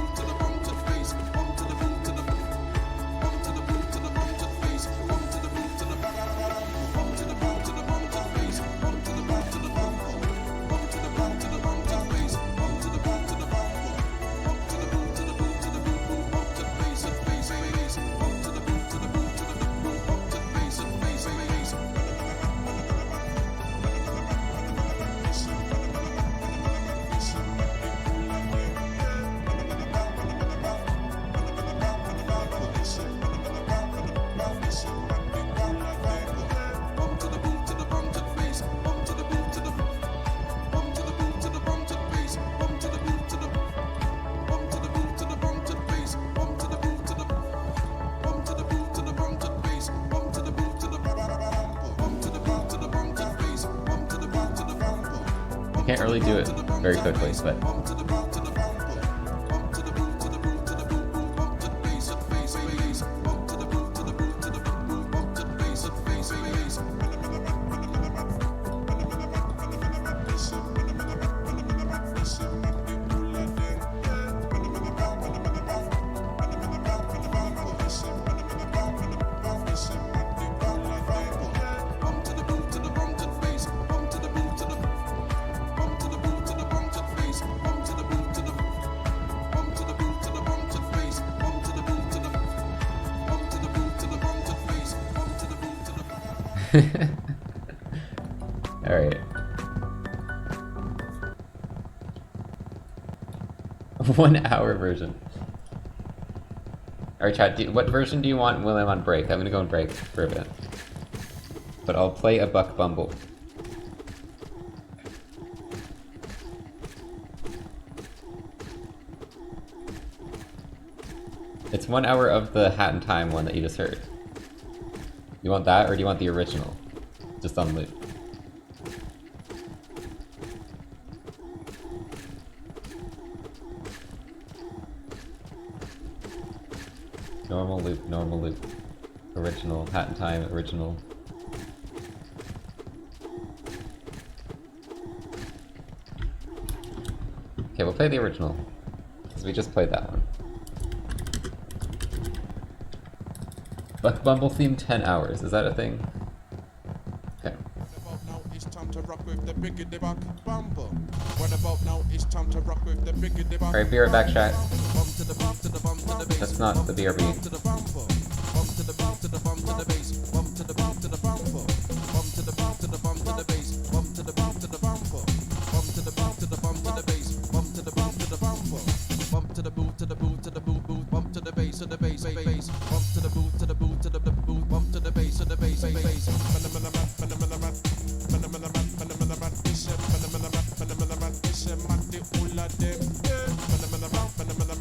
Speaker 1: I can't really do it very quickly, but alright. 1 hour version. Alright chat, what version do you want when I'm on break? I'm gonna go on break for a bit. But I'll play a Buck Bumble. It's 1 hour of the Hat in Time one that you just heard. You want that, or do you want the original? Just on loop. Normal loop, normal loop. Original, Hat in Time, original. Okay, we'll play the original. Because we just played that one. Buck Bumble theme 10 hours, is that a thing? Okay. Alright, be right back, chat. That's not the BRB.
Speaker 3: bass, bass, bump to the boot, to the boot, to the boot, bump to the bass, to the bass, bass. Bump to the boot, to the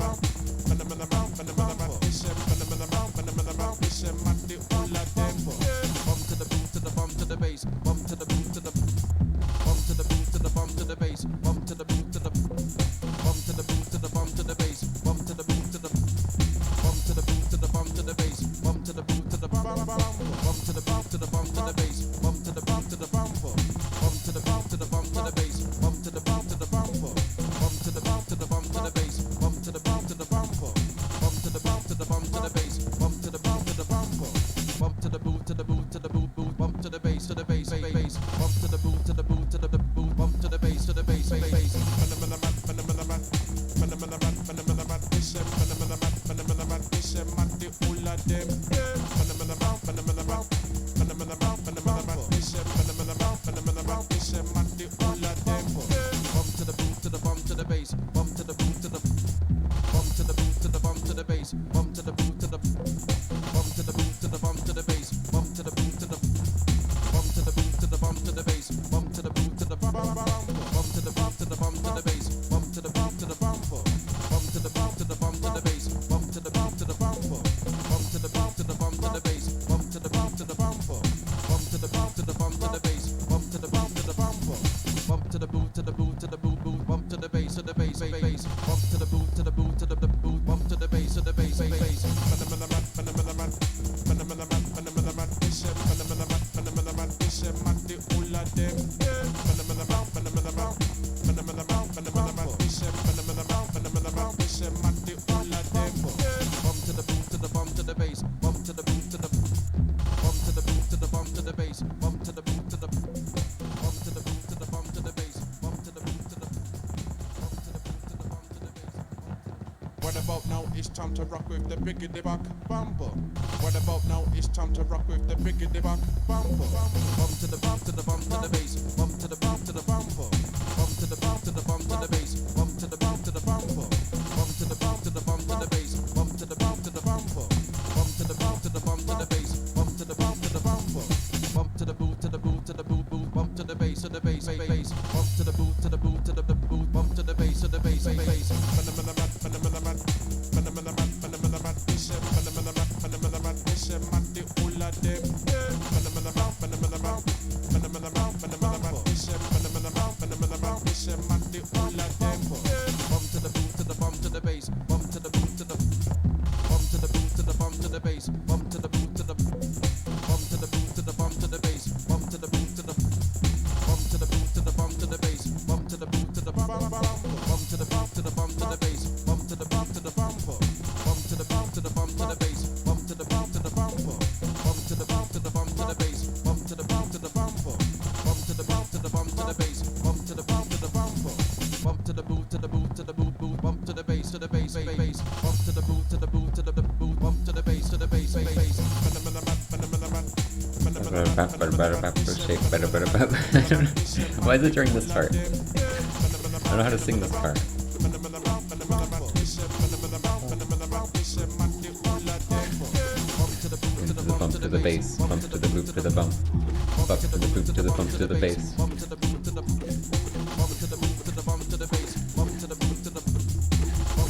Speaker 3: bump to the bass, bump to the boot, to the bump to the boot, to the bump to the bass, bump to the boot, to the bump to the boot, to the bump to the bass, bump to the boot, to the bump to the boot, to the bump to the bass, bump to the boot, to the bump to the boot, to the bump to the bass, bump to the boot, to the bump to the boot, to the bump to the bass, bump to the boot, to the bump to the boot, to the bump to the bass, bump to the boot, to the bump to the boot, to the bump to the bass, bump to the boot, to the bump to the boot, to the boot, to the boot, boot, bump to the bass, to the bass, bass, bump to the boot, to the boot, to the boot, bump to the bass, to the bass, bass. Bump to the boot, to the bump to the bass, bump to the boot, to the bump to the boot, to the bump to the bass, bump to the boot, to the bump to the boot, to the bump to the bass, bump to the boot, to the bump to the boot, to the bump to the bass, bump to the boot, to the bump to the boot, to the bump to the bass, bump to the boot, to the bump to the boot, to the bump to the bass, bump to the boot, to the bump to the boot, to the bump to the bass, bump to the boot, to the bump to the boot, to the bump to the bass, bump to the boot, to the bump to the boot, to the boot, to the boot, boot, bump to the bass, to the bass, bass, bump to the boot, to the boot, to the boot, bump to the bass, to the bass, bass. Bump to the boot, to the bump to the bass, bump to the boot, to the bump to the boot, to the bump to the bass, bump to the boot, to the bump to the boot, to the bump to the bass, bump to the boot, to the bump to the boot, to the bump to the bass.
Speaker 4: What about now? It's time to rock with the biggity back bumper. What about now? It's time to rock with the biggity back bumper.
Speaker 3: Bump to the bump to the bump to the bass, bump to the bump to the bumper, bump to the bump to the bump to the bass, bump to the bump to the bumper, bump to the bump to the bump to the bass, bump to the bump to the bumper, bump to the bump to the bump to the bass, bump to the bump to the bumper, bump to the boot, to the boot, to the boot, boot, bump to the bass, to the bass, bass, bump to the boot, to the boot, to the boot, bump to the bass, to the bass, bass. Bump to the boot, to the bump to the bass, bump to the boot, to the bump to the boot, to the bump to the bass, bump to the boot, to the bump to the boot, to the bump to the bass, bump to the boot, to the bump to the boot, to the bump to the bass, bump to the boot, to the bump to the boot, to the bump to the bass, bump to the boot, to the bump to the boot, to the bump to the bass, bump to the boot, to the bump to the boot, to the bump to the bass, bump to the boot, to the bump to the boot, to the bump to the bass, bump to the boot, to the bump to the boot, to the boot, to the boot, boot, bump to the bass, to the bass, bass, bump to the boot, to the boot, to the boot, bump to the bass, to the bass, bass.
Speaker 1: Why is it during this part? I don't know how to sing this part. Bump to the bass, bump to the boot, to the bump, bump to the boot, to the bump, to the bass.
Speaker 3: Bump to the boot, to the bump to the boot, to the bump to the bass, bump to the boot, to the bump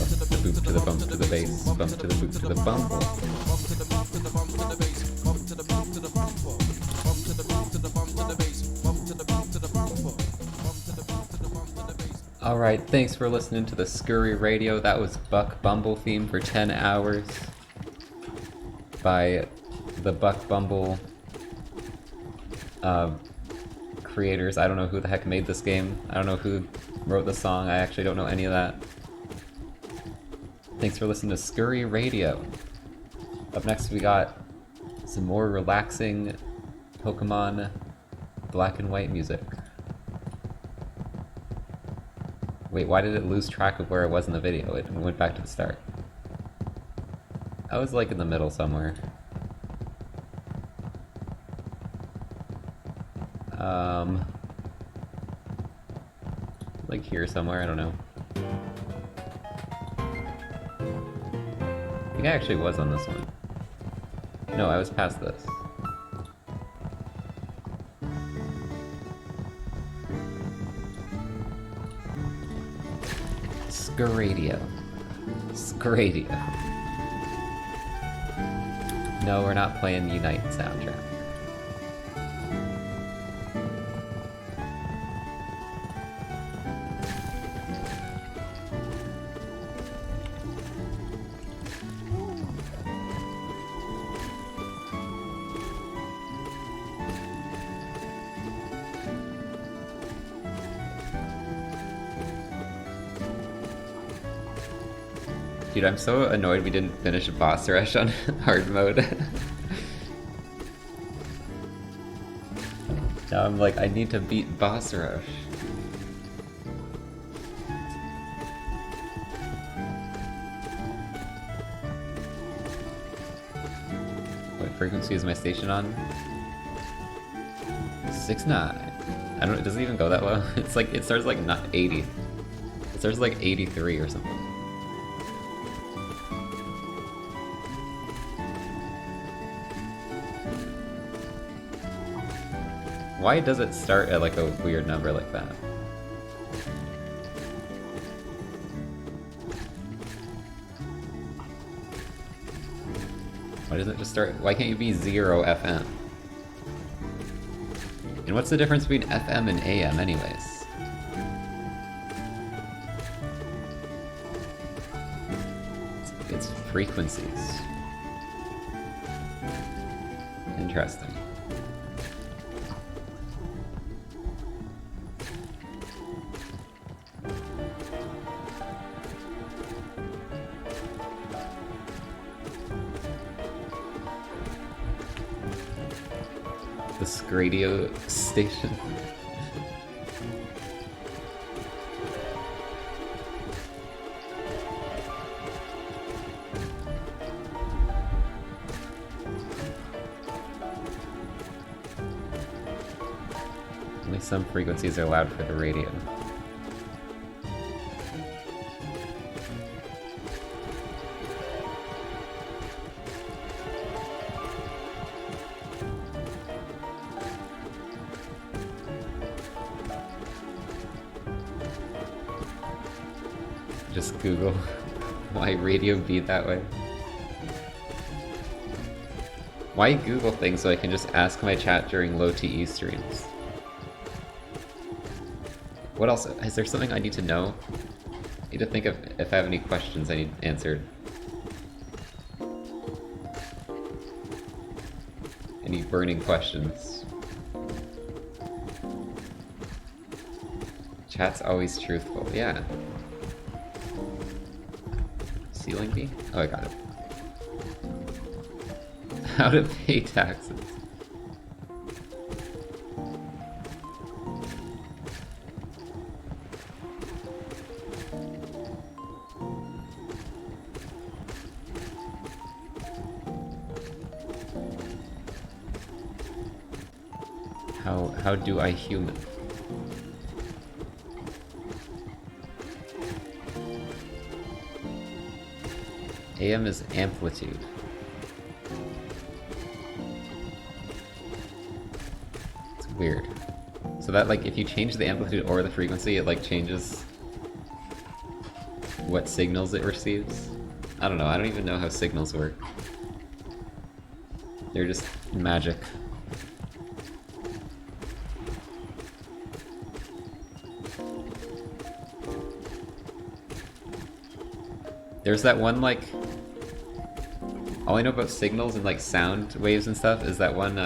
Speaker 3: to the boot, to the bump to the bass,
Speaker 1: Bump to the boot, to the bump.
Speaker 3: bump to the boot, to the bump to the bass, bump to the boot, to the bump to the boot, to the bump to the bass, bump to the boot, to the bump to the boot, to the bump to the bass.
Speaker 1: Alright, thanks for listening to the Scurry Radio. That was Buck Bumble theme for 10 hours by the Buck Bumble creators. I don't know who the heck made this game. I don't know who wrote the song. I actually don't know any of that. Thanks for listening to Scurry Radio. Up next we got some more relaxing Pokemon black and white music. Wait, why did it lose track of where it was in the video? It went back to the start. I was like in the middle somewhere. Like here somewhere, I don't know. think I actually was on this one. No, I was past this. Scaradio. Scaradio. No, we're not playing the Unite soundtrack. Dude, I'm so annoyed we didn't finish Boss Rush on hard mode. Now I'm like, I need to beat Boss Rush. What frequency is my station on? 6.9. I don't. Does it even go that low? It's like it starts like not 80. It starts like 83 or something. Why does it start at like a weird number like that? Why doesn't it just start? Why can't you be 0 FM? And what's the difference between FM and AM anyways? It's frequencies. Interesting. This radio station. Only some frequencies are allowed for the radio. Just Google why radio be that way. Why Google things so I can just ask my chat during low TE streams? What else? Is there something I need to know? I need to think of if I have any questions I need answered. Any burning questions? Chat's always truthful, yeah. Ceiling bee? Oh, I got it. How to pay taxes. How do I human? AM is amplitude. It's weird. So that, like, if you change the amplitude or the frequency, it, like, changes what signals it receives? I don't know, I don't even know how signals work. They're just magic. There's that one, like... All I know about signals and, like, sound waves and stuff is that one,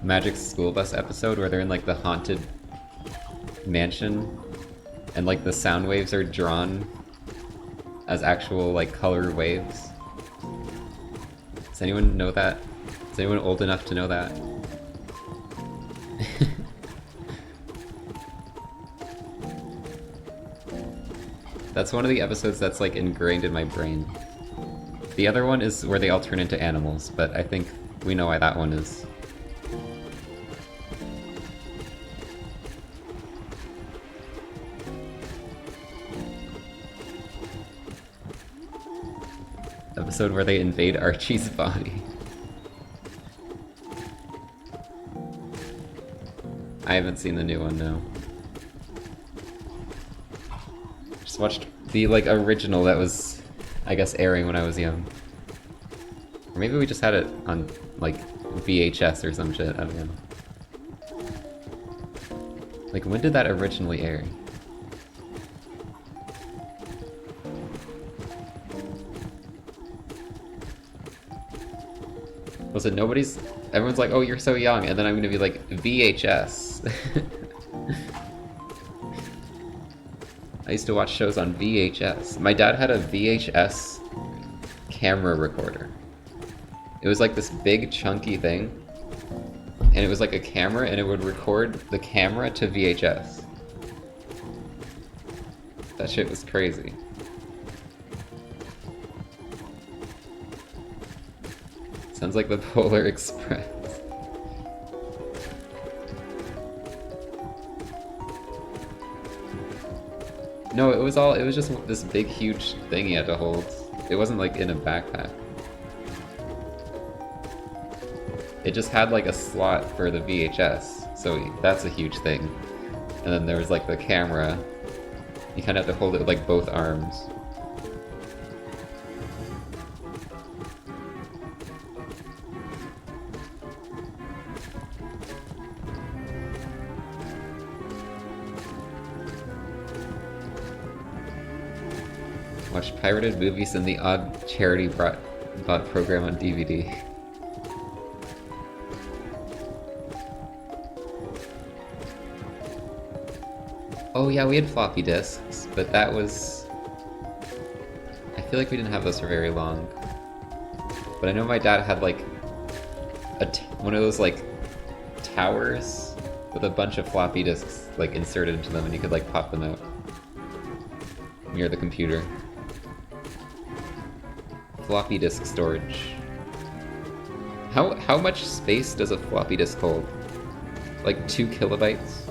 Speaker 1: Magic School Bus episode where they're in, like, the haunted mansion and, like, the sound waves are drawn as actual, like, color waves. Does anyone know that? Is anyone old enough to know that? That's one of the episodes that's, like, ingrained in my brain. The other one is where they all turn into animals, but I think we know why that one is. episode where they invade Archie's body. I haven't seen the new one, no. Just watched the, like, original that was, I guess, airing when I was young. Or maybe we just had it on, like, VHS or some shit, I don't know. Like, when did that originally air? Was it nobody's... Everyone's like, oh, you're so young, and then I'm gonna be like, VHS. I used to watch shows on VHS. My dad had a VHS camera recorder. It was like this big chunky thing, and it was like a camera, and it would record the camera to VHS. That shit was crazy. Sounds like the Polar Express. No, it was just this big huge thing he had to hold. It wasn't like in a backpack. It just had like a slot for the VHS, so that's a huge thing. And then there was like the camera. You kind of have to hold it with like both arms. Watch pirated movies and the odd charity bought program on DVD. Oh yeah, we had floppy disks, but that was... I feel like we didn't have those for very long. But I know my dad had like one of those like towers with a bunch of floppy disks like inserted into them, and you could like pop them out near the computer. Floppy disk storage. How much space does a floppy disk hold? Like 2 kilobytes?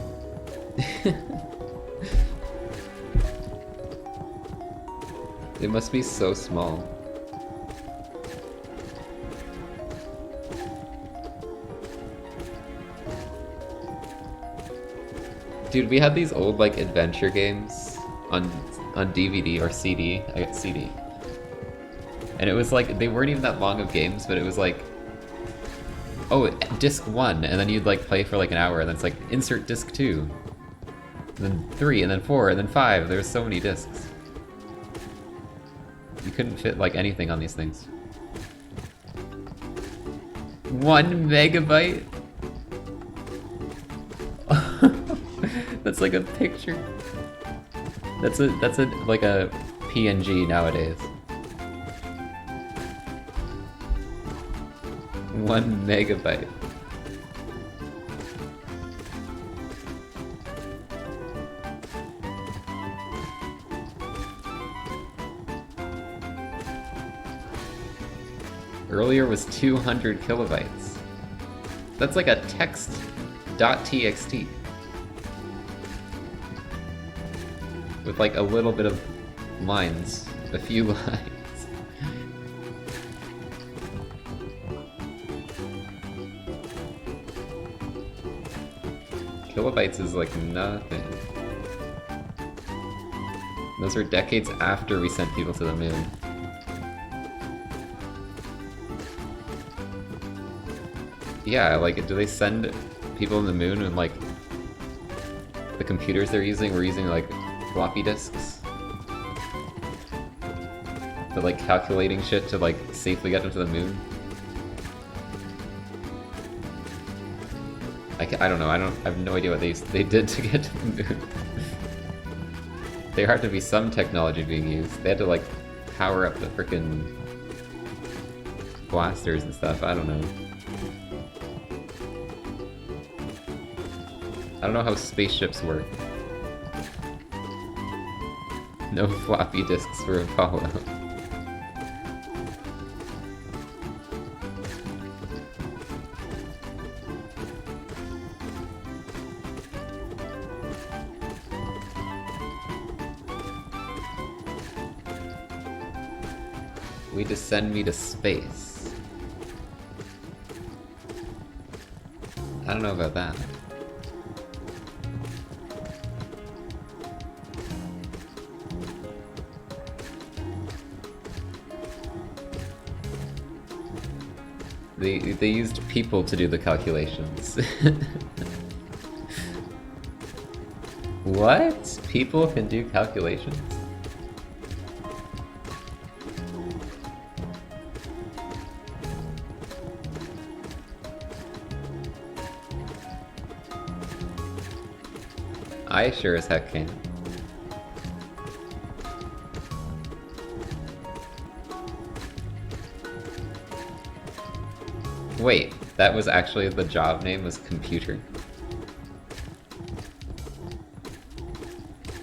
Speaker 1: It must be so small. Dude, we had these old like adventure games on DVD or CD. I got CD. And it was like, they weren't even that long of games, but it was like, oh, disc 1, and then you'd like play for like an hour, and then it's like, insert disc 2. And then 3, and then 4, and then 5. There's so many discs. You couldn't fit like anything on these things. 1 megabyte? That's like a picture. That's like a PNG nowadays. 1 megabyte. Earlier was 200 kilobytes. That's like a text.txt. With like a little bit of lines. A few lines. Kilobytes is like nothing. Those are decades after we sent people to the moon. Yeah, like, do they send people to the moon and like the computers they're using were using like floppy disks? For like calculating shit to like safely get them to the moon? I don't know, I have no idea what they did to get to the moon. There had to be some technology being used. They had to like power up the frickin' blasters and stuff, I don't know. I don't know how spaceships work. No floppy disks for Apollo. We just send me to space. I don't know about that. They used people to do the calculations. What? People can do calculations? I sure as heck can. Wait, that was actually the job name was computer?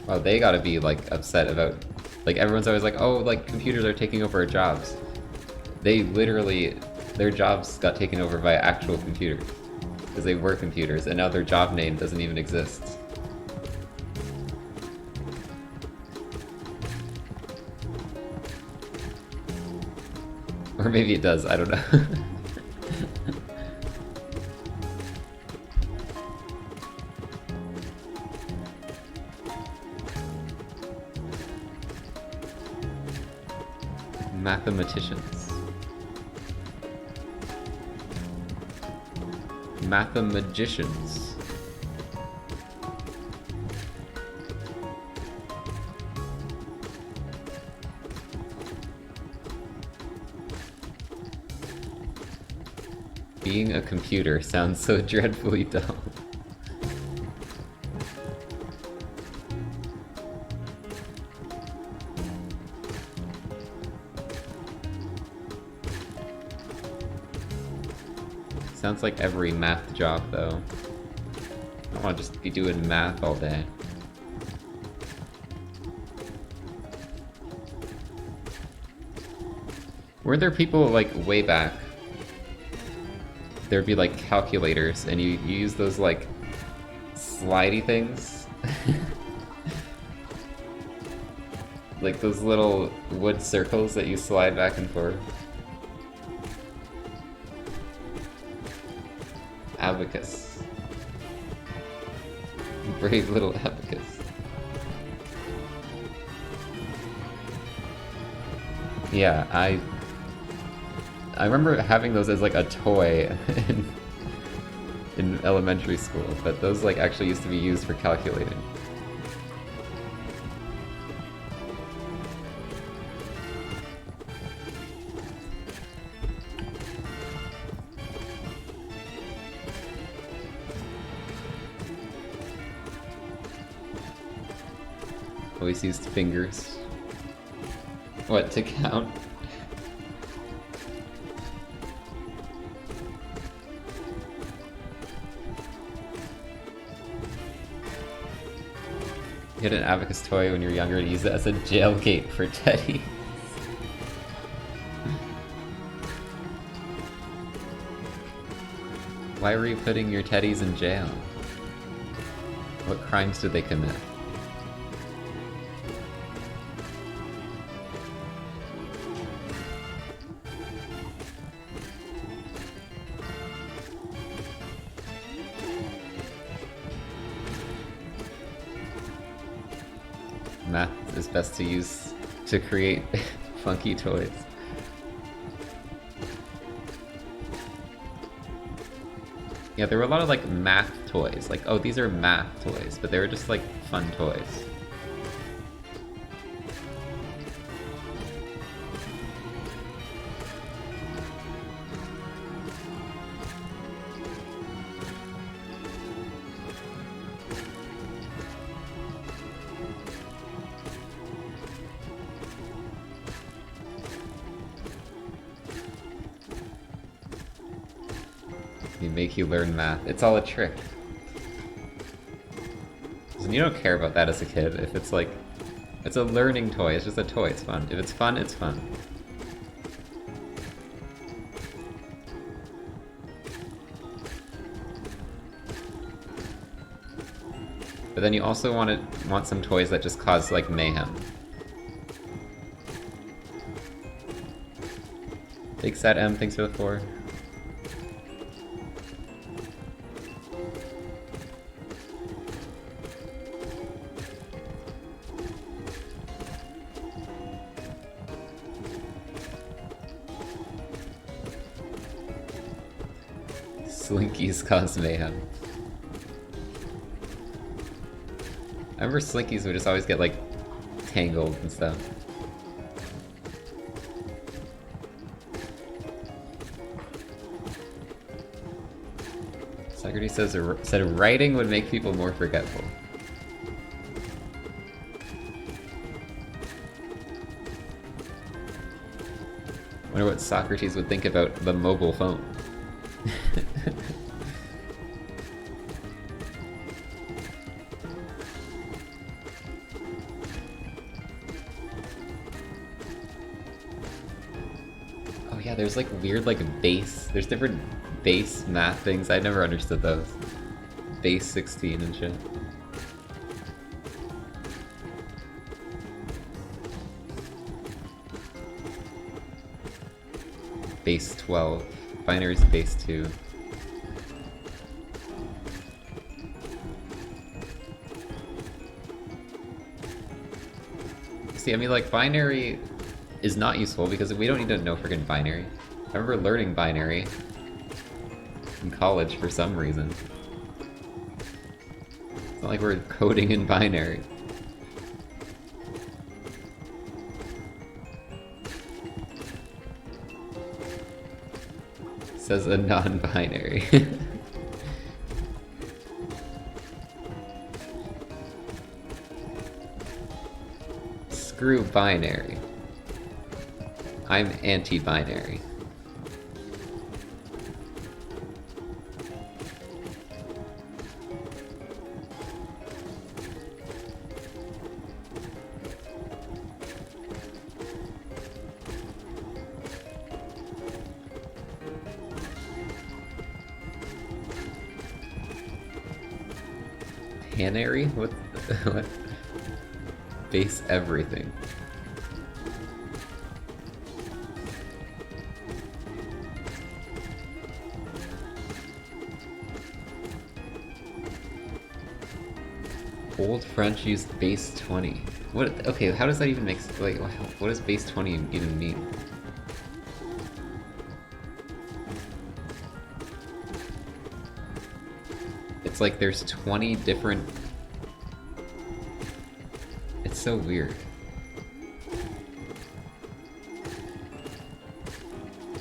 Speaker 1: Oh, they gotta be like upset about, like everyone's always like, oh, like computers are taking over our jobs. They literally, their jobs got taken over by actual computers. Because they were computers, and now their job name doesn't even exist. Or maybe it does, I don't know. Mathematicians. Mathemagicians. Being a computer sounds so dreadfully dumb. Sounds like every math job, though. I don't want to just be doing math all day. Weren't there people, like, way back? There'd be, like, calculators, and you use those, like, slidey things? Like those little wood circles that you slide back and forth. Abacus. Brave little abacus. Yeah, I remember having those as like a toy in elementary school, but those like actually used to be used for calculating. Always used fingers. What, to count? You had an abacus toy when you were younger and used it as a jail gate for Teddy. Why were you putting your teddies in jail? What crimes did they commit? Math is best to use to create funky toys. Yeah, there were a lot of like math toys, like, oh, these are math toys, but they were just like fun toys. They make you learn math. It's all a trick. And you don't care about that as a kid. If it's like, it's a learning toy, it's just a toy, it's fun. If it's fun, it's fun. But then you also want some toys that just cause like mayhem. Big Sad M, thanks for the 4. Slinkies cause mayhem. I remember Slinkies would just always get like tangled and stuff. Socrates said writing would make people more forgetful. Wonder what Socrates would think about the mobile phone. Oh yeah, there's like weird like base. There's different base math things. I never understood those. Base 16 and shit. Base 12. Binary's base 2. See, I mean, like, binary is not useful because we don't need to know freaking binary. I remember learning binary in college for some reason. It's not like we're coding in binary. Says a non-binary. Screw binary. I'm anti-binary. Canary? What? What? Base everything. Old French used base 20. What? Okay, how does that even make sense? Like, what does base 20 even mean? It's like there's 20 different... It's so weird.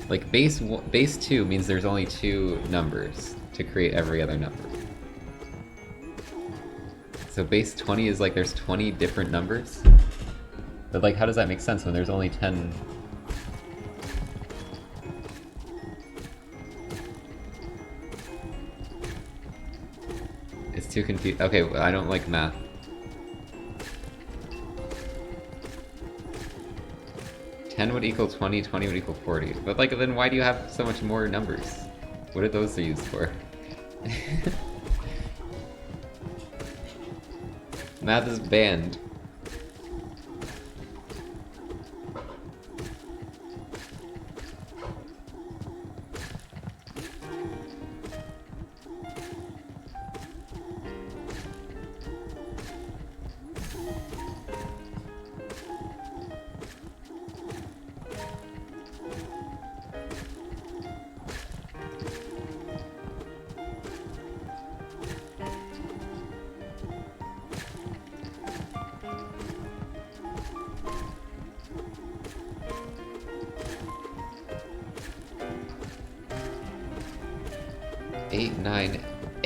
Speaker 1: Like base 2 means there's only 2 numbers to create every other number. So base 20 is like there's 20 different numbers? But like how does that make sense when there's only 10... It's too confused. Okay, I don't like math. Ten would equal 20, 20 would equal 40. But like then why do you have so much more numbers? What are those used for? Math is banned.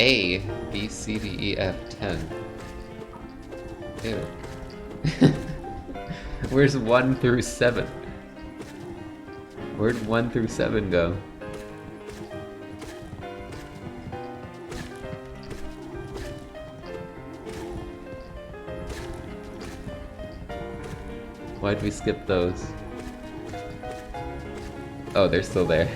Speaker 1: A, B, C, D, E, F, 10. Ew. Where's 1 through 7? Where'd 1 through 7 go? Why'd we skip those? Oh, they're still there.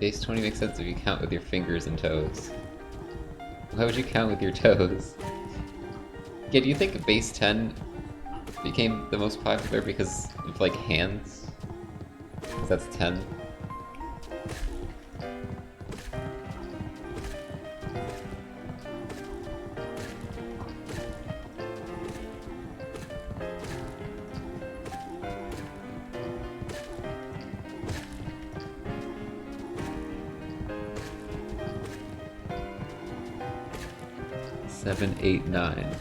Speaker 1: Base 20 makes sense if you count with your fingers and toes. Why would you count with your toes? Yeah, do you think base 10 became the most popular because of, like, hands? 'Cause that's 10. Seven, 8, 9.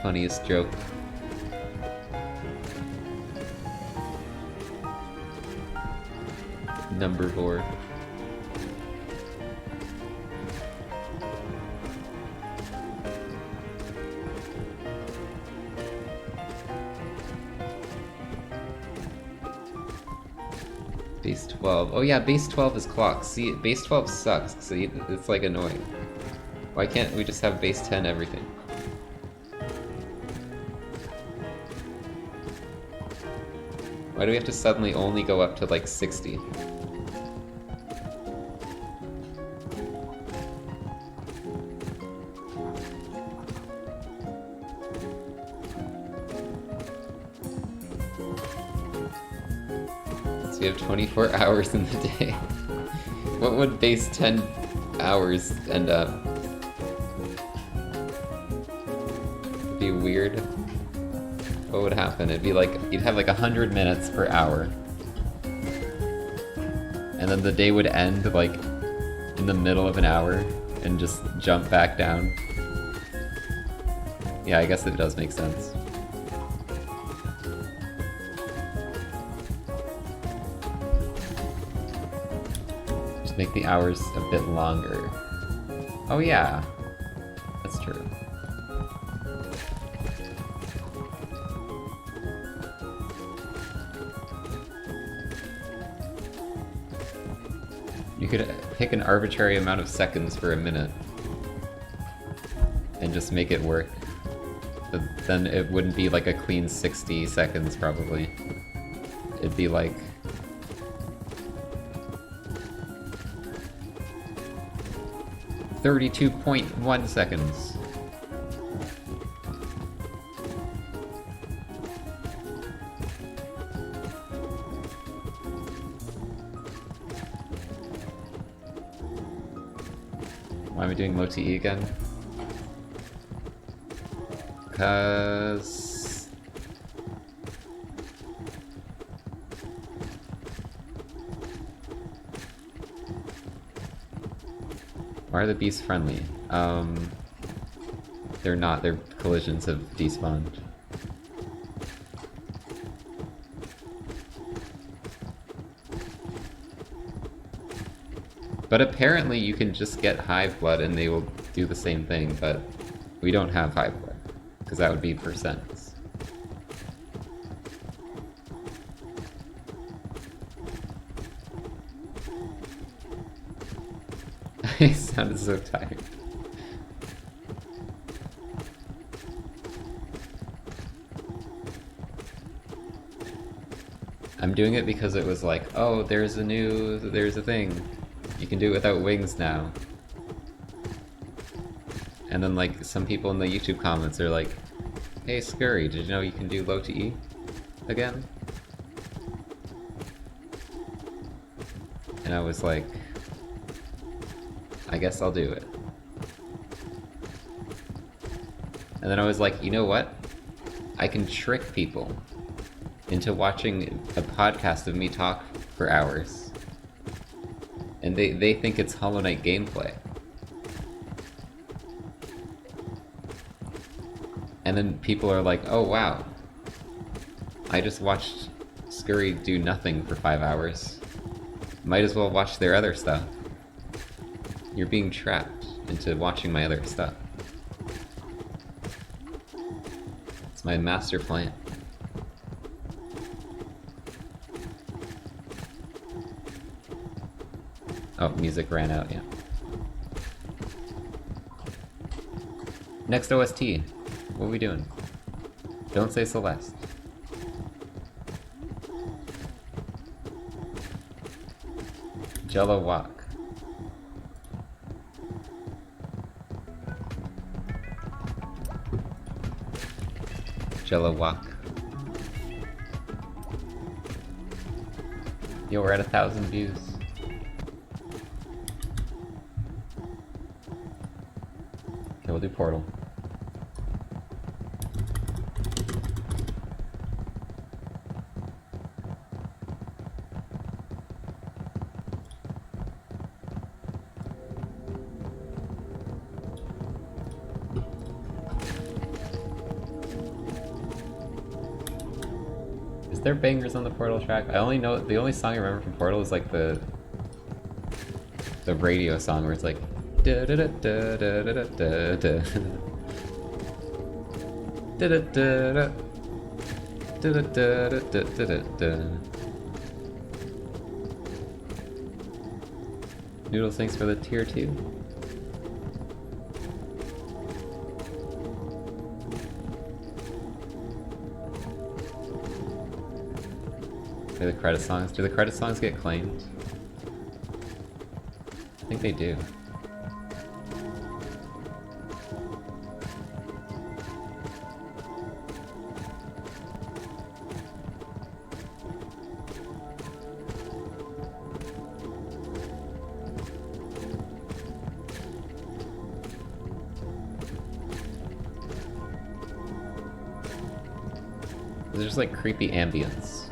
Speaker 1: Funniest joke. Number board. Base 12. Oh yeah, base 12 is clocks. See, base 12 sucks. See, it's like annoying. Why can't we just have base 10 everything? Why do we have to suddenly only go up to like 60? So we have 24 hours in the day. What would base 10 hours end up? It'd be weird. What would happen? It'd be like, you'd have like 100 minutes per hour. And then the day would end like in the middle of an hour and just jump back down. Yeah, I guess it does make sense. Just make the hours a bit longer. Oh yeah, that's true. You could pick an arbitrary amount of seconds for a minute and just make it work. But then it wouldn't be like a clean 60 seconds probably. It'd be like... $32.1 seconds. Why am I doing low TE again? Cause... Why are the beasts friendly? They're not, their collisions have despawned. But apparently you can just get Hive Blood and they will do the same thing, but we don't have Hive Blood, because that would be percents. I sounded so tired. I'm doing it because it was like, oh, there's a thing. You can do it without wings now. And then like some people in the YouTube comments are like, hey Scurry, did you know you can do low TE again? And I was like, I guess I'll do it. And then I was like, you know what? I can trick people into watching a podcast of me talk for hours. And they think it's Hollow Knight gameplay. And then people are like, oh wow, I just watched Scurry do nothing for 5 hours. Might as well watch their other stuff. You're being trapped into watching my other stuff. It's my master plan. Oh, music ran out, yeah. Next OST. What are we doing? Don't say Celeste. Jello Walk. Jello Walk. Yo, we're at 1,000 views. Okay, we'll do Portal. Is there bangers on the Portal track? I only know the only song I remember from Portal is like the radio song where it's like da da da da da da da da da da da da da da da da. Noodles, thanks for the tier 2. Play the credit songs. Do the credit songs get claimed? I think they do. There's just like creepy ambience.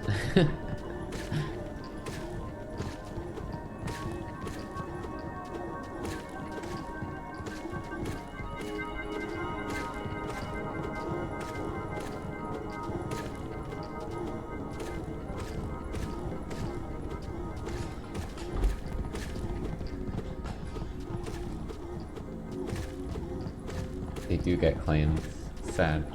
Speaker 1: They do get claimed. Sad.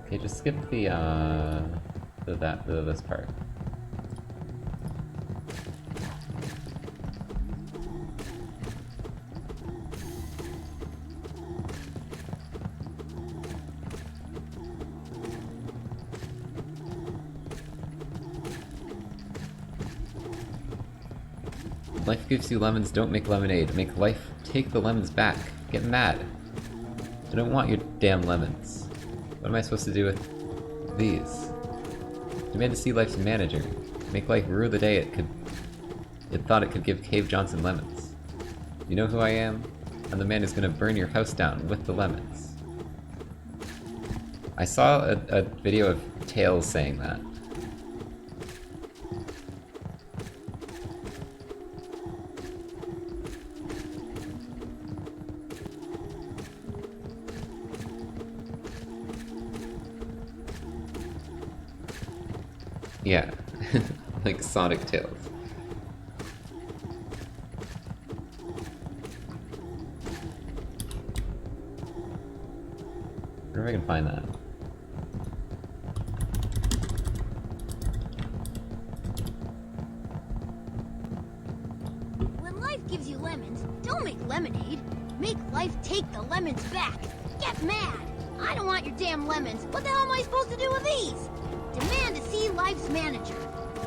Speaker 1: Okay, just skip this part. Life gives you lemons, don't make lemonade. Make life take the lemons back. Get mad. I don't want your damn lemons. What am I supposed to do with these? Demand to see life's manager. Make life rue the day it thought it could give Cave Johnson lemons. You know who I am? I'm the man who's gonna burn your house down with the lemons. I saw a video of Tails saying that. Yeah, like Sonic Tails. I wonder if I can find that.
Speaker 5: When life gives you lemons, don't make lemonade. Make life take the lemons back. Get mad. I don't want your damn lemons. What the hell am I supposed to do with these? Demand to see life's manager.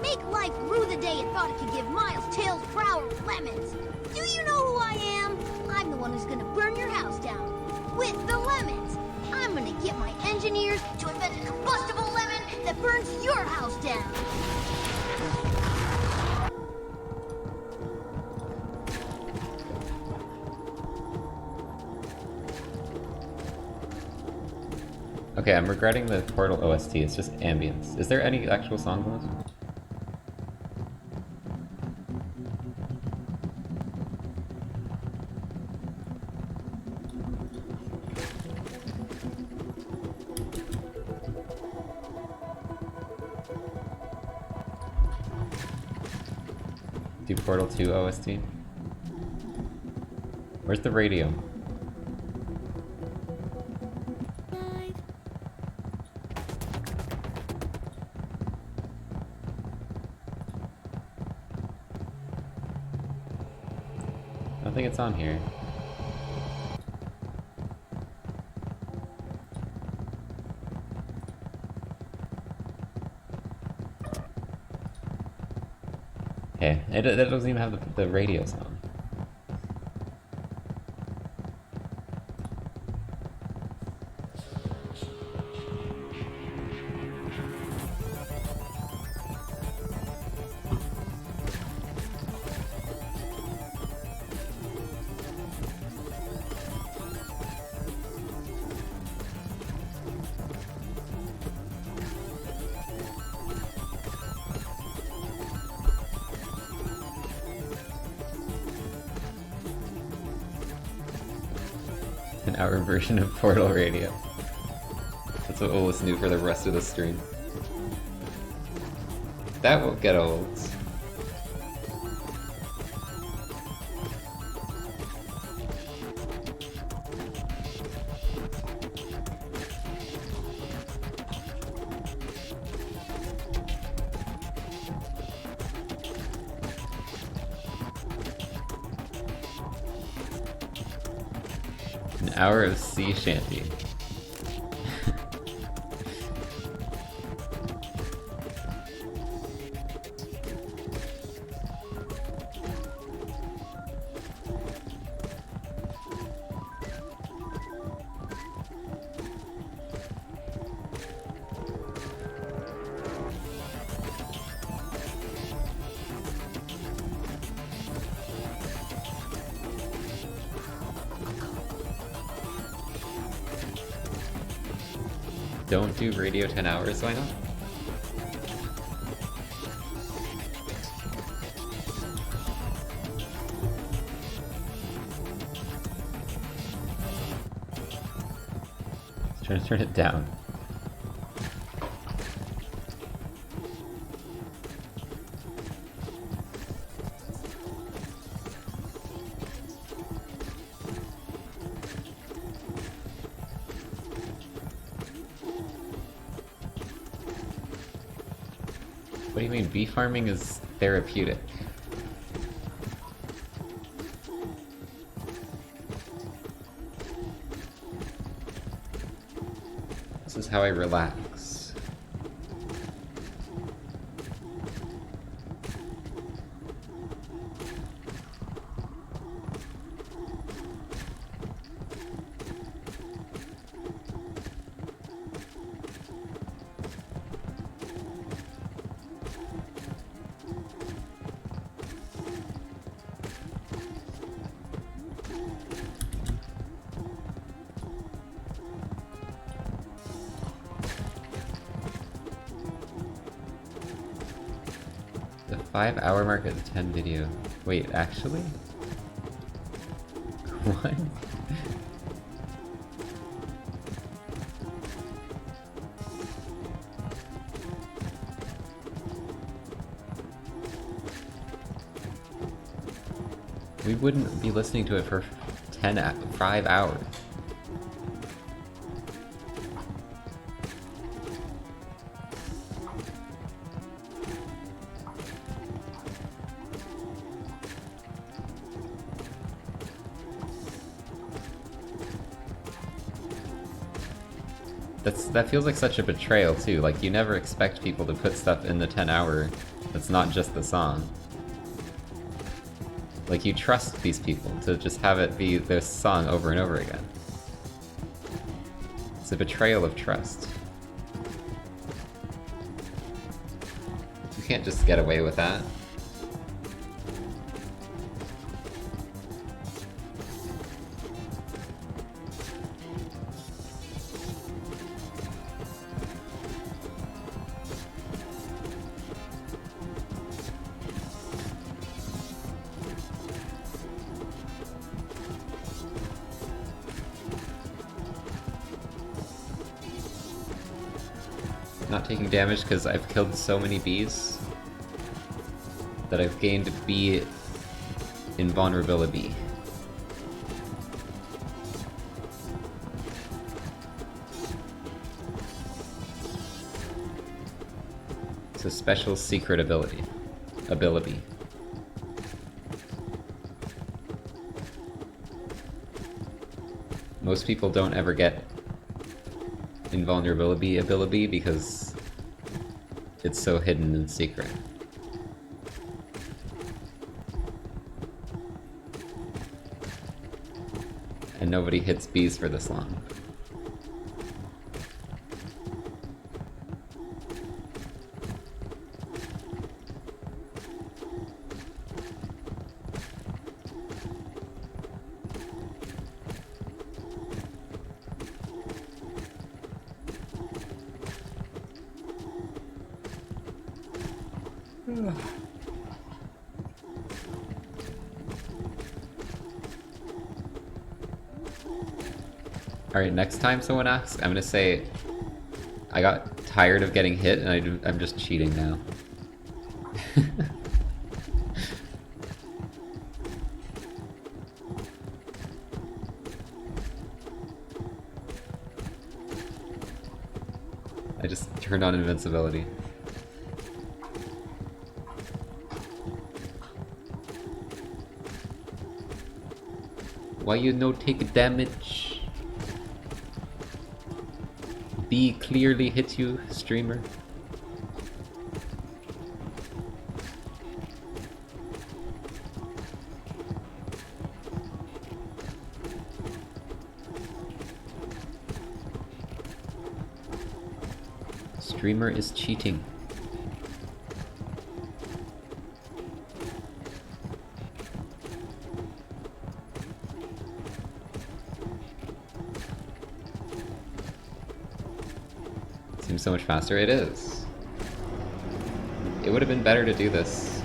Speaker 5: Make life rue the day it thought it could give Miles Tails Prower lemons. Do you know who I am? I'm the one who's gonna burn your house down. With the lemons. I'm gonna get my engineers to invent a combustible lemon that burns your house down.
Speaker 1: Okay, I'm regretting the Portal OST, it's just ambience. Is there any actual songs on this? Portal 2 OST? Where's the radio? I don't think it's on here. Okay, it doesn't even have the radios on. An hour version of Portal Radio. That's what we'll listen to for the rest of the stream. That won't get old. An hour of sea shanty. Don't do radio 10 hours, why not? Trying to turn it down. What do you mean? Bee farming is therapeutic. This is how I relax. The 5-hour mark at the 10 video. Wait, actually? What? We wouldn't be listening to it for 5 hours. That feels like such a betrayal too. Like, you never expect people to put stuff in the 10-hour that's not just the song. Like, you trust these people to just have it be this song over and over again. It's a betrayal of trust. You can't just get away with that. Not taking damage because I've killed so many bees. that I've gained B invulnerability. It's a special secret ability. Most people don't ever get invulnerability ability because it's so hidden and secret. And nobody hits bees for this long. Alright, next time someone asks, I'm gonna say I got tired of getting hit and I'm just cheating now. I just turned on invincibility. Why you no take damage? B clearly hit you, streamer. Streamer is cheating. Seems so much faster. It is. It would have been better to do this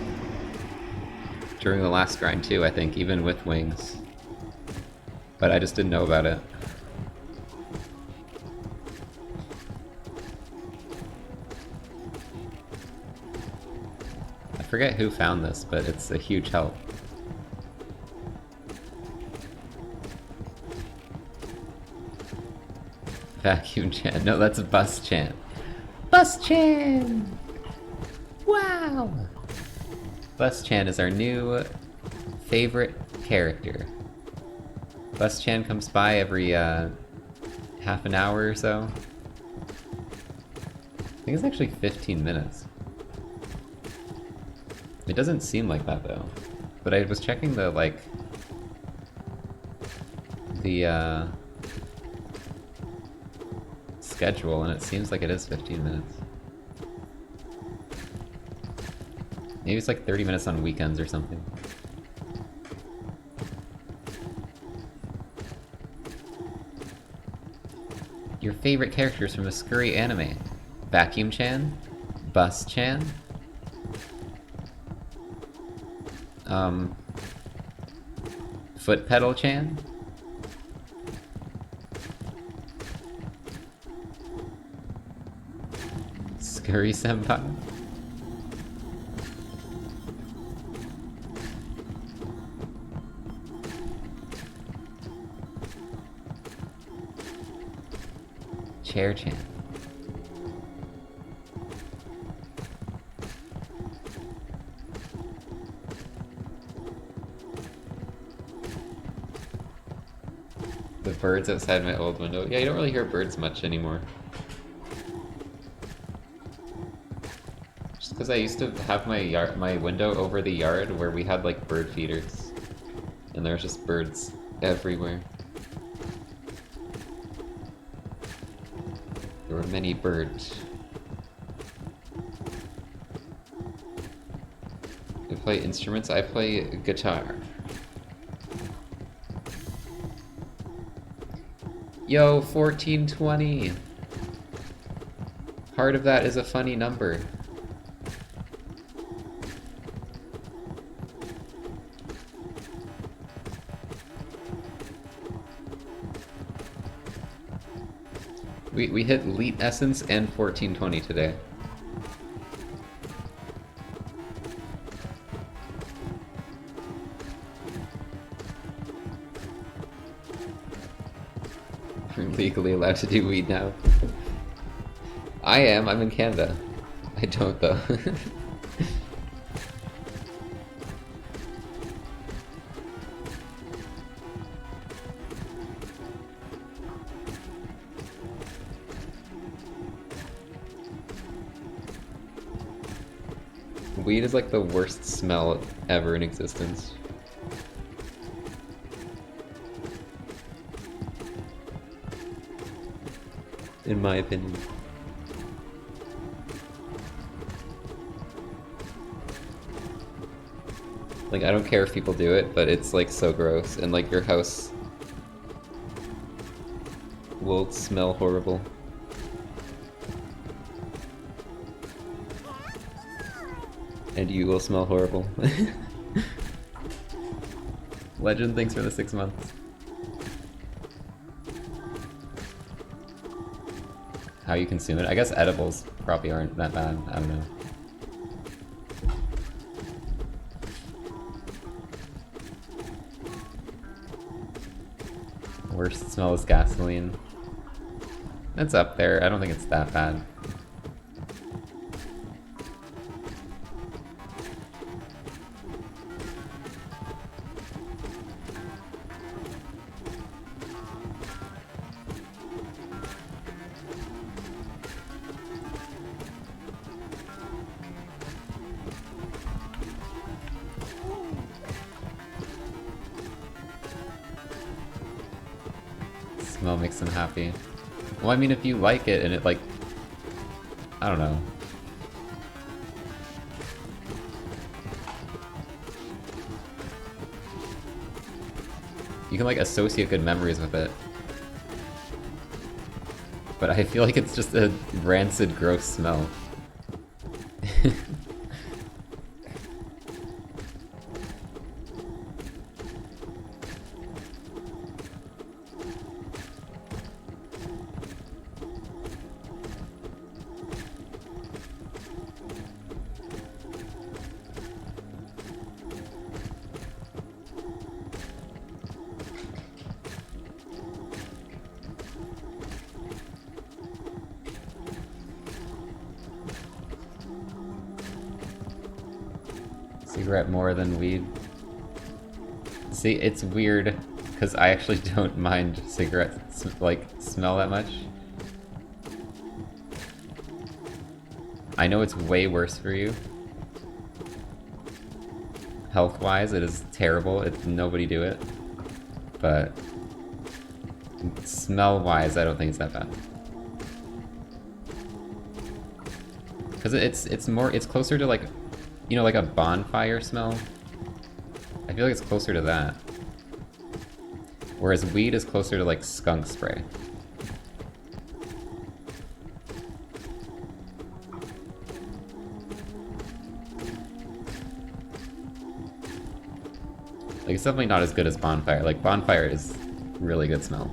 Speaker 1: during the last grind too, I think, even with wings. But I just didn't know about it. I forget who found this, but it's a huge help. Vacuum chant. No, that's a bus chant. Bus chant! Wow! Bus Chan is our new favorite character. Bus Chan comes by every half an hour or so. I think it's actually 15 minutes. It doesn't seem like that though. But I was checking the schedule and it seems like it is 15 minutes. Maybe it's like 30 minutes on weekends or something. Your favorite characters from the Scurry anime? Vacuum Chan? Bus Chan? Foot Pedal Chan? Scurry Senpai? Chair Chan. The birds outside my old window. Yeah, you don't really hear birds much anymore. Just because I used to have my window over the yard where we had like bird feeders. And there was just birds everywhere. There were many birds. You play instruments? I play guitar. Yo, 1420! Part of that is a funny number. We hit Elite Essence and 1420 today. We're legally allowed to do weed now. I am, I'm in Canada. I don't though. Weed is like the worst smell ever in existence. In my opinion. Like, I don't care if people do it, but it's like so gross, and like your house will smell horrible. And you will smell horrible. Legend, thanks for the 6 months. How you consume it? I guess edibles probably aren't that bad. I don't know. Worst smell is gasoline. It's up there. I don't think it's that bad. Smell makes them happy. Well, I mean, if you like it and it, like, I don't know. You can, like, associate good memories with it. But I feel like it's just a rancid, gross smell. Cigarette more than weed. See, it's weird, because I actually don't mind cigarettes, like, smell that much. I know it's way worse for you. Health-wise, it is terrible. Nobody do it. But smell-wise, I don't think it's that bad. Because it's closer to, like, you know, like a bonfire smell? I feel like it's closer to that. Whereas weed is closer to, like, skunk spray. Like, it's definitely not as good as bonfire. Like, bonfire is really good smell.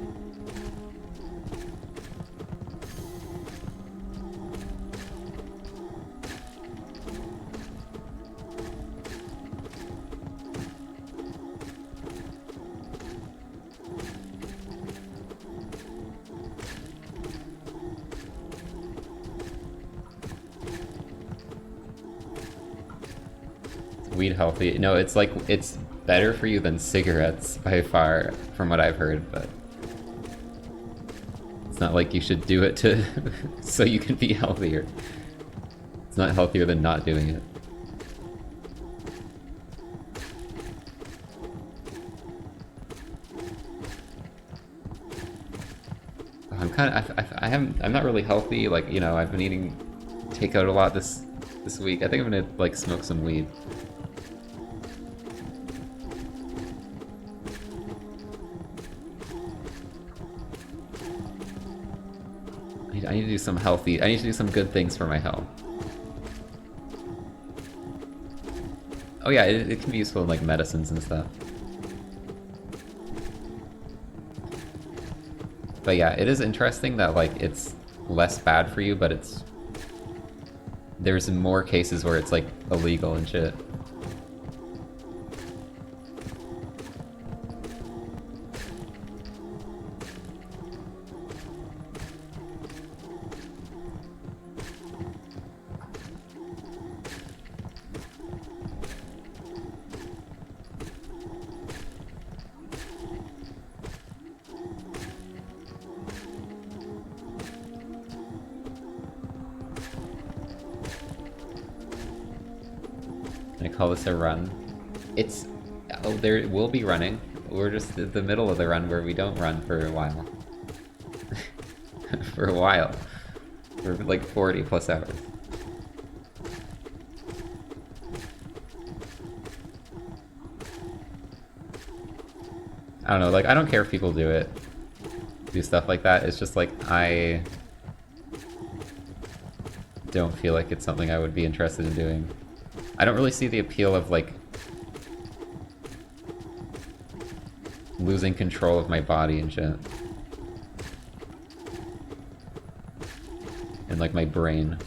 Speaker 1: Weed healthy. No, it's like, it's better for you than cigarettes by far, from what I've heard, but it's not like you should do it to so you can be healthier. It's not healthier than not doing it. I'm not really healthy, like, you know, I've been eating takeout a lot this week. I think I'm gonna, like, smoke some weed. I need to do some healthy, I need to do some good things for my health. Oh yeah, it can be useful in, like, medicines and stuff. But yeah, it is interesting that, like, it's less bad for you, but there's more cases where it's, like, illegal and shit. I call this a run. It's... Oh, there will be running. We're just in the middle of the run where we don't run for a while. For a while. For like 40 plus hours. I don't know, like, I don't care if people do it. Do stuff like that. It's just like, I don't feel like it's something I would be interested in doing. I don't really see the appeal of, like, losing control of my body and shit. And, like, my brain.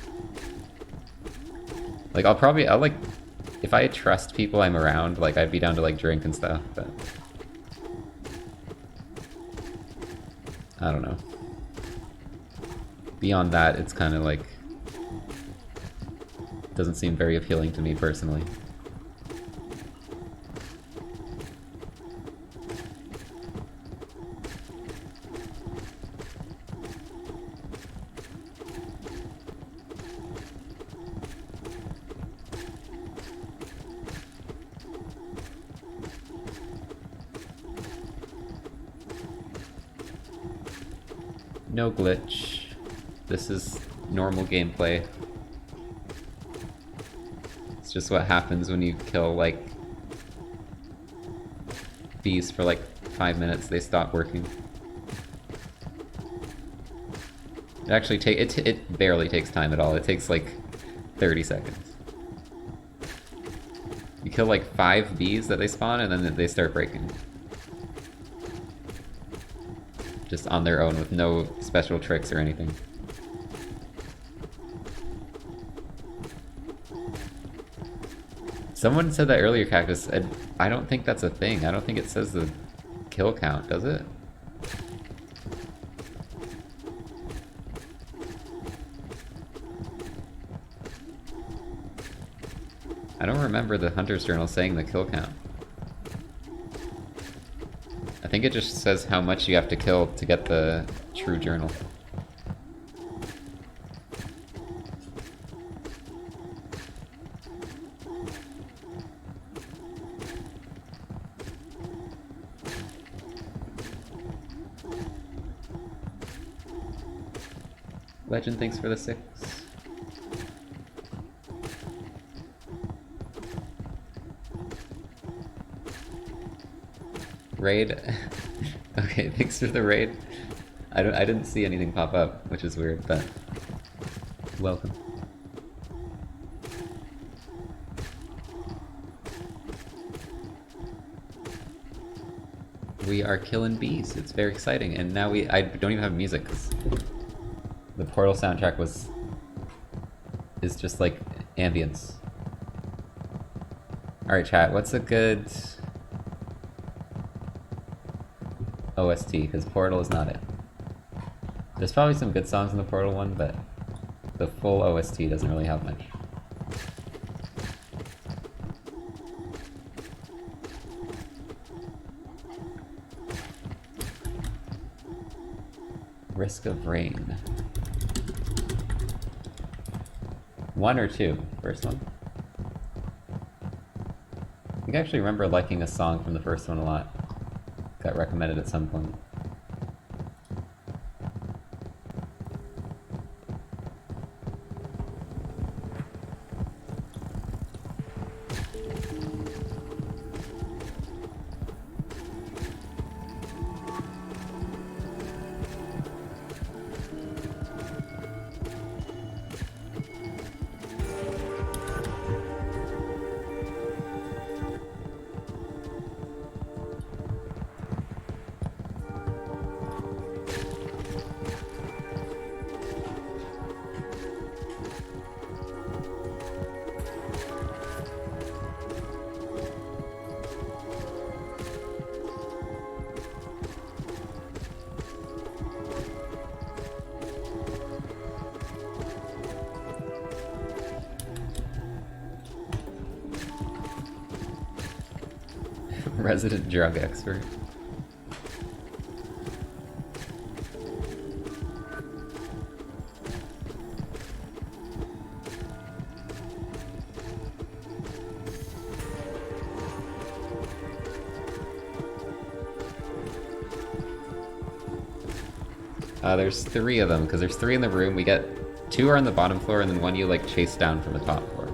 Speaker 1: Like, I'll, like, if I trust people I'm around, like, I'd be down to, like, drink and stuff, but... I don't know. Beyond that, it's kind of like... doesn't seem very appealing to me personally. No glitch. This is normal gameplay. It's just what happens when you kill, like, bees for like 5 minutes, they stop working. It actually it barely takes time at all. It takes like 30 seconds. You kill like 5 bees that they spawn and then they start breaking. Just on their own with no special tricks or anything. Someone said that earlier, Cactus. I don't think that's a thing. I don't think it says the kill count, does it? I don't remember the Hunter's Journal saying the kill count. I think it just says how much you have to kill to get the true journal. Legend, thanks for the 6. Raid? Okay, thanks for the raid. I didn't see anything pop up, which is weird, but welcome. We are killing bees. It's very exciting, and now I don't even have music because the Portal soundtrack is just like ambience. All right, chat. What's a good OST, because Portal is not it. There's probably some good songs in the Portal one, but the full OST doesn't really have much. Risk of Rain. 1 or 2? First one? I think I actually remember liking a song from the first one a lot. Got recommended at some point. Resident drug expert. There's 3 of them, because there's 3 in the room. We get 2 are on the bottom floor, and then 1 you like chase down from the top floor.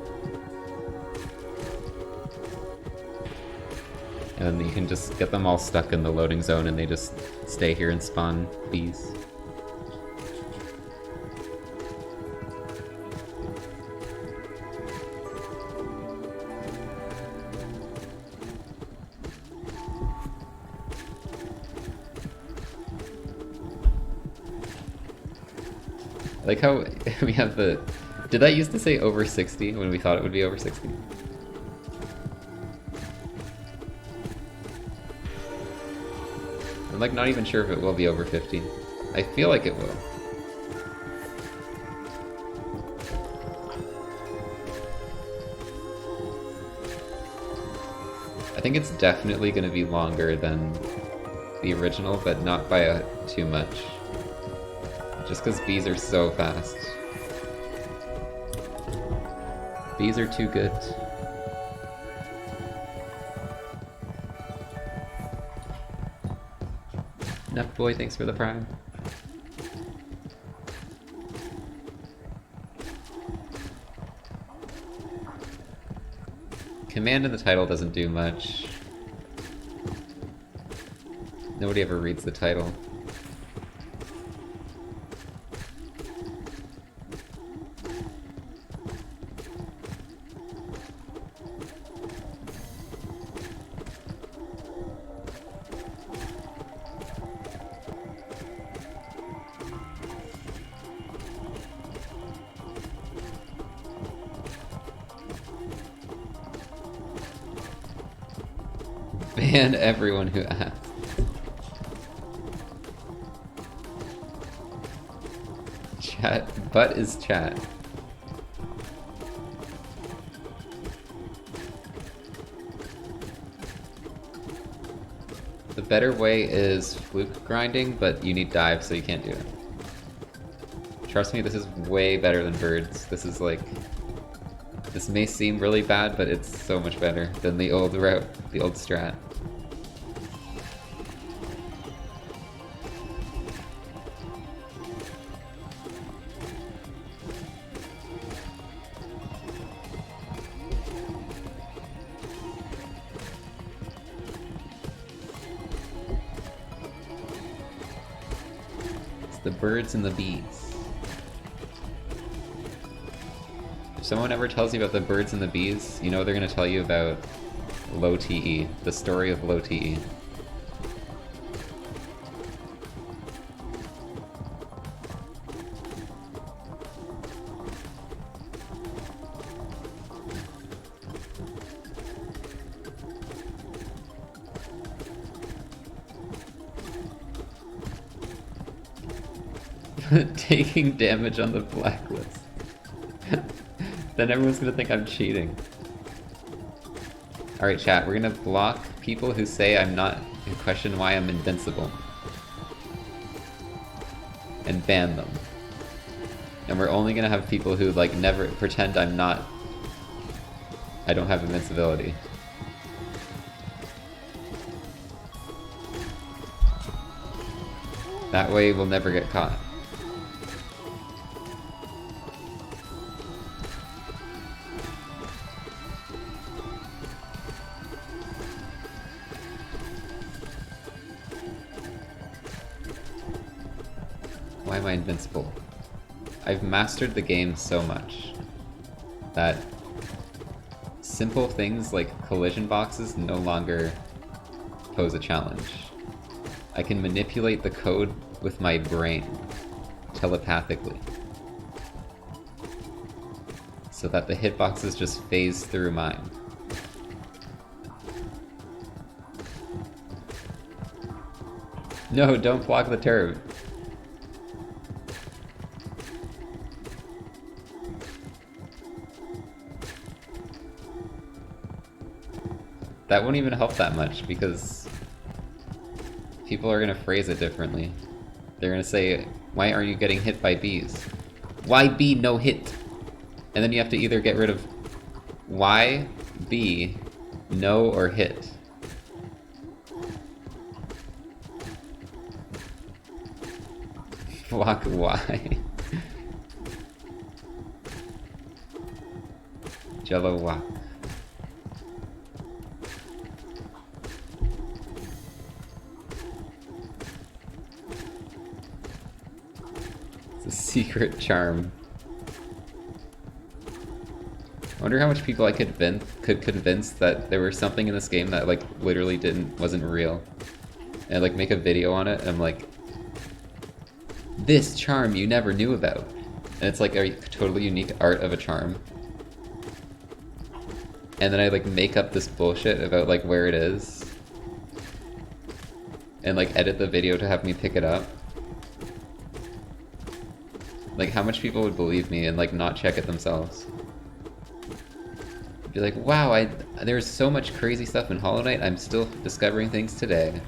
Speaker 1: And then you can just get them all stuck in the loading zone, and they just stay here and spawn bees. I like how we have the... Did that used to say over 60 when we thought it would be over 60? I'm like not even sure if it will be over 50. I feel like it will. I think it's definitely going to be longer than the original, but not by too much. Just because bees are so fast. Bees are too good. Nut boy, thanks for the prime. Command in the title doesn't do much. Nobody ever reads the title. Ban everyone who asks. Chat, butt is chat. The better way is fluke grinding, but you need dive, so you can't do it. Trust me, this is way better than birds. This is like... This may seem really bad, but it's so much better than the old route, the old strat. It's the birds and the bees. If someone ever tells you about the birds and the bees, you know they're going to tell you about low TE, the story of low TE. Taking damage on the blacklist. Then everyone's gonna think I'm cheating. Alright chat, we're gonna block people who say I'm not, who question why I'm invincible. And ban them. And we're only gonna have people who like never pretend I don't have invincibility. That way we'll never get caught. Why am I invincible? I've mastered the game so much that simple things like collision boxes no longer pose a challenge. I can manipulate the code with my brain telepathically so that the hitboxes just phase through mine. No, don't block the turret. That won't even help that much because people are going to phrase it differently. They're going to say, why aren't you getting hit by bees? Why bee no hit? And then you have to either get rid of why bee, no, or hit. Flock Y. Jello Y. It's a secret charm. I wonder how much people I could convince that there was something in this game that like literally wasn't real. And like make a video on it and I'm like, this charm you never knew about. And it's like a totally unique art of a charm. And then I like make up this bullshit about like where it is. And like edit the video to have me pick it up. Like how much people would believe me and like not check it themselves. Be like, wow, there's so much crazy stuff in Hollow Knight, I'm still discovering things today.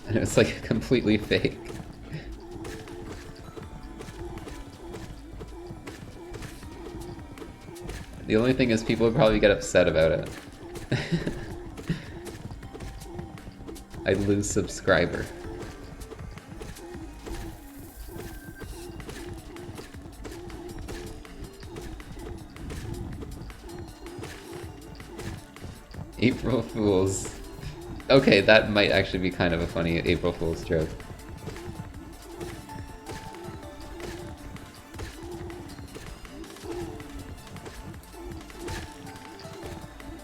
Speaker 1: And it's like completely fake. The only thing is people would probably get upset about it. I'd lose subscriber. April Fools. Okay, that might actually be kind of a funny April Fool's joke.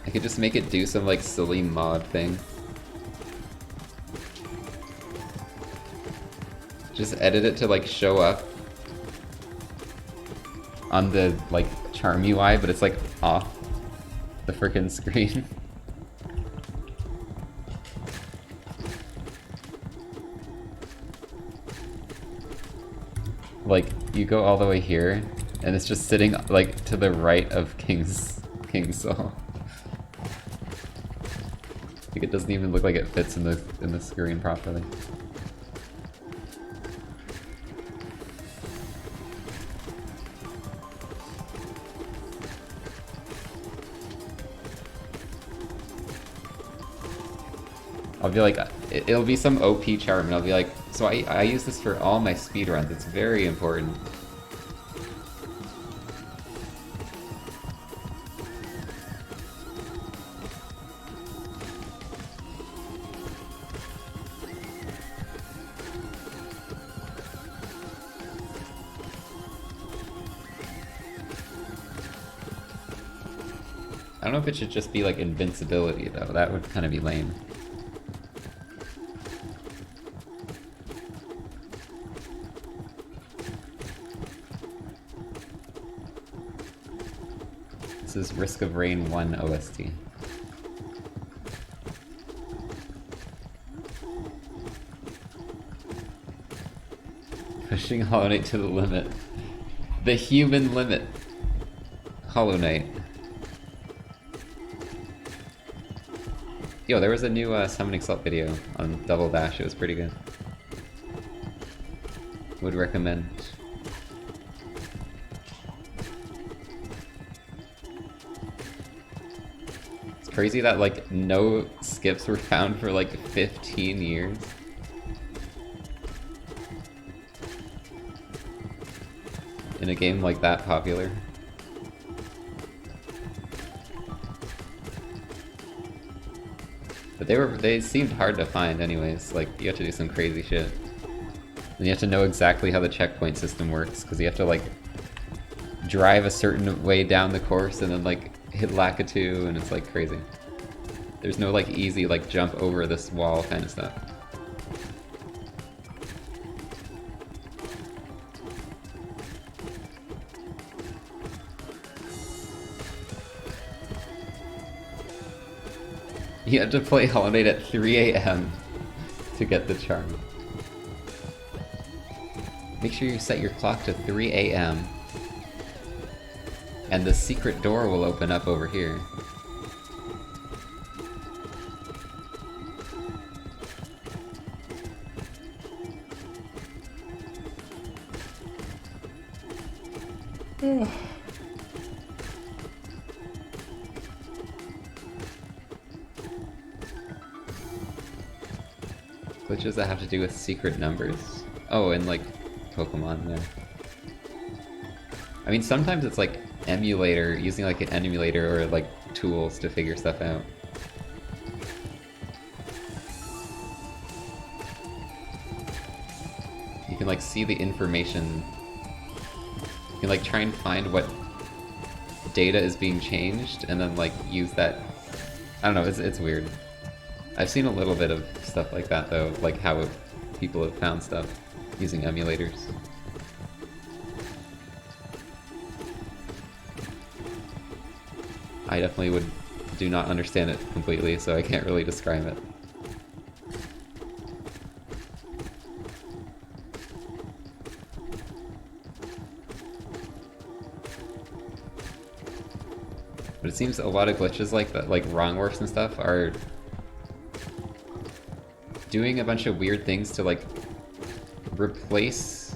Speaker 1: I could just make it do some like silly mod thing. Just edit it to like show up on the like charm UI, but it's like off the frickin' screen. Like, you go all the way here, and it's just sitting, like, to the right of King's Soul. Like, it doesn't even look like it fits in the screen properly. I'll be like, it'll be some OP charm, and I'll be like, so I use this for all my speedruns, it's very important. I don't know if it should just be like invincibility though, that would kind of be lame. This is Risk of Rain 1 OST. Pushing Hollow Knight to the limit. The human limit. Hollow Knight. Yo, there was a new Summoning Salt video on Double Dash, it was pretty good. Would recommend. Crazy that like no skips were found for like 15 years. In a game like that popular. But they seemed hard to find anyways, like you have to do some crazy shit. And you have to know exactly how the checkpoint system works, because you have to like drive a certain way down the course and then like hit Lakitu, and it's like crazy. There's no like easy like jump over this wall kind of stuff. You have to play Hollow Knight at 3 AM to get the charm. Make sure you set your clock to 3 AM. And the secret door will open up over here. Glitches that have to do with secret numbers? Oh, and like Pokemon there. I mean, sometimes it's like emulator, using like an emulator or like tools to figure stuff out. You can like see the information. You can like try and find what data is being changed and then like use that. I don't know, it's weird. I've seen a little bit of stuff like that though, like how people have found stuff using emulators. I definitely do not understand it completely, so I can't really describe it. But it seems a lot of glitches like that, like wrong warps and stuff, are doing a bunch of weird things to like replace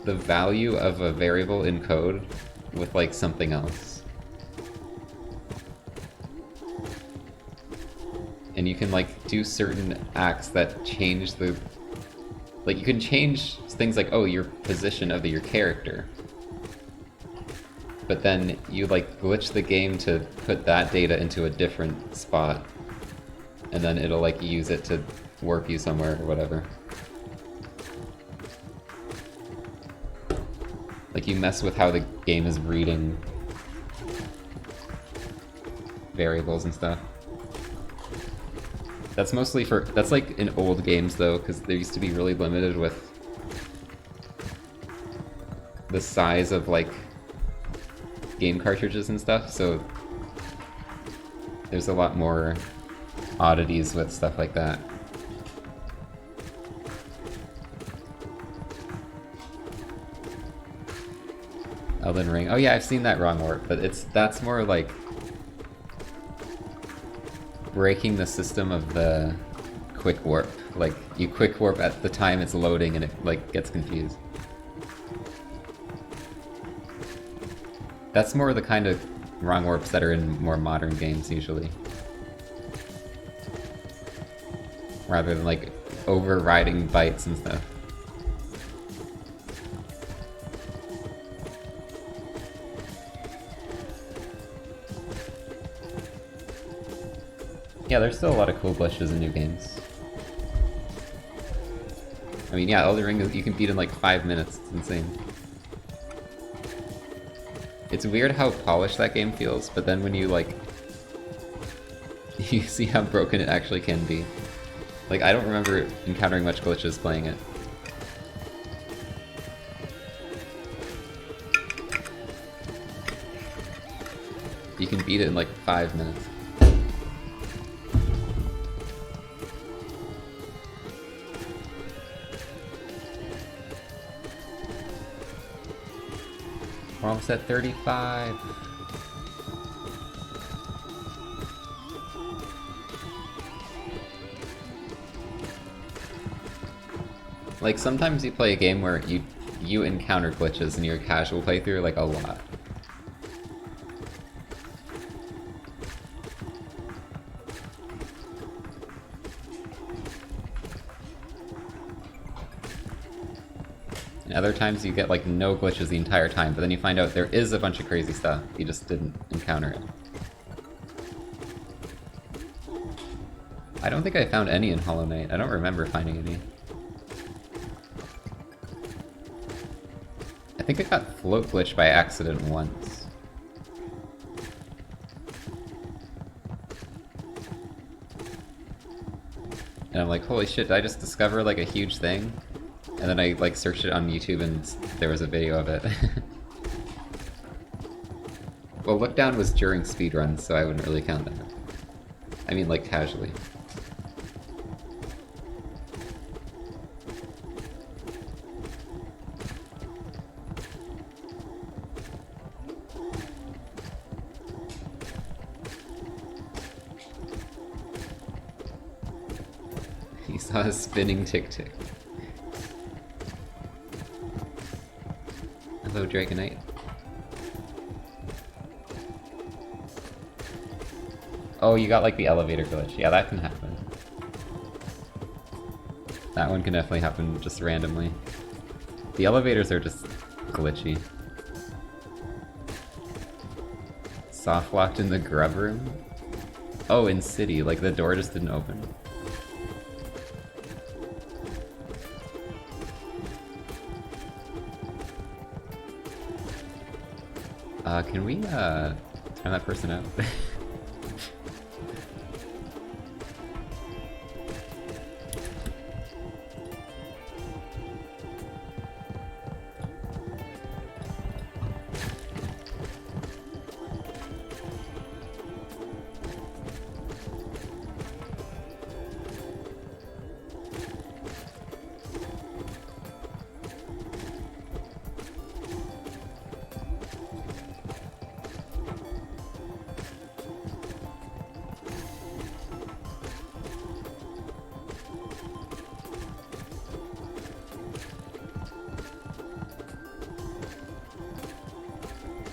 Speaker 1: the value of a variable in code with like something else. And you can like do certain acts that change the, like you can change things like, oh, your position of your character. But then you like glitch the game to put that data into a different spot. And then it'll like use it to warp you somewhere or whatever. Like you mess with how the game is reading variables and stuff. That's mostly for, that's like in old games though, because they used to be really limited with the size of like game cartridges and stuff, so there's a lot more oddities with stuff like that. Elden Ring. Oh yeah, I've seen that wrong warp, but that's more like breaking the system of the quick warp. Like you quick warp at the time it's loading and it like gets confused. That's more the kind of wrong warps that are in more modern games usually. Rather than like overriding bytes and stuff. Yeah, there's still a lot of cool glitches in new games. I mean, yeah, Elden Ring, you can beat in like 5 minutes. It's insane. It's weird how polished that game feels, but then when you like, you see how broken it actually can be. Like, I don't remember encountering much glitches playing it. You can beat it in like 5 minutes. We're almost at 35. Like sometimes you play a game where you encounter glitches in your casual playthrough like a lot. And other times you get like no glitches the entire time, but then you find out there is a bunch of crazy stuff. You just didn't encounter it. I don't think I found any in Hollow Knight. I don't remember finding any. I think I got float glitched by accident once. And I'm like, holy shit, did I just discover like a huge thing? And then I like searched it on YouTube and there was a video of it. Well, Look Down was during speedruns, so I wouldn't really count that. I mean, like, casually. He saw a spinning tick-tick. Hello, Dragonite. Oh, you got like the elevator glitch. Yeah, that can happen. That one can definitely happen just randomly. The elevators are just glitchy. Soft locked in the grub room? Oh, in City, like the door just didn't open. Can we, turn that person out?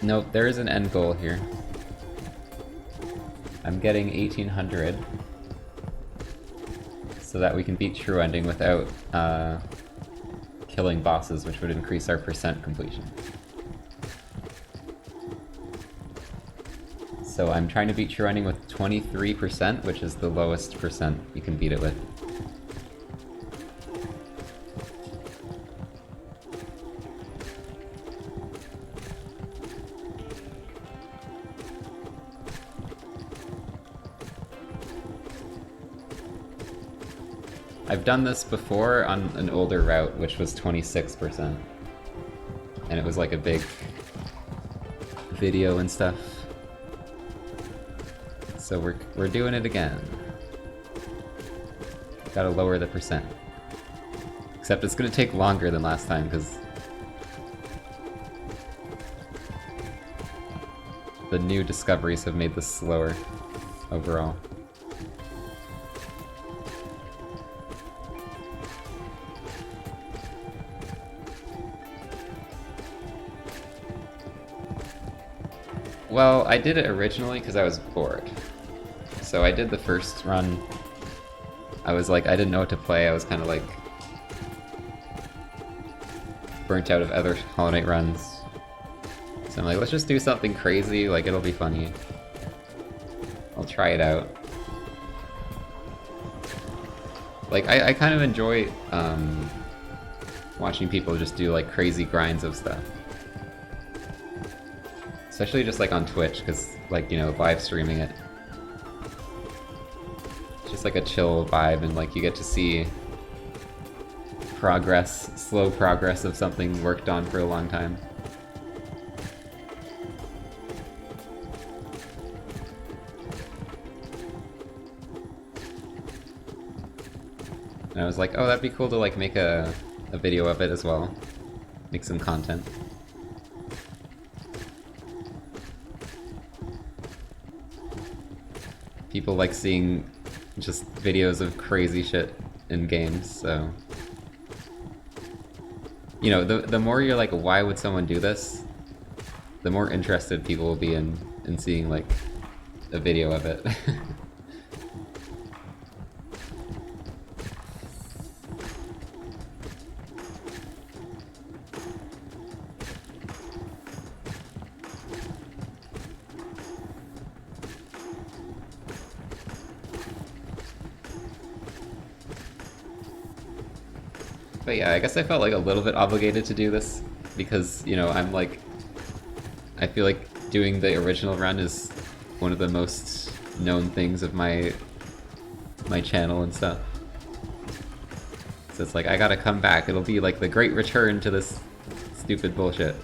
Speaker 1: Nope, there is an end goal here. I'm getting 1800 so that we can beat True Ending without killing bosses, which would increase our percent completion. So I'm trying to beat True Ending with 23%, which is the lowest percent you can beat it with. I've done this before on an older route, which was 26%. And it was like a big video and stuff. So we're doing it again. Gotta lower the percent. Except it's gonna take longer than last time, because the new discoveries have made this slower overall. Well, I did it originally because I was bored. So I did the first run. I was like, I didn't know what to play. I was kind of like burnt out of other Hollow Knight runs. So I'm like, let's just do something crazy, like it'll be funny. I'll try it out. Like, I kind of enjoy watching people just do like crazy grinds of stuff. Especially just like on Twitch, because like, you know, live streaming it. It's just like a chill vibe, and like you get to see progress, slow progress of something worked on for a long time. And I was like, oh, that'd be cool to like make a video of it as well. Make some content. People like seeing just videos of crazy shit in games, so... You know, the more you're like, why would someone do this? The more interested people will be in seeing, like, a video of it. But yeah, I guess I felt like a little bit obligated to do this, because, you know, I'm like... I feel like doing the original run is one of the most known things of my channel and stuff. So it's like, I gotta come back, it'll be like the great return to this stupid bullshit.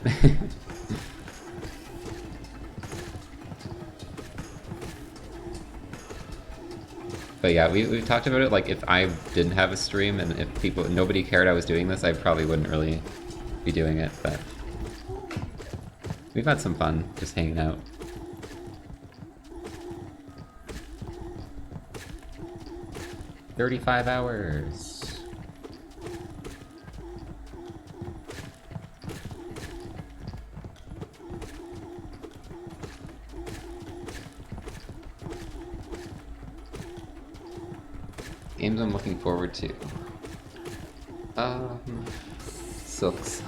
Speaker 1: But yeah, we've talked about it, like, if I didn't have a stream and if nobody cared I was doing this, I probably wouldn't really be doing it, but... We've had some fun, just hanging out. "35 hours. Games I'm looking forward to. Silks.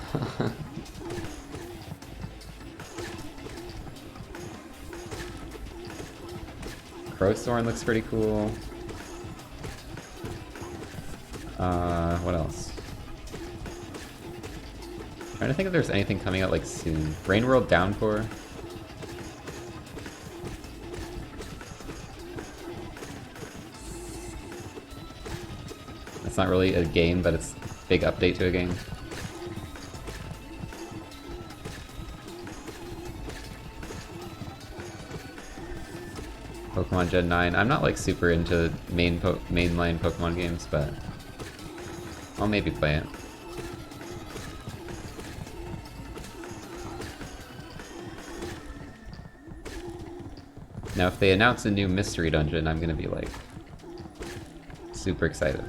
Speaker 1: Crowthorn looks pretty cool. What else? Trying to think if there's anything coming out like soon. Rainworld Downpour. It's not really a game, but it's a big update to a game. Pokemon Gen 9. I'm not like super into mainline Pokemon games, but I'll maybe play it. Now if they announce a new mystery dungeon, I'm gonna be like super excited.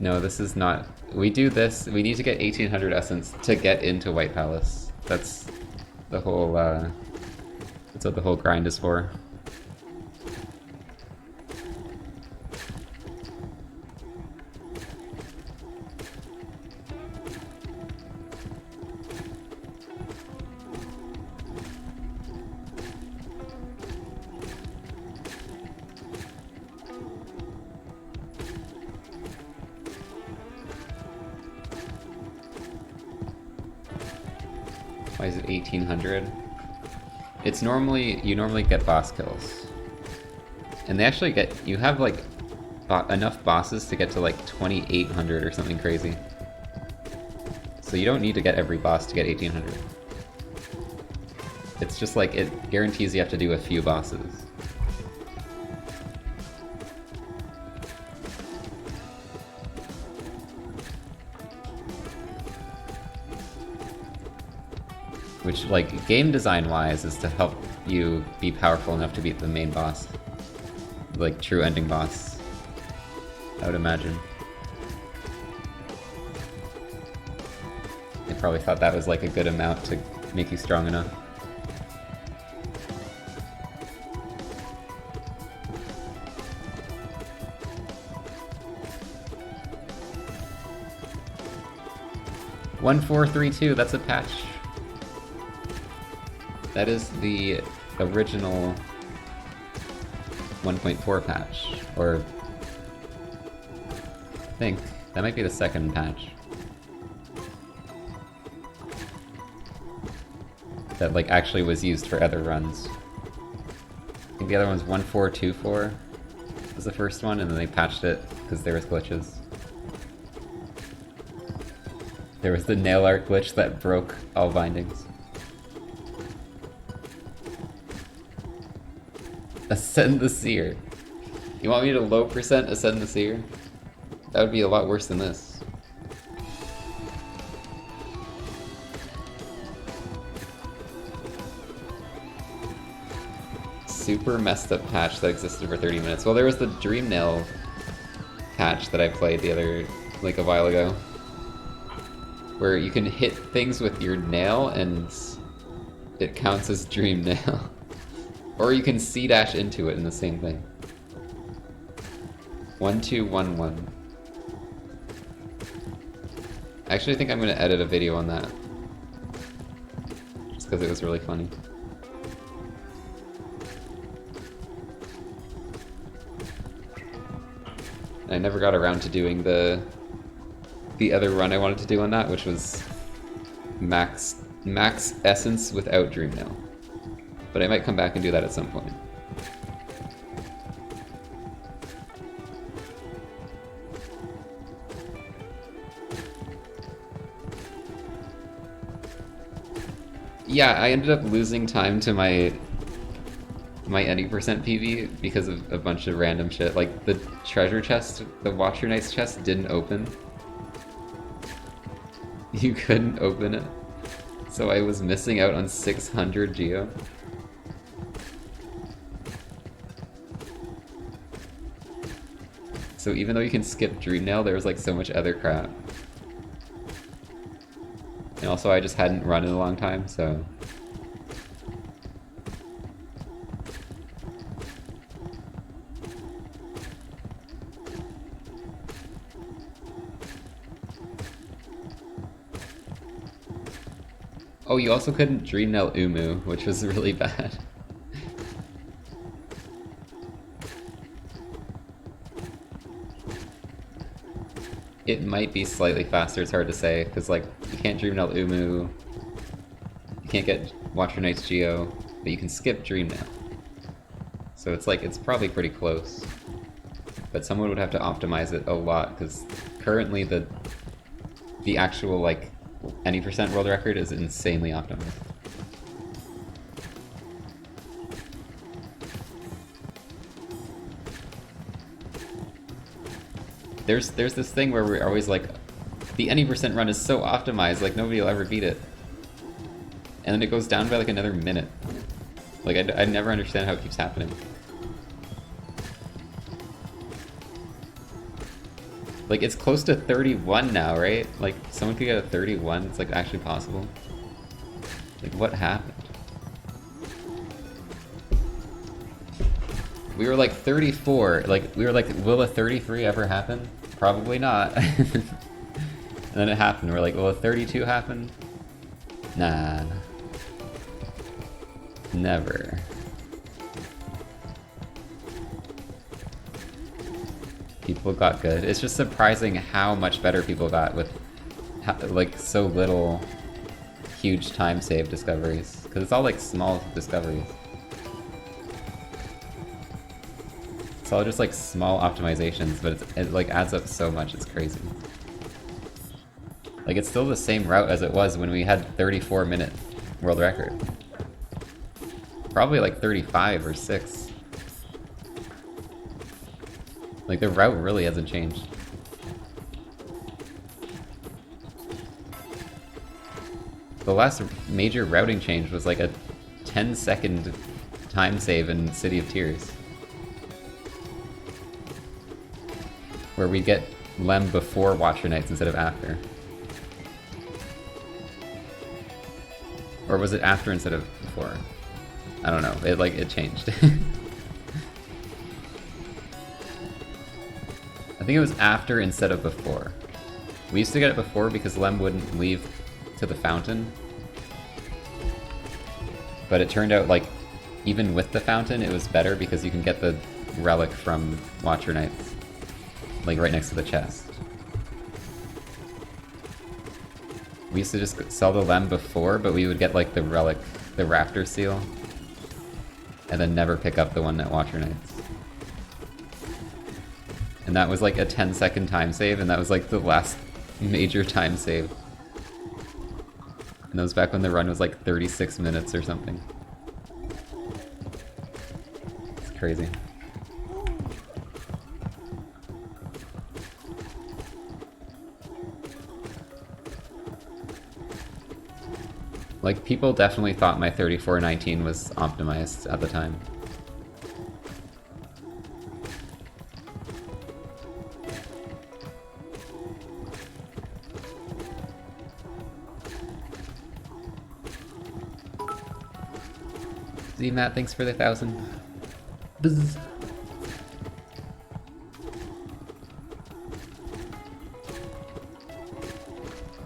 Speaker 1: No, this is not... We do this, we need to get 1800 Essence to get into White Palace. That's the whole, that's what the whole grind is for. Why is it 1800? It's normally, you normally get boss kills. And they actually get, you have like enough bosses to get to like 2800 or something crazy. So you don't need to get every boss to get 1800. It's just like, it guarantees you have to do a few bosses. Which, like, game design-wise, is to help you be powerful enough to beat the main boss. Like, true ending boss, I would imagine. They probably thought that was, like, a good amount to make you strong enough. "1432", that's a patch. That is the original 1.4 patch, or I think that might be the second patch. That like actually was used for other runs. I think the other one's 1424 was the first one, and then they patched it because there was glitches. There was the nail art glitch that broke all bindings. Ascend the Seer. You want me to low percent Ascend the Seer? That would be a lot worse than this. Super messed up patch that existed for 30 minutes. Well, there was the Dream Nail patch that I played the other, like a while ago. Where you can hit things with your nail and it counts as Dream Nail. Or you can C-dash into it in the same thing. 1211. I actually think I'm going to edit a video on that. Just because it was really funny. I never got around to doing the other run I wanted to do on that, which was max essence without Dream Nail. But I might come back and do that at some point. Yeah, I ended up losing time to my any percent PV because of a bunch of random shit. Like the treasure chest, the Watch Your Nights chest didn't open. You couldn't open it. So I was missing out on 600 Geo. So even though you can skip Dream Nail, there was like so much other crap. And also I just hadn't run in a long time, so... Oh, you also couldn't Dream Nail Umu, which was really bad. It might be slightly faster, it's hard to say, because like, you can't Dream Nail Umu, you can't get Watcher Knight's Geo, but you can skip Dream Nail. So it's like, it's probably pretty close. But someone would have to optimize it a lot, because currently the actual, like, any percent world record is insanely optimized. There's this thing where we're always like, the any percent run is so optimized, like nobody will ever beat it. And then it goes down by like another minute. Like, I never understand how it keeps happening. Like, it's close to 31 now, right? Like, someone could get a 31, it's like actually possible. Like, what happened? We were like 34, like, we were like, will a 33 ever happen? Probably not. And then it happened, we're like, will a 32 happen? Nah. Never. People got good. It's just surprising how much better people got with, like, so little huge time save discoveries. Because it's all, like, small discoveries. It's all just, like, small optimizations, but it like, adds up so much, it's crazy. Like, it's still the same route as it was when we had 34-minute world record. Probably, like, 35 or 6. Like, the route really hasn't changed. The last major routing change was like a 10-second time save in City of Tears. Where we get Lem before Watcher Knights instead of after. Or was it after instead of before? I don't know, it changed. I think it was after instead of before. We used to get it before because Lem wouldn't leave to the fountain. But it turned out, like, even with the fountain, it was better because you can get the relic from Watcher Knights. Like, right next to the chest. We used to just sell the Lem before, but we would get, like, the relic, the Raptor seal. And then never pick up the one at Watcher Knights. And that was like a 10-second time save, and that was like the last major time save. And that was back when the run was like 36 minutes or something. It's crazy. Like, people definitely thought my 3419 was optimized at the time. Z Matt, thanks for the 1,000. Buzz.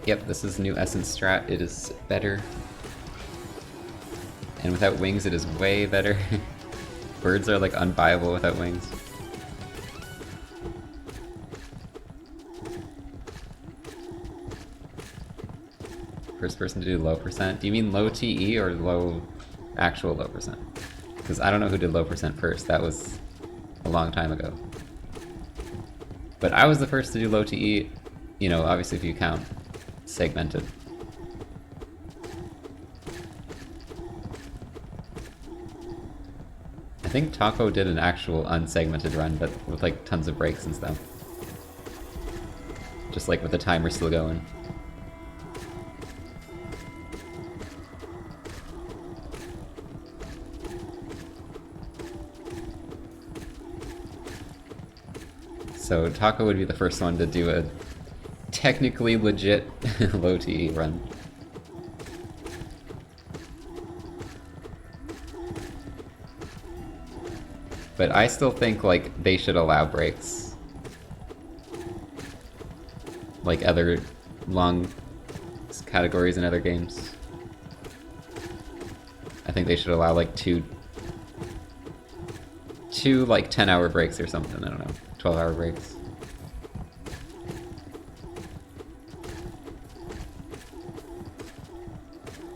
Speaker 1: Yep, this is new Essence strat. It is better. And without wings, it is way better. Birds are like unbuyable without wings. First person to do low percent. Do you mean low TE or low actual low percent? Because I don't know who did low percent first. That was a long time ago. But I was the first to do low TE, you know, obviously if you count segmented. I think Taco did an actual unsegmented run, but with like tons of breaks and stuff. Just like with the timer still going. So Taco would be the first one to do a technically legit low TE run. But I still think like they should allow breaks. Like other long categories in other games. I think they should allow like two like 10-hour breaks or something, I don't know. 12-hour breaks.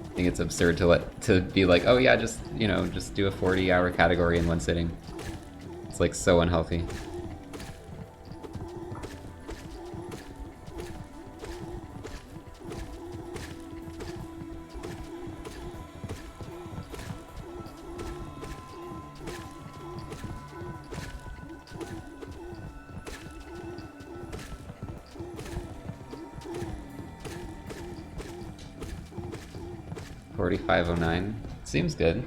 Speaker 1: I think it's absurd to be like, oh yeah, just, you know, just do a 40-hour category in one sitting. It's like so unhealthy. $45.09. Seems good.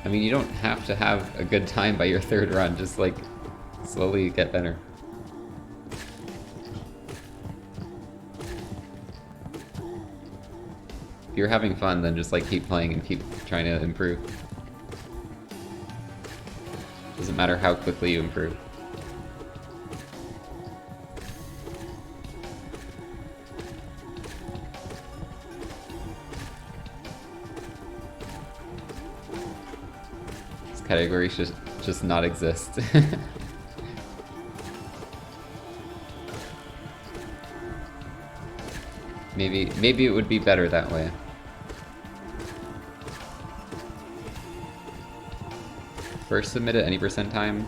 Speaker 1: I mean, you don't have to have a good time by your third run, just like slowly get better. If you're having fun, then just like keep playing and keep trying to improve. Doesn't matter how quickly you improve. Category should just not exist. Maybe it would be better that way. First submitted any percent time.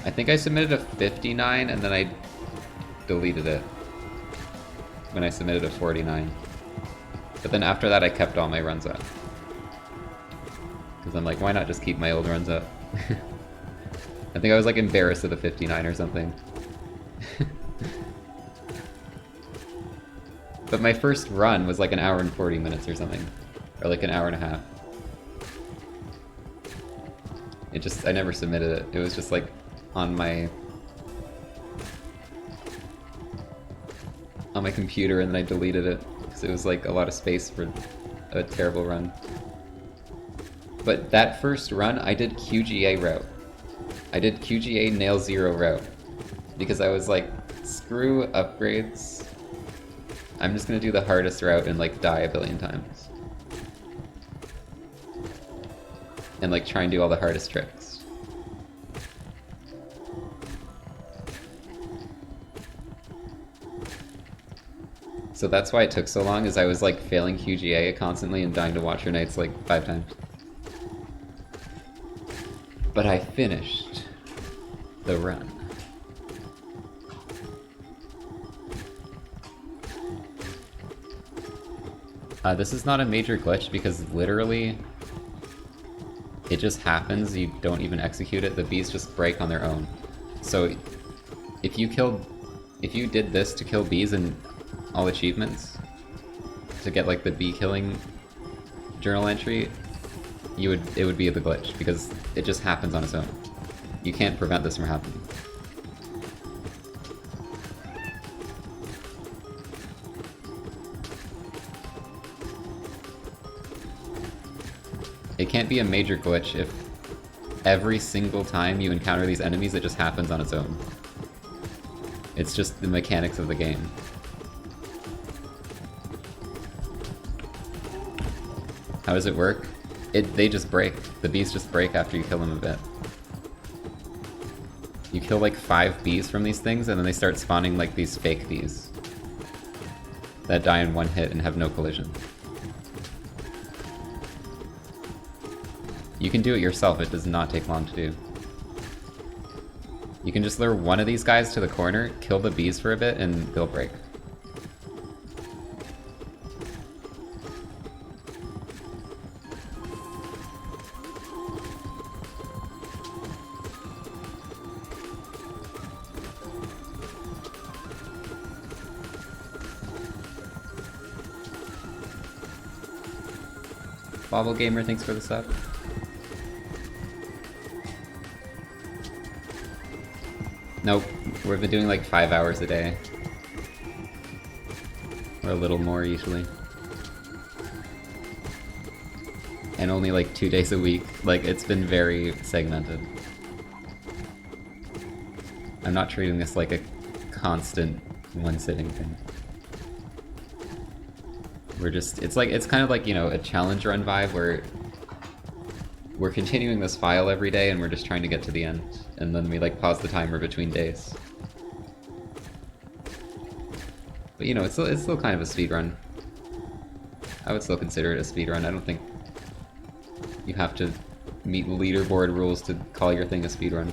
Speaker 1: I think I submitted a 59 and then I deleted it when I submitted a 49. But then after that I kept all my runs up. Because I'm like, why not just keep my old runs up? I think I was like embarrassed of the 59 or something. But my first run was like an hour and 40 minutes or something. Or like an hour and a half. I never submitted it. It was just like on my computer and then I deleted it. Because it was like a lot of space for a terrible run. But that first run, I did QGA route. I did QGA nail 0 route. Because I was like, screw upgrades. I'm just gonna do the hardest route and like die a billion times. And like try and do all the hardest tricks. So that's why it took so long, is I was like failing QGA constantly and dying to Watcher Knights like 5 times. But I finished the run. This is not a major glitch because literally it just happens, you don't even execute it, the bees just break on their own. So if you did this to kill bees in all achievements, to get like the bee killing journal entry, it would be the glitch, because it just happens on its own. You can't prevent this from happening. It can't be a major glitch if every single time you encounter these enemies, it just happens on its own. It's just the mechanics of the game. How does it work? They just break. The bees just break after you kill them a bit. You kill like 5 bees from these things, and then they start spawning like these fake bees that die in one hit and have no collision. You can do it yourself, it does not take long to do. You can just lure one of these guys to the corner, kill the bees for a bit, and they'll break. Bobble Gamer, thanks for the sub. Nope, we've been doing like 5 hours a day. Or a little more usually. And only like 2 days a week. Like, it's been very segmented. I'm not treating this like a constant one-sitting thing. It's kind of like, you know, a challenge run vibe where we're continuing this file every day and we're just trying to get to the end. And then we like pause the timer between days. But you know, it's still kind of a speed run. I would still consider it a speed run. I don't think you have to meet leaderboard rules to call your thing a speed run.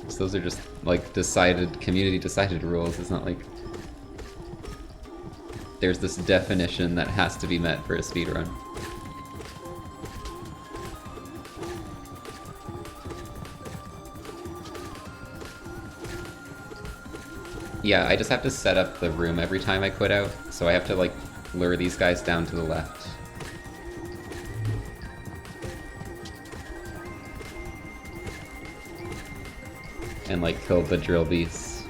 Speaker 1: So those are just like community decided rules. It's not like there's this definition that has to be met for a speed run. Yeah, I just have to set up the room every time I quit out, so I have to like lure these guys down to the left. And like kill the drill beasts.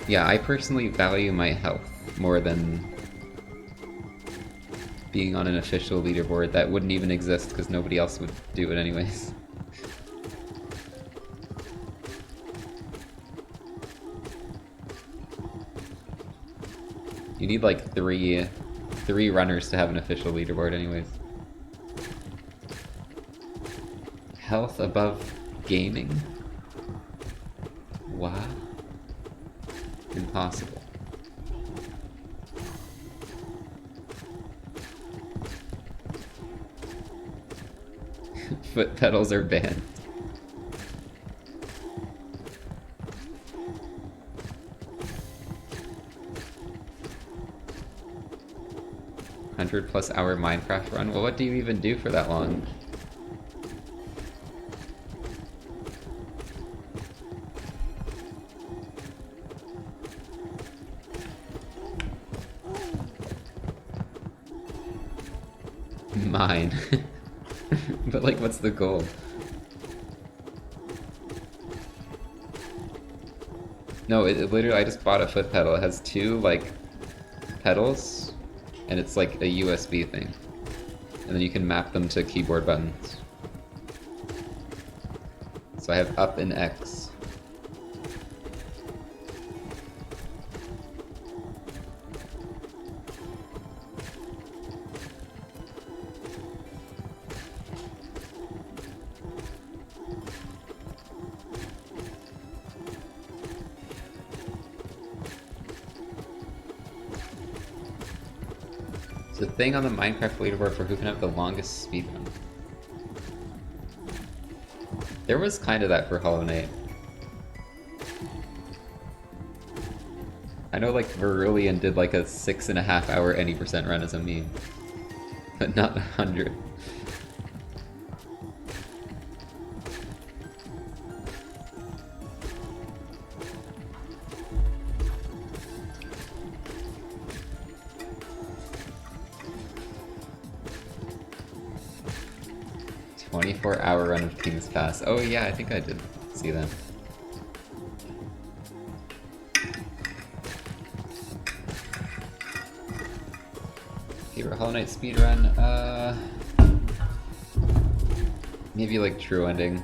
Speaker 1: Yeah, I personally value my health more than being on an official leaderboard that wouldn't even exist because nobody else would do it anyways. You need like three runners to have an official leaderboard anyways. Health above gaming? Wow. Impossible. Foot pedals are banned. +100 hour Minecraft run? Well, what do you even do for that long? Mine. But like, what's the goal? No, it literally, I just bought a foot pedal. It has two, like, pedals, and it's like a USB thing. And then you can map them to keyboard buttons. So I have up and X. The thing on the Minecraft leaderboard for who can have the longest speedrun. There was kind of that for Hollow Knight. I know like Verulian did like a 6.5 hour any percent run as a meme, but not 100. Hour run of King's Pass. Oh yeah, I think I did see that. Favorite Hollow Knight speedrun? Maybe like True Ending.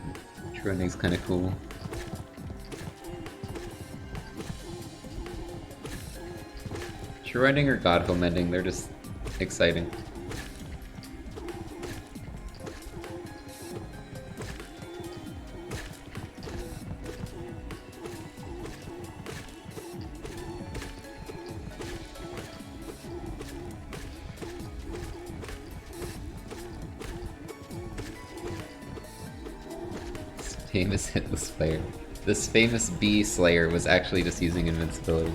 Speaker 1: True Ending's kind of cool. True Ending or God Home Ending, they're just exciting. Famous hitless player. This famous bee slayer was actually just using invincibility.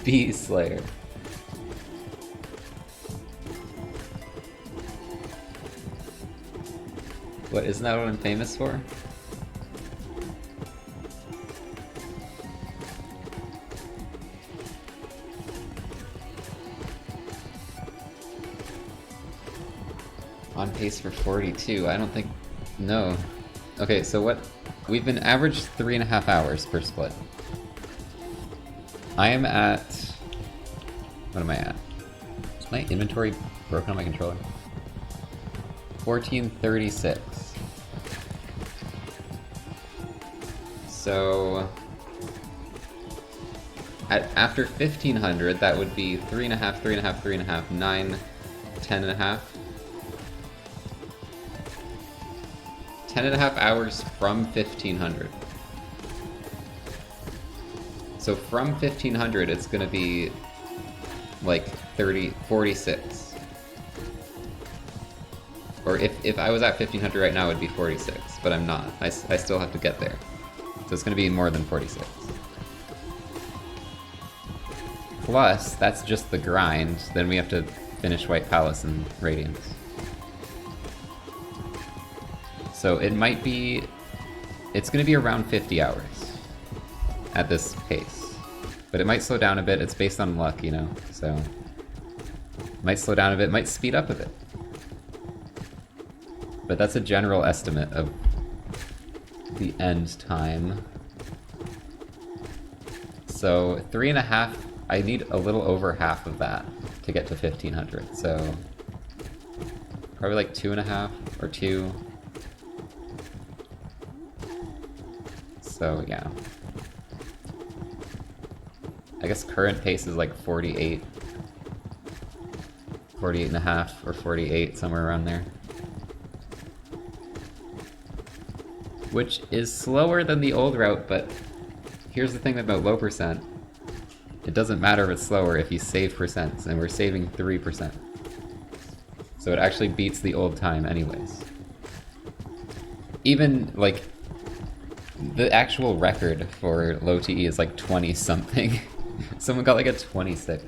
Speaker 1: Bee slayer. What, isn't that what I'm famous for? pace for 42. I don't think... No. Okay, so what... We've been average 3.5 hours per split. I am at... What am I at? Is my inventory broken on my controller? 1436. So... after 1500, that would be 3.5, 3.5, 3.5, 9, 10.5. 10.5 hours from 1500. So from 1500, it's gonna be like 46. Or if I was at 1500 right now, it'd be 46, but I'm not. I still have to get there. So it's gonna be more than 46. Plus, that's just the grind, then we have to finish White Palace and Radiance. So it might be... It's gonna be around 50 hours at this pace. But it might slow down a bit, it's based on luck, you know, so... It might slow down a bit, might speed up a bit. But that's a general estimate of the end time. So 3.5, I need a little over half of that to get to 1500, so... Probably like 2.5 or 2. So yeah. I guess current pace is like 48. 48.5 or 48, somewhere around there. Which is slower than the old route, but here's the thing about low percent. It doesn't matter if it's slower if you save percents, and we're saving 3%. So it actually beats the old time anyways. Even, like, the actual record for low TE is like 20 something. Someone got like a 26.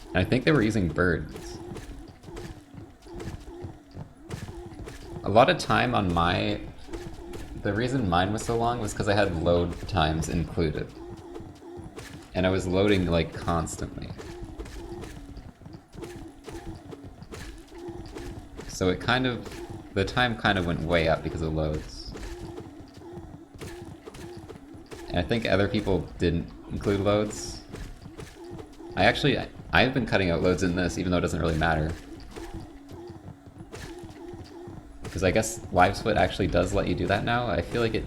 Speaker 1: And I think they were using birds. A lot of time on my... The reason mine was so long was because I had load times included. And I was loading like constantly. So it kind of... The time kind of went way up because of loads. And I think other people didn't include loads. I've been cutting out loads in this, even though it doesn't really matter. Because I guess LiveSplit actually does let you do that now. I feel like it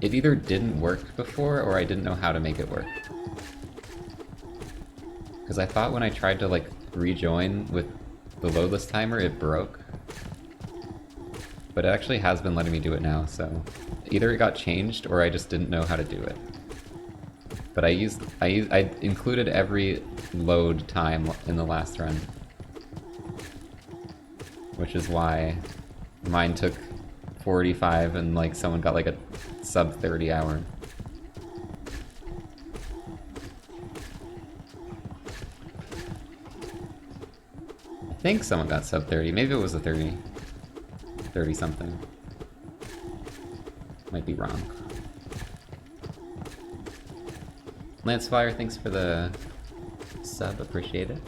Speaker 1: either didn't work before, or I didn't know how to make it work. Because I thought when I tried to like rejoin with the loadless timer, it broke. But it actually has been letting me do it now, so either it got changed or I just didn't know how to do it. But I included every load time in the last run, which is why mine took 45 and like someone got like a sub 30 hour. I think someone got sub 30, maybe it was a 30 something. Might be wrong. Lancefire, thanks for the sub, appreciate it.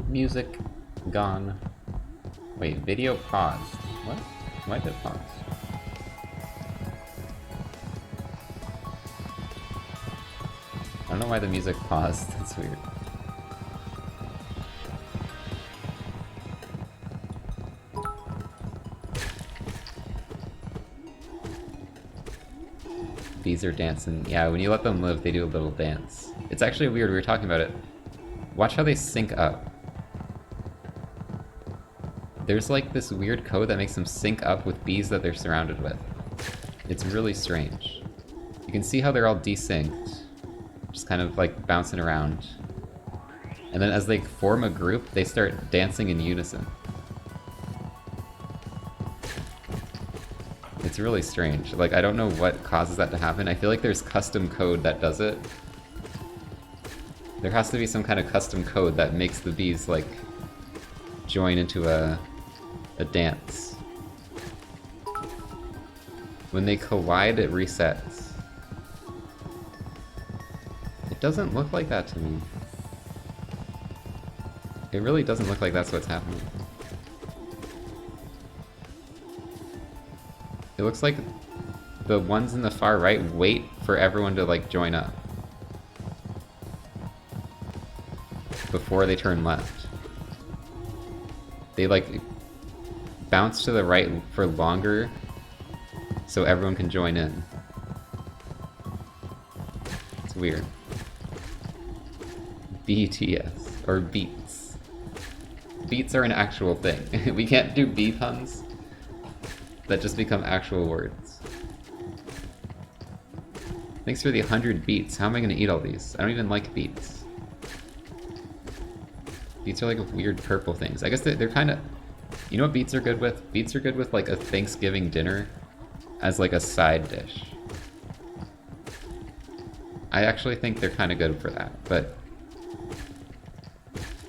Speaker 1: Music gone. Wait, video paused. What? Why did it pause? I don't know why the music paused, that's weird. Bees are dancing. Yeah, when you let them live, they do a little dance. It's actually weird, we were talking about it. Watch how they sync up. There's like this weird code that makes them sync up with bees that they're surrounded with. It's really strange. You can see how they're all desynced. Just kind of like bouncing around. And then as they form a group, they start dancing in unison. It's really strange. Like, I don't know what causes that to happen. I feel like there's custom code that does it. There has to be some kind of custom code that makes the bees, like, join into a dance. When they collide, it resets. doesn't look like that to me. It really doesn't look like that's what's happening. It looks like the ones in the far right wait for everyone to like join up before they turn left. They like bounce to the right for longer so everyone can join in. It's weird. BTS or beats. Beats are an actual thing. We can't do B puns that just become actual words. Thanks for the 100 beets. How am I gonna eat all these? I don't even like beets. Beets are like weird purple things. I guess they're kind of... You know what beets are good with? Beets are good with like a Thanksgiving dinner as like a side dish. I actually think they're kind of good for that, but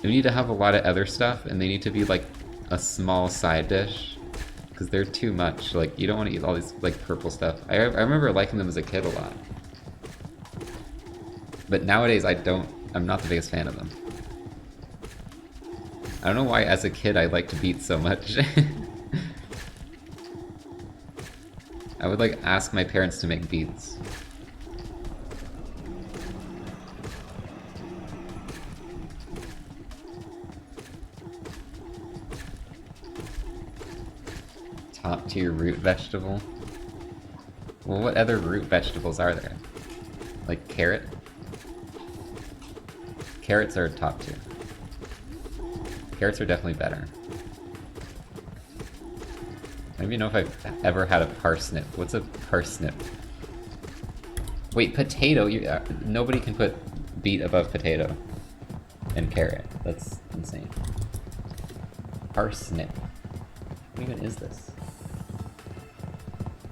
Speaker 1: you need to have a lot of other stuff and they need to be like a small side dish because they're too much. Like you don't want to eat all these like purple stuff. I remember liking them as a kid a lot. But nowadays I'm not the biggest fan of them. I don't know why as a kid I liked beets so much. I would like ask my parents to make beets. Top tier root vegetable? Well, what other root vegetables are there? Like carrot? Carrots are top tier. Carrots are definitely better. I don't even know if I've ever had a parsnip. What's a parsnip? Wait, potato? Nobody can put beet above potato and carrot. That's insane. Parsnip. What even is this?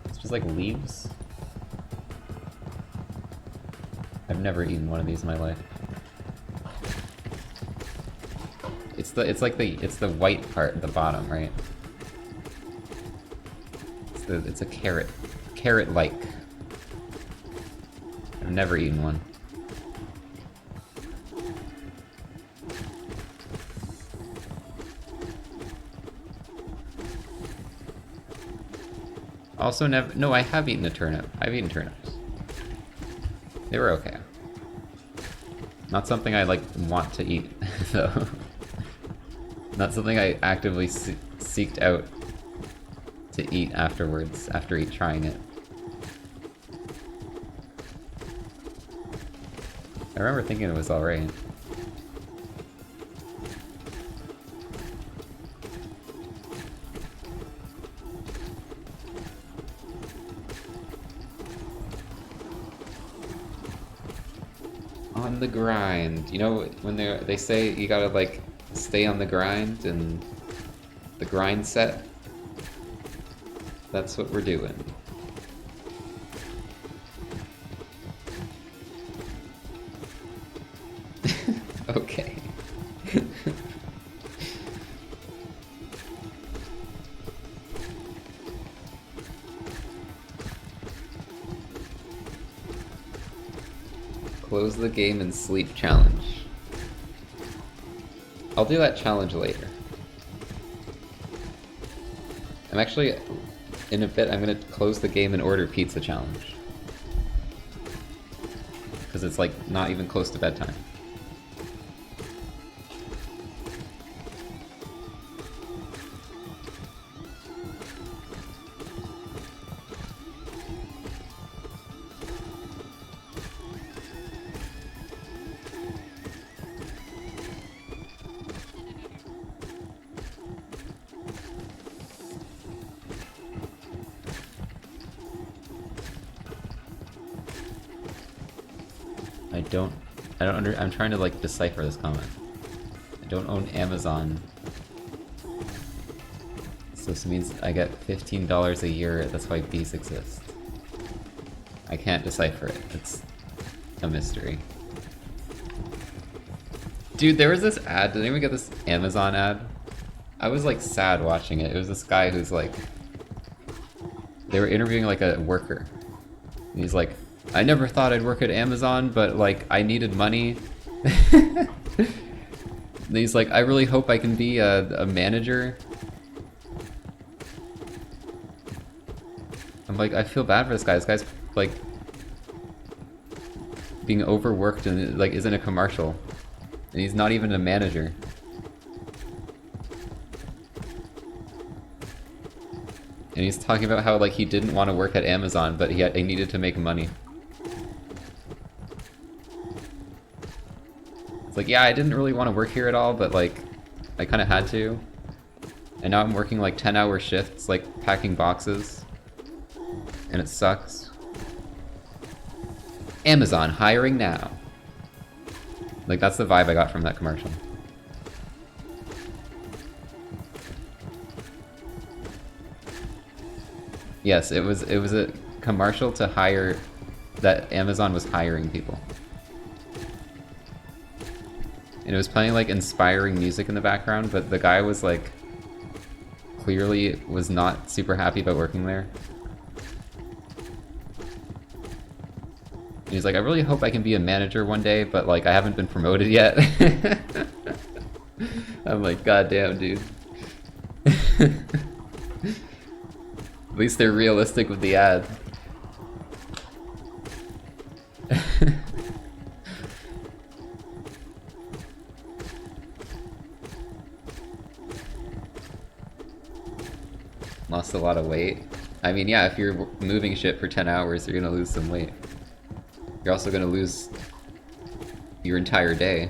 Speaker 1: It's just like leaves? I've never eaten one of these in my life. It's the white part at the bottom, right? It's a carrot. Carrot-like. I've never eaten one. Also never... No, I have eaten a turnip. I've eaten turnips. They were okay. Not something I, like, want to eat, though. Not something I actively seeked out to eat afterwards, after trying it. I remember thinking it was alright. On the grind. You know, when they say you gotta, like, stay on the grind and the grind set? That's what we're doing. Okay. Close the game and sleep challenge. I'll do that challenge later. I'm actually, in a bit, I'm gonna close the game and order pizza challenge. Because it's like not even close to bedtime. I'm trying to like decipher this comment. I don't own Amazon. So this means I get $15 a year, that's why bees exist. I can't decipher it, it's a mystery. Dude, there was this ad, did anyone get this Amazon ad? I was like sad watching it. It was this guy who's like, they were interviewing like a worker. And he's like, I never thought I'd work at Amazon, but like I needed money. And he's like, I really hope I can be a manager. I'm like, I feel bad for this guy. This guy's like being overworked and like is in a commercial, and he's not even a manager. And he's talking about how like he didn't want to work at Amazon, but he needed to make money. It's like, yeah, I didn't really want to work here at all, but like I kind of had to. And now I'm working like 10-hour shifts, like packing boxes. And it sucks. Amazon hiring now. Like that's the vibe I got from that commercial. Yes, it was a commercial to hire, that Amazon was hiring people. And it was playing like inspiring music in the background, but the guy was like clearly was not super happy about working there. And he's like, I really hope I can be a manager one day, but like I haven't been promoted yet. I'm like, God damn, dude. At least they're realistic with the ad. Lost a lot of weight. I mean, yeah, if you're moving shit for 10 hours, you're gonna lose some weight. You're also gonna lose your entire day.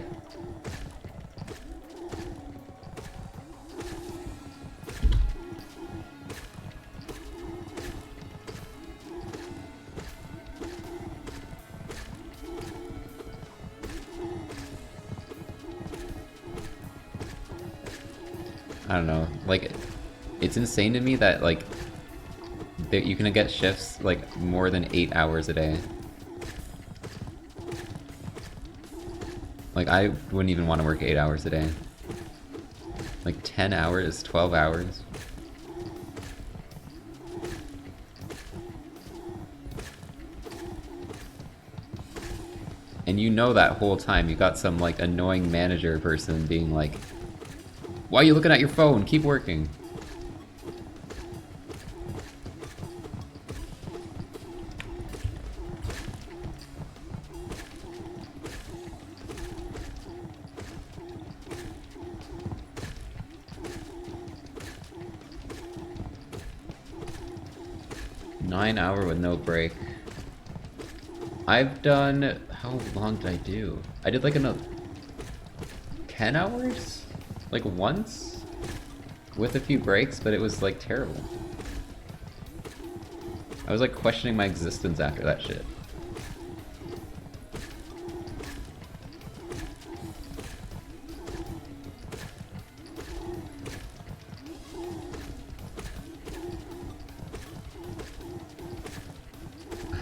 Speaker 1: I don't know, like, it's insane to me that, like, that you can get shifts, like, more than 8 hours a day. Like, I wouldn't even want to work 8 hours a day. Like, 10 hours, 12 hours. And you know that whole time you got some, like, annoying manager person being like, why are you looking at your phone? Keep working. Nine hour with no break. I've done, how long did I do? I did like 10 hours? Like once? With a few breaks, but it was like terrible. I was like questioning my existence after that shit.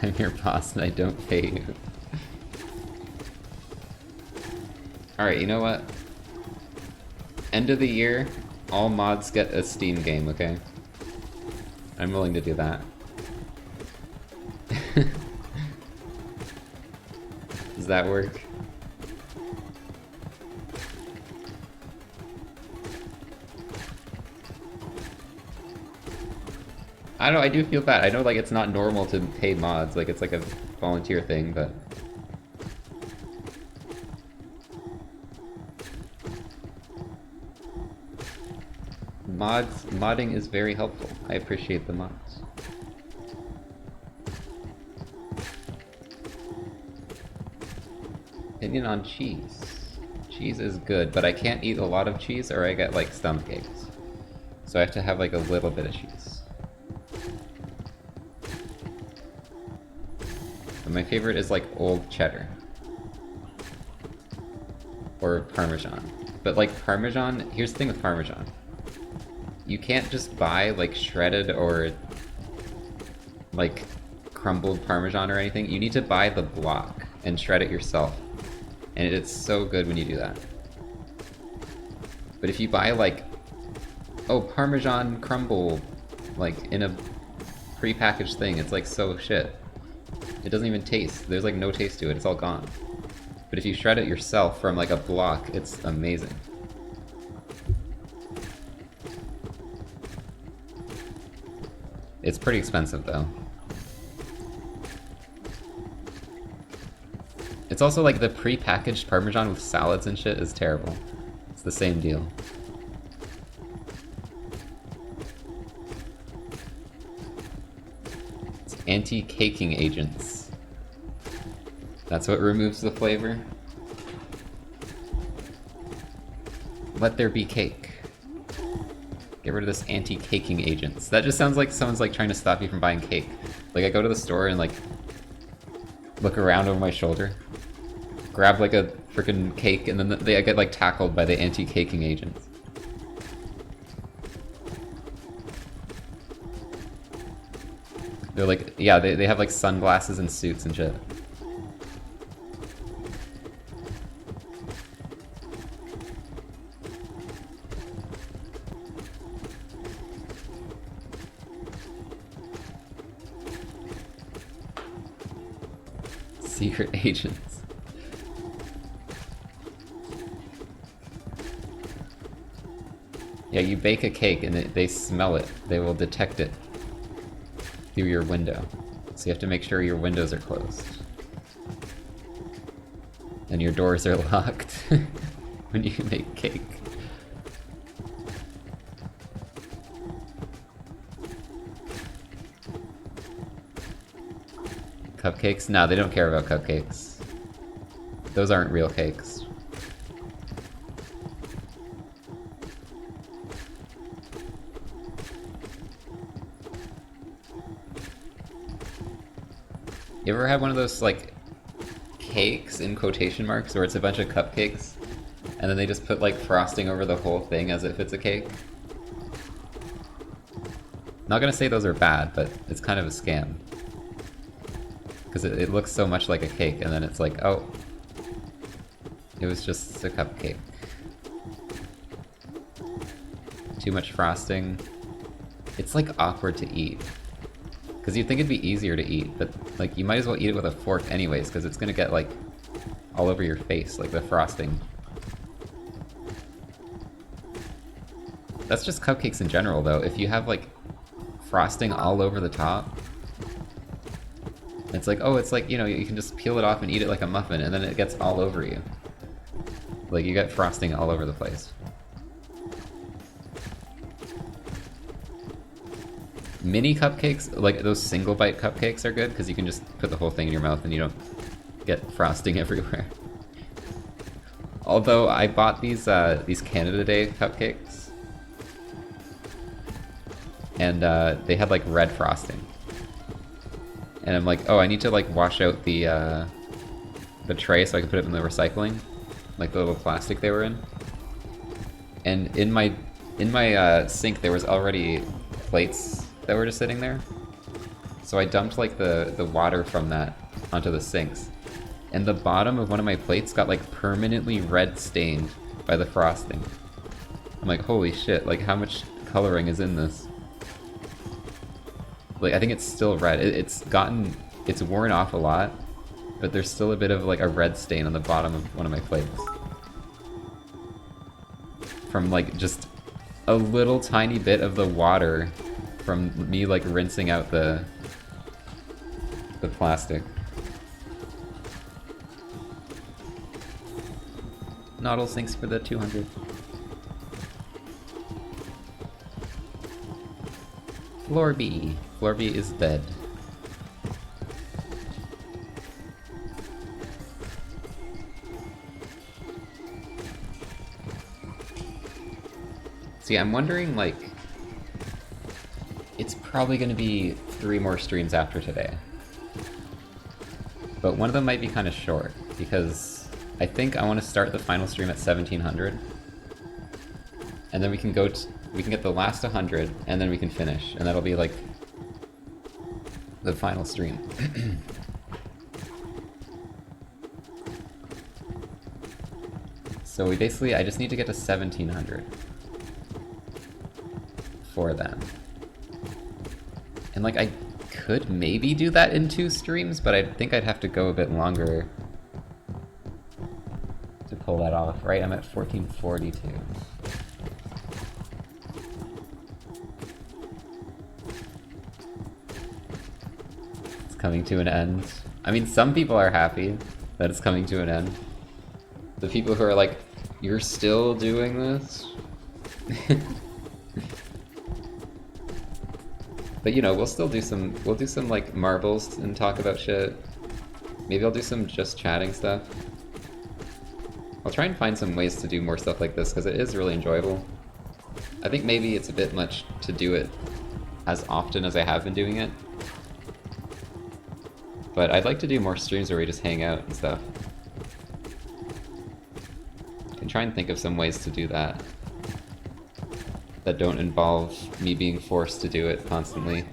Speaker 1: I'm your boss and I don't pay you. Alright, you know what? End of the year, all mods get a Steam game, okay? I'm willing to do that. Does that work? I don't know, I do feel bad. I know like it's not normal to pay mods, like it's like a volunteer thing, but... Modding is very helpful. I appreciate the mods. Opinion on cheese. Cheese is good, but I can't eat a lot of cheese or I get like stomach aches. So I have to have like a little bit of cheese. But my favorite is like old cheddar. Or Parmesan. But like Parmesan, here's the thing with Parmesan. You can't just buy like shredded or like crumbled Parmesan or anything. You need to buy the block and shred it yourself. And it's so good when you do that. But if you buy like, oh, Parmesan crumble, like in a pre-packaged thing, it's like so shit. It doesn't even taste. There's like no taste to it. It's all gone. But if you shred it yourself from like a block, it's amazing. It's pretty expensive though. It's also like the pre-packaged Parmesan with salads and shit is terrible. It's the same deal. It's anti-caking agents. That's what removes the flavor. Let there be cake. Get rid of this anti-caking agents. That just sounds like someone's like trying to stop you from buying cake. Like I go to the store and like look around over my shoulder, grab like a freaking cake, and then I get like tackled by the anti-caking agents. They're like, yeah, they have like sunglasses and suits and shit. Secret agents. Yeah, you bake a cake and they smell it. They will detect it through your window. So you have to make sure your windows are closed. And your doors are locked when you make cake. Cupcakes? No, they don't care about cupcakes. Those aren't real cakes. You ever had one of those, like, cakes in quotation marks where it's a bunch of cupcakes and then they just put, like, frosting over the whole thing as if it's a cake? Not gonna say those are bad, but it's kind of a scam. Because it looks so much like a cake, and then it's like, oh, it was just a cupcake. Too much frosting. It's like awkward to eat. Because you'd think it'd be easier to eat, but like you might as well eat it with a fork anyways, because it's gonna get like all over your face, like the frosting. That's just cupcakes in general though. If you have like frosting all over the top, it's like, oh, it's like, you know, you can just peel it off and eat it like a muffin, and then it gets all over you. Like, you get frosting all over the place. Mini cupcakes, like those single bite cupcakes are good, because you can just put the whole thing in your mouth and you don't get frosting everywhere. Although, I bought these Canada Day cupcakes, and they had like red frosting. And I'm like, oh, I need to like wash out the tray so I can put it in the recycling, like the little plastic they were in. And in my sink there was already plates that were just sitting there. So I dumped like the water from that onto the sinks. And the bottom of one of my plates got like permanently red stained by the frosting. I'm like, holy shit, like how much coloring is in this? Like, I think it's still red. It's worn off a lot, but there's still a bit of like a red stain on the bottom of one of my plates. From like just a little tiny bit of the water from me like rinsing out the plastic. Noddle, thanks for the 200. Floor B. Floor B is dead. See, I'm wondering, like, it's probably going to be 3 more streams after today. But one of them might be kind of short, because I think I want to start the final stream at 1700. And then we can we can get the last 100, and then we can finish, and that'll be like the final stream. So we basically, I just need to get to 1700 for them. And like, I could maybe do that in 2 streams, but I think I'd have to go a bit longer to pull that off. Right, I'm at 1442. It's coming to an end. I mean, some people are happy that it's coming to an end. The people who are like, you're still doing this? But you know, we'll do some like marbles and talk about shit. Maybe I'll do some just chatting stuff. I'll try and find some ways to do more stuff like this because it is really enjoyable. I think maybe it's a bit much to do it as often as I have been doing it. But I'd like to do more streams where we just hang out and stuff. I can try and think of some ways to do that that don't involve me being forced to do it constantly.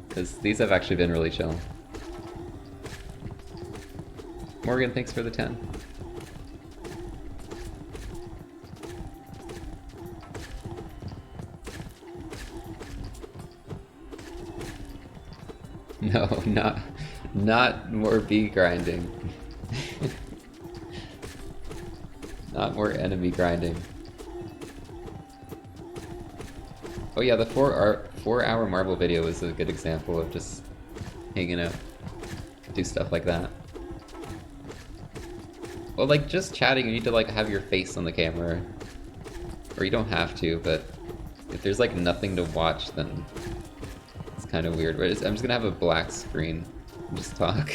Speaker 1: Because these have actually been really chill. Morgan, thanks for the 10. No, not more bee grinding. Not more enemy grinding. Oh yeah, the 4-hour marble video is a good example of just hanging out. Do stuff like that. Well, like, just chatting, you need to, like, have your face on the camera. Or you don't have to, but if there's, like, nothing to watch, then it's kind of weird. I'm just gonna have a black screen and just talk.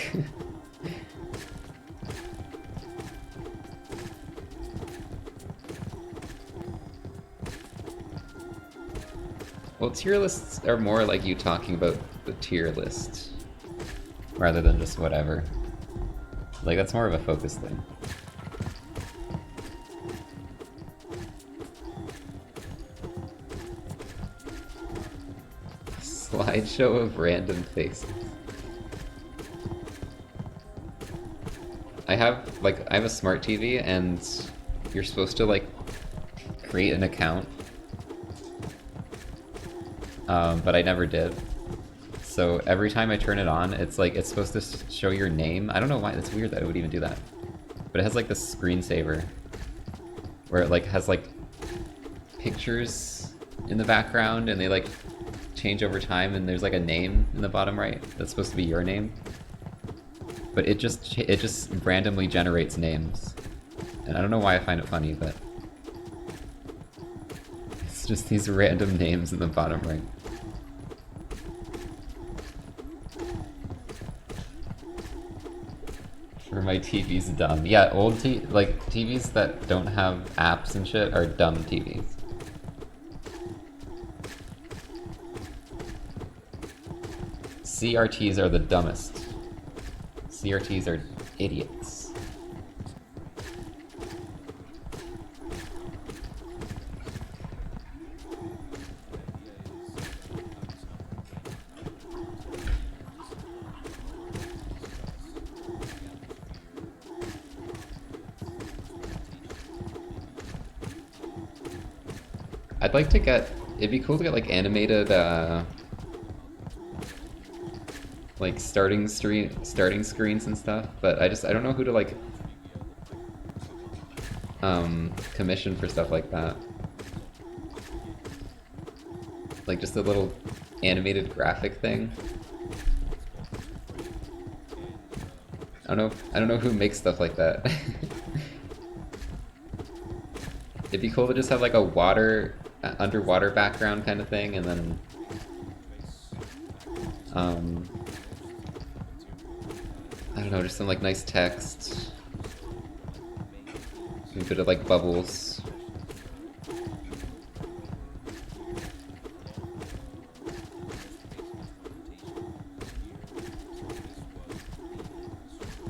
Speaker 1: Well, tier lists are more like you talking about the tier list, rather than just whatever. Like, that's more of a focus thing. Slideshow of random faces. I have a smart TV, and you're supposed to, like, create an account. But I never did. So every time I turn it on, it's like, it's supposed to show your name. I don't know why, it's weird that it would even do that. But it has like this screensaver, where it like has like pictures in the background, and they like change over time, and there's like a name in the bottom right that's supposed to be your name. But it just randomly generates names. And I don't know why I find it funny, but it's just these random names in the bottom right. Or my TV's dumb. Yeah, like TVs that don't have apps and shit are dumb TVs. CRTs are the dumbest. CRTs are idiots. I'd like to get, it'd be cool to get like animated, like starting screens and stuff, but I don't know who to like, commission for stuff like that. Like just a little animated graphic thing. I don't know who makes stuff like that. It'd be cool to just have like a underwater background kind of thing, and then I don't know, just some like nice text, a bit of like bubbles.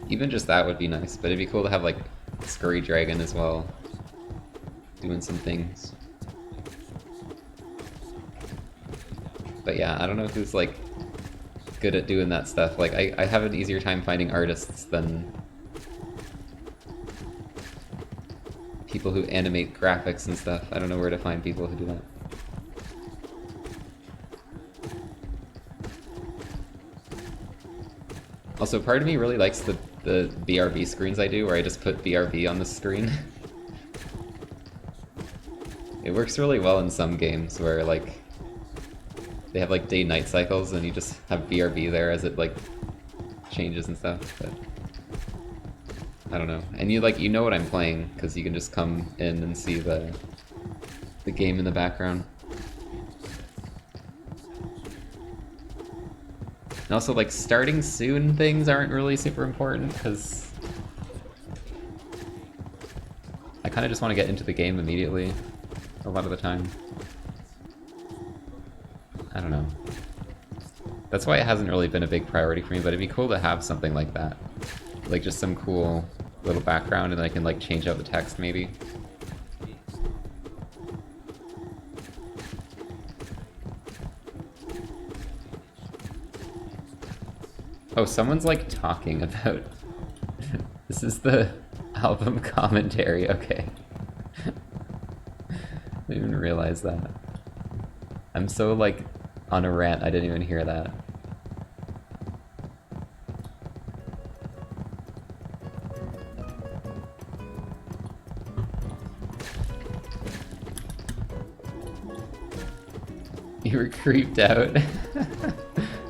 Speaker 1: Even just that would be nice, but it'd be cool to have like Scurry Dragon as well, doing some things. But yeah, I don't know who's like good at doing that stuff. Like I have an easier time finding artists than people who animate graphics and stuff. I don't know where to find people who do that. Also, part of me really likes the BRB screens I do, where I just put BRB on the screen. It works really well in some games where, like, they have, like, day-night cycles, and you just have BRB there as it, like, changes and stuff, but... I don't know. And you know what I'm playing, because you can just come in and see the game in the background. And also, like, starting soon things aren't really super important, because I kind of just want to get into the game immediately, a lot of the time. I don't know. That's why it hasn't really been a big priority for me, but it'd be cool to have something like that. Like, just some cool little background, and then I can, like, change out the text, maybe. Oh, someone's, like, talking about... This is the album commentary, okay. I didn't even realize that. I'm so, like, on a rant, I didn't even hear that. You were creeped out.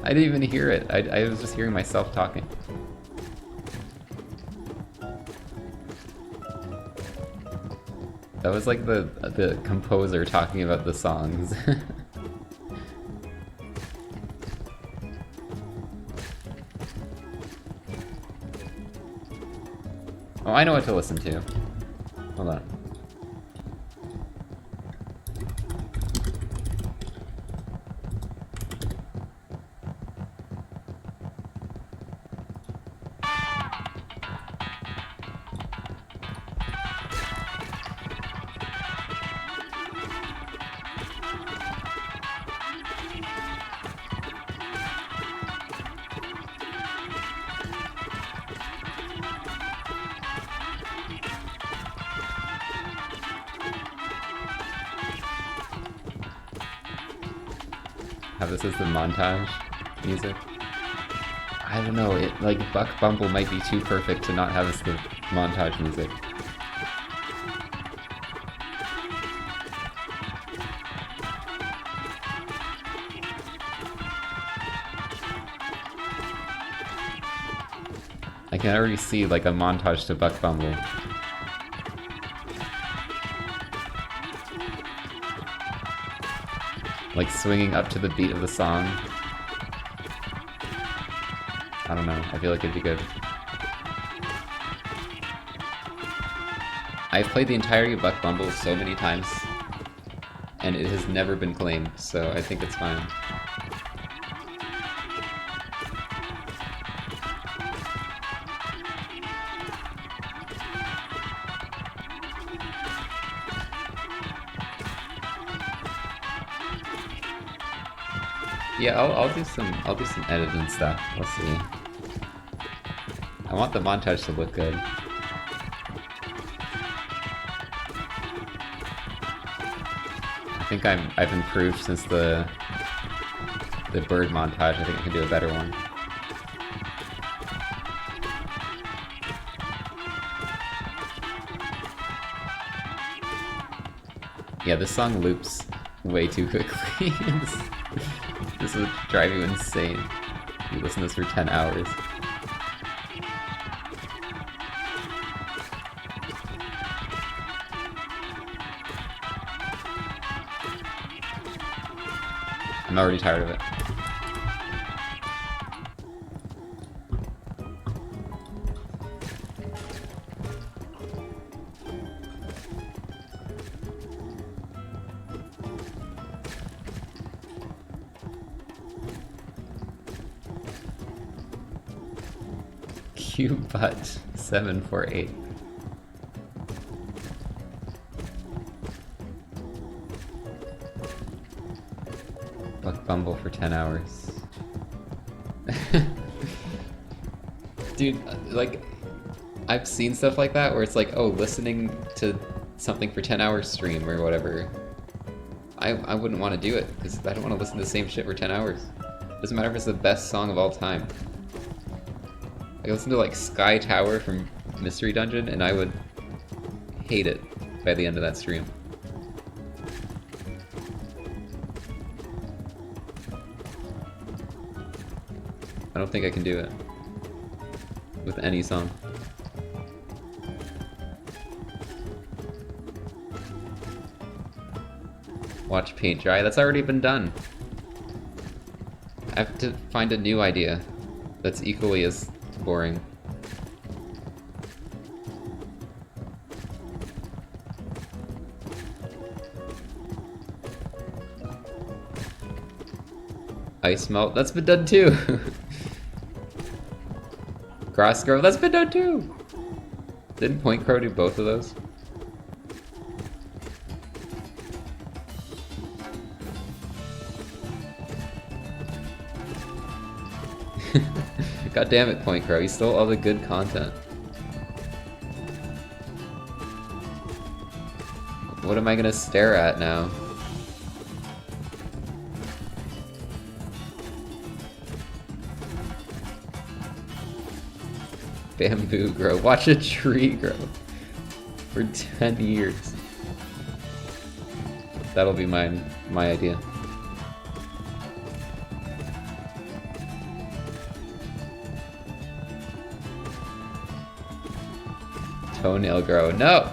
Speaker 1: I didn't even hear it. I was just hearing myself talking. That was like the composer talking about the songs. Oh, I know what to listen to. Hold on. How this is the montage music. I don't know, it like Buck Bumble might be too perfect to not have as the montage music. I can already see like a montage to Buck Bumble. Like swinging up to the beat of the song. I don't know, I feel like it'd be good. I've played the entirety of Buck Bumble so many times, and it has never been claimed, so I think it's fine. Yeah, I'll do some editing stuff. We'll see. I want the montage to look good. I think I've improved since the bird montage. I think I can do a better one. Yeah, this song loops way too quickly. This would drive you insane. You listen to this for 10 hours. I'm already tired of it. Qbutt 748. Buck Bumble for 10 hours. Dude, like, I've seen stuff like that where it's like, oh, listening to something for 10 hours stream or whatever. I wouldn't want to do it, because I don't want to listen to the same shit for 10 hours. Doesn't matter if it's the best song of all time. I listen to like Sky Tower from Mystery Dungeon and I would hate it by the end of that stream. I don't think I can do it with any song. Watch paint dry. That's already been done. I have to find a new idea that's equally as boring. Ice melt. That's been done too. Grass grove. That's been done too. Didn't Point Crow do both of those? God damn it, Point Crow, you stole all the good content. What am I gonna stare at now? Bamboo grow. Watch a tree grow for 10 years. That'll be my idea. Toenail grow. No!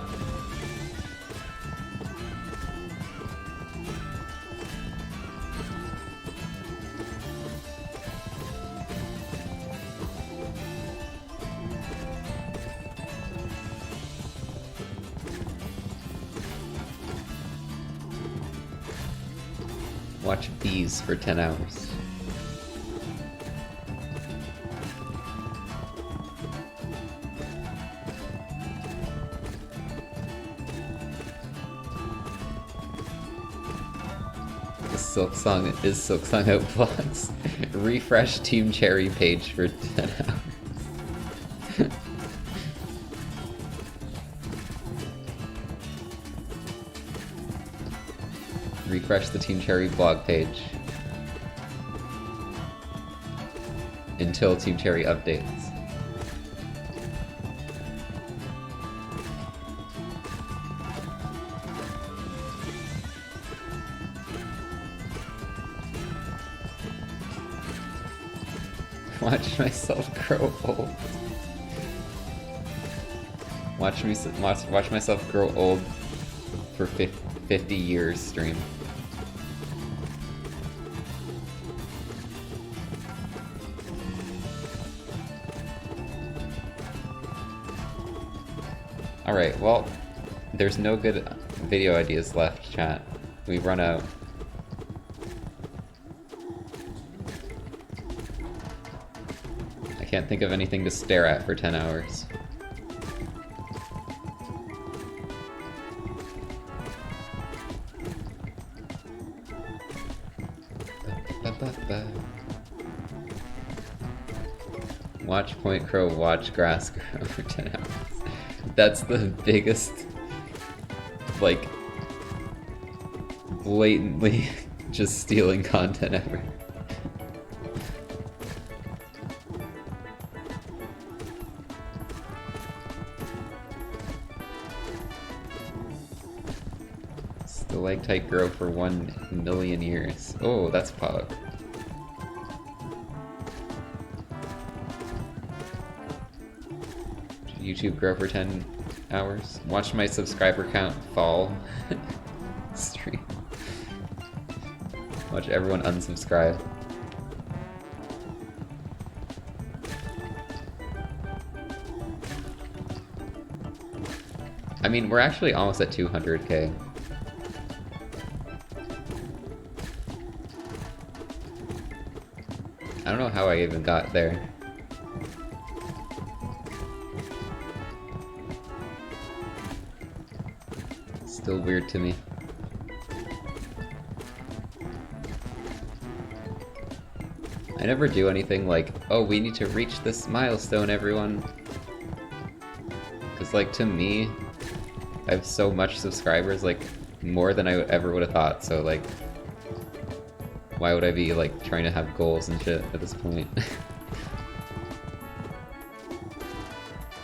Speaker 1: Watch bees for 10 hours. Silksong is Silksong out vlogs. Refresh Team Cherry page for 10 hours. Refresh the Team Cherry blog page until Team Cherry updates. Watch myself grow old. Watch myself grow old for 50 years stream. Alright, well, there's no good video ideas left, chat. We've run out. I can't think of anything to stare at for 10 hours. Watch Point Crow, watch grass grow for 10 hours. That's the biggest, like, blatantly just stealing content ever. Stalactite grow for 1 million years. Oh, that's pog. YouTube grow for 10 hours. Watch my subscriber count fall. Stream. Watch everyone unsubscribe. I mean, we're actually almost at 200k. I don't know how I even got there. Still weird to me. I never do anything like, oh, we need to reach this milestone, everyone. Because, like, to me, I have so much subscribers, like, more than I ever would have thought, so, like, why would I be, like, trying to have goals and shit at this point?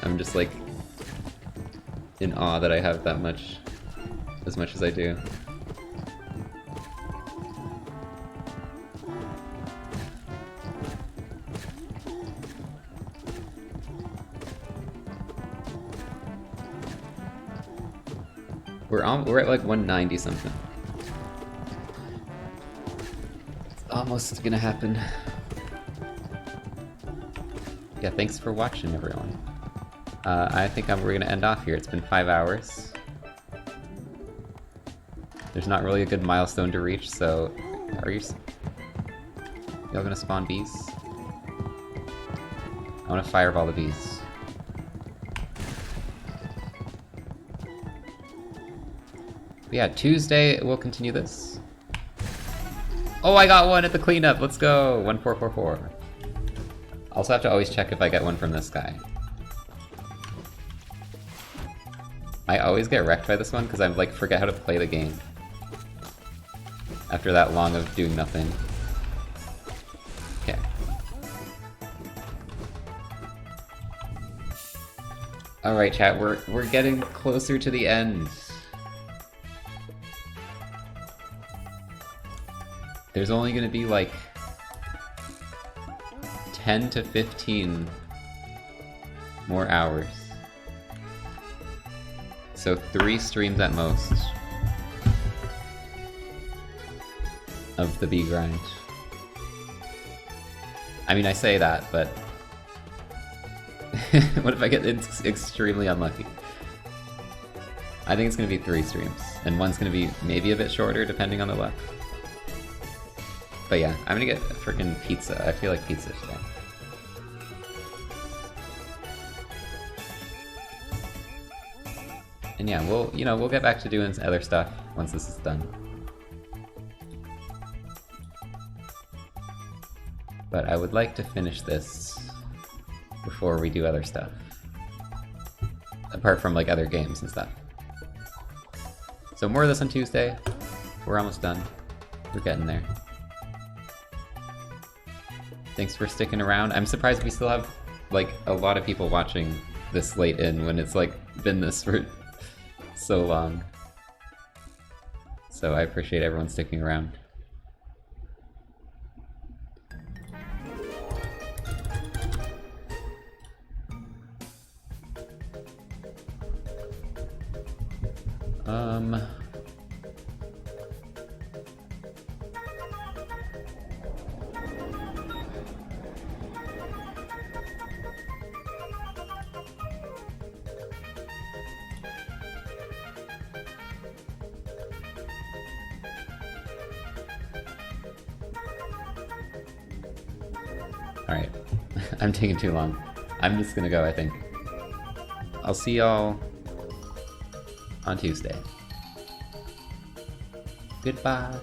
Speaker 1: I'm just like in awe that I have that much, as much as I do. We're at like 190 something. It's almost gonna happen. Yeah, thanks for watching, everyone. I think we're gonna end off here. It's been 5 hours. There's not really a good milestone to reach, so are you? Y'all gonna spawn bees? I want to fireball the bees. But yeah, Tuesday we'll continue this. Oh, I got one at the cleanup. Let's go. 1444. Also have to always check if I get one from this guy. I always get wrecked by this one because I like forget how to play the game. After that long of doing nothing. Okay. Alright chat, we're getting closer to the end. There's only gonna be like 10 to 15 more hours. So 3 streams at most of the bee grind. I mean, I say that, but what if I get extremely unlucky? I think it's gonna be 3 streams, and one's gonna be maybe a bit shorter depending on the luck. But yeah, I'm gonna get a freaking pizza. I feel like pizza today. And yeah, we'll get back to doing other stuff once this is done. But I would like to finish this before we do other stuff. Apart from like other games and stuff. So more of this on Tuesday. We're almost done. We're getting there. Thanks for sticking around. I'm surprised we still have like a lot of people watching this late in when it's like been this for so long. So I appreciate everyone sticking around. Alright. I'm taking too long. I'm just gonna go, I think. I'll see y'all on Tuesday. Goodbye.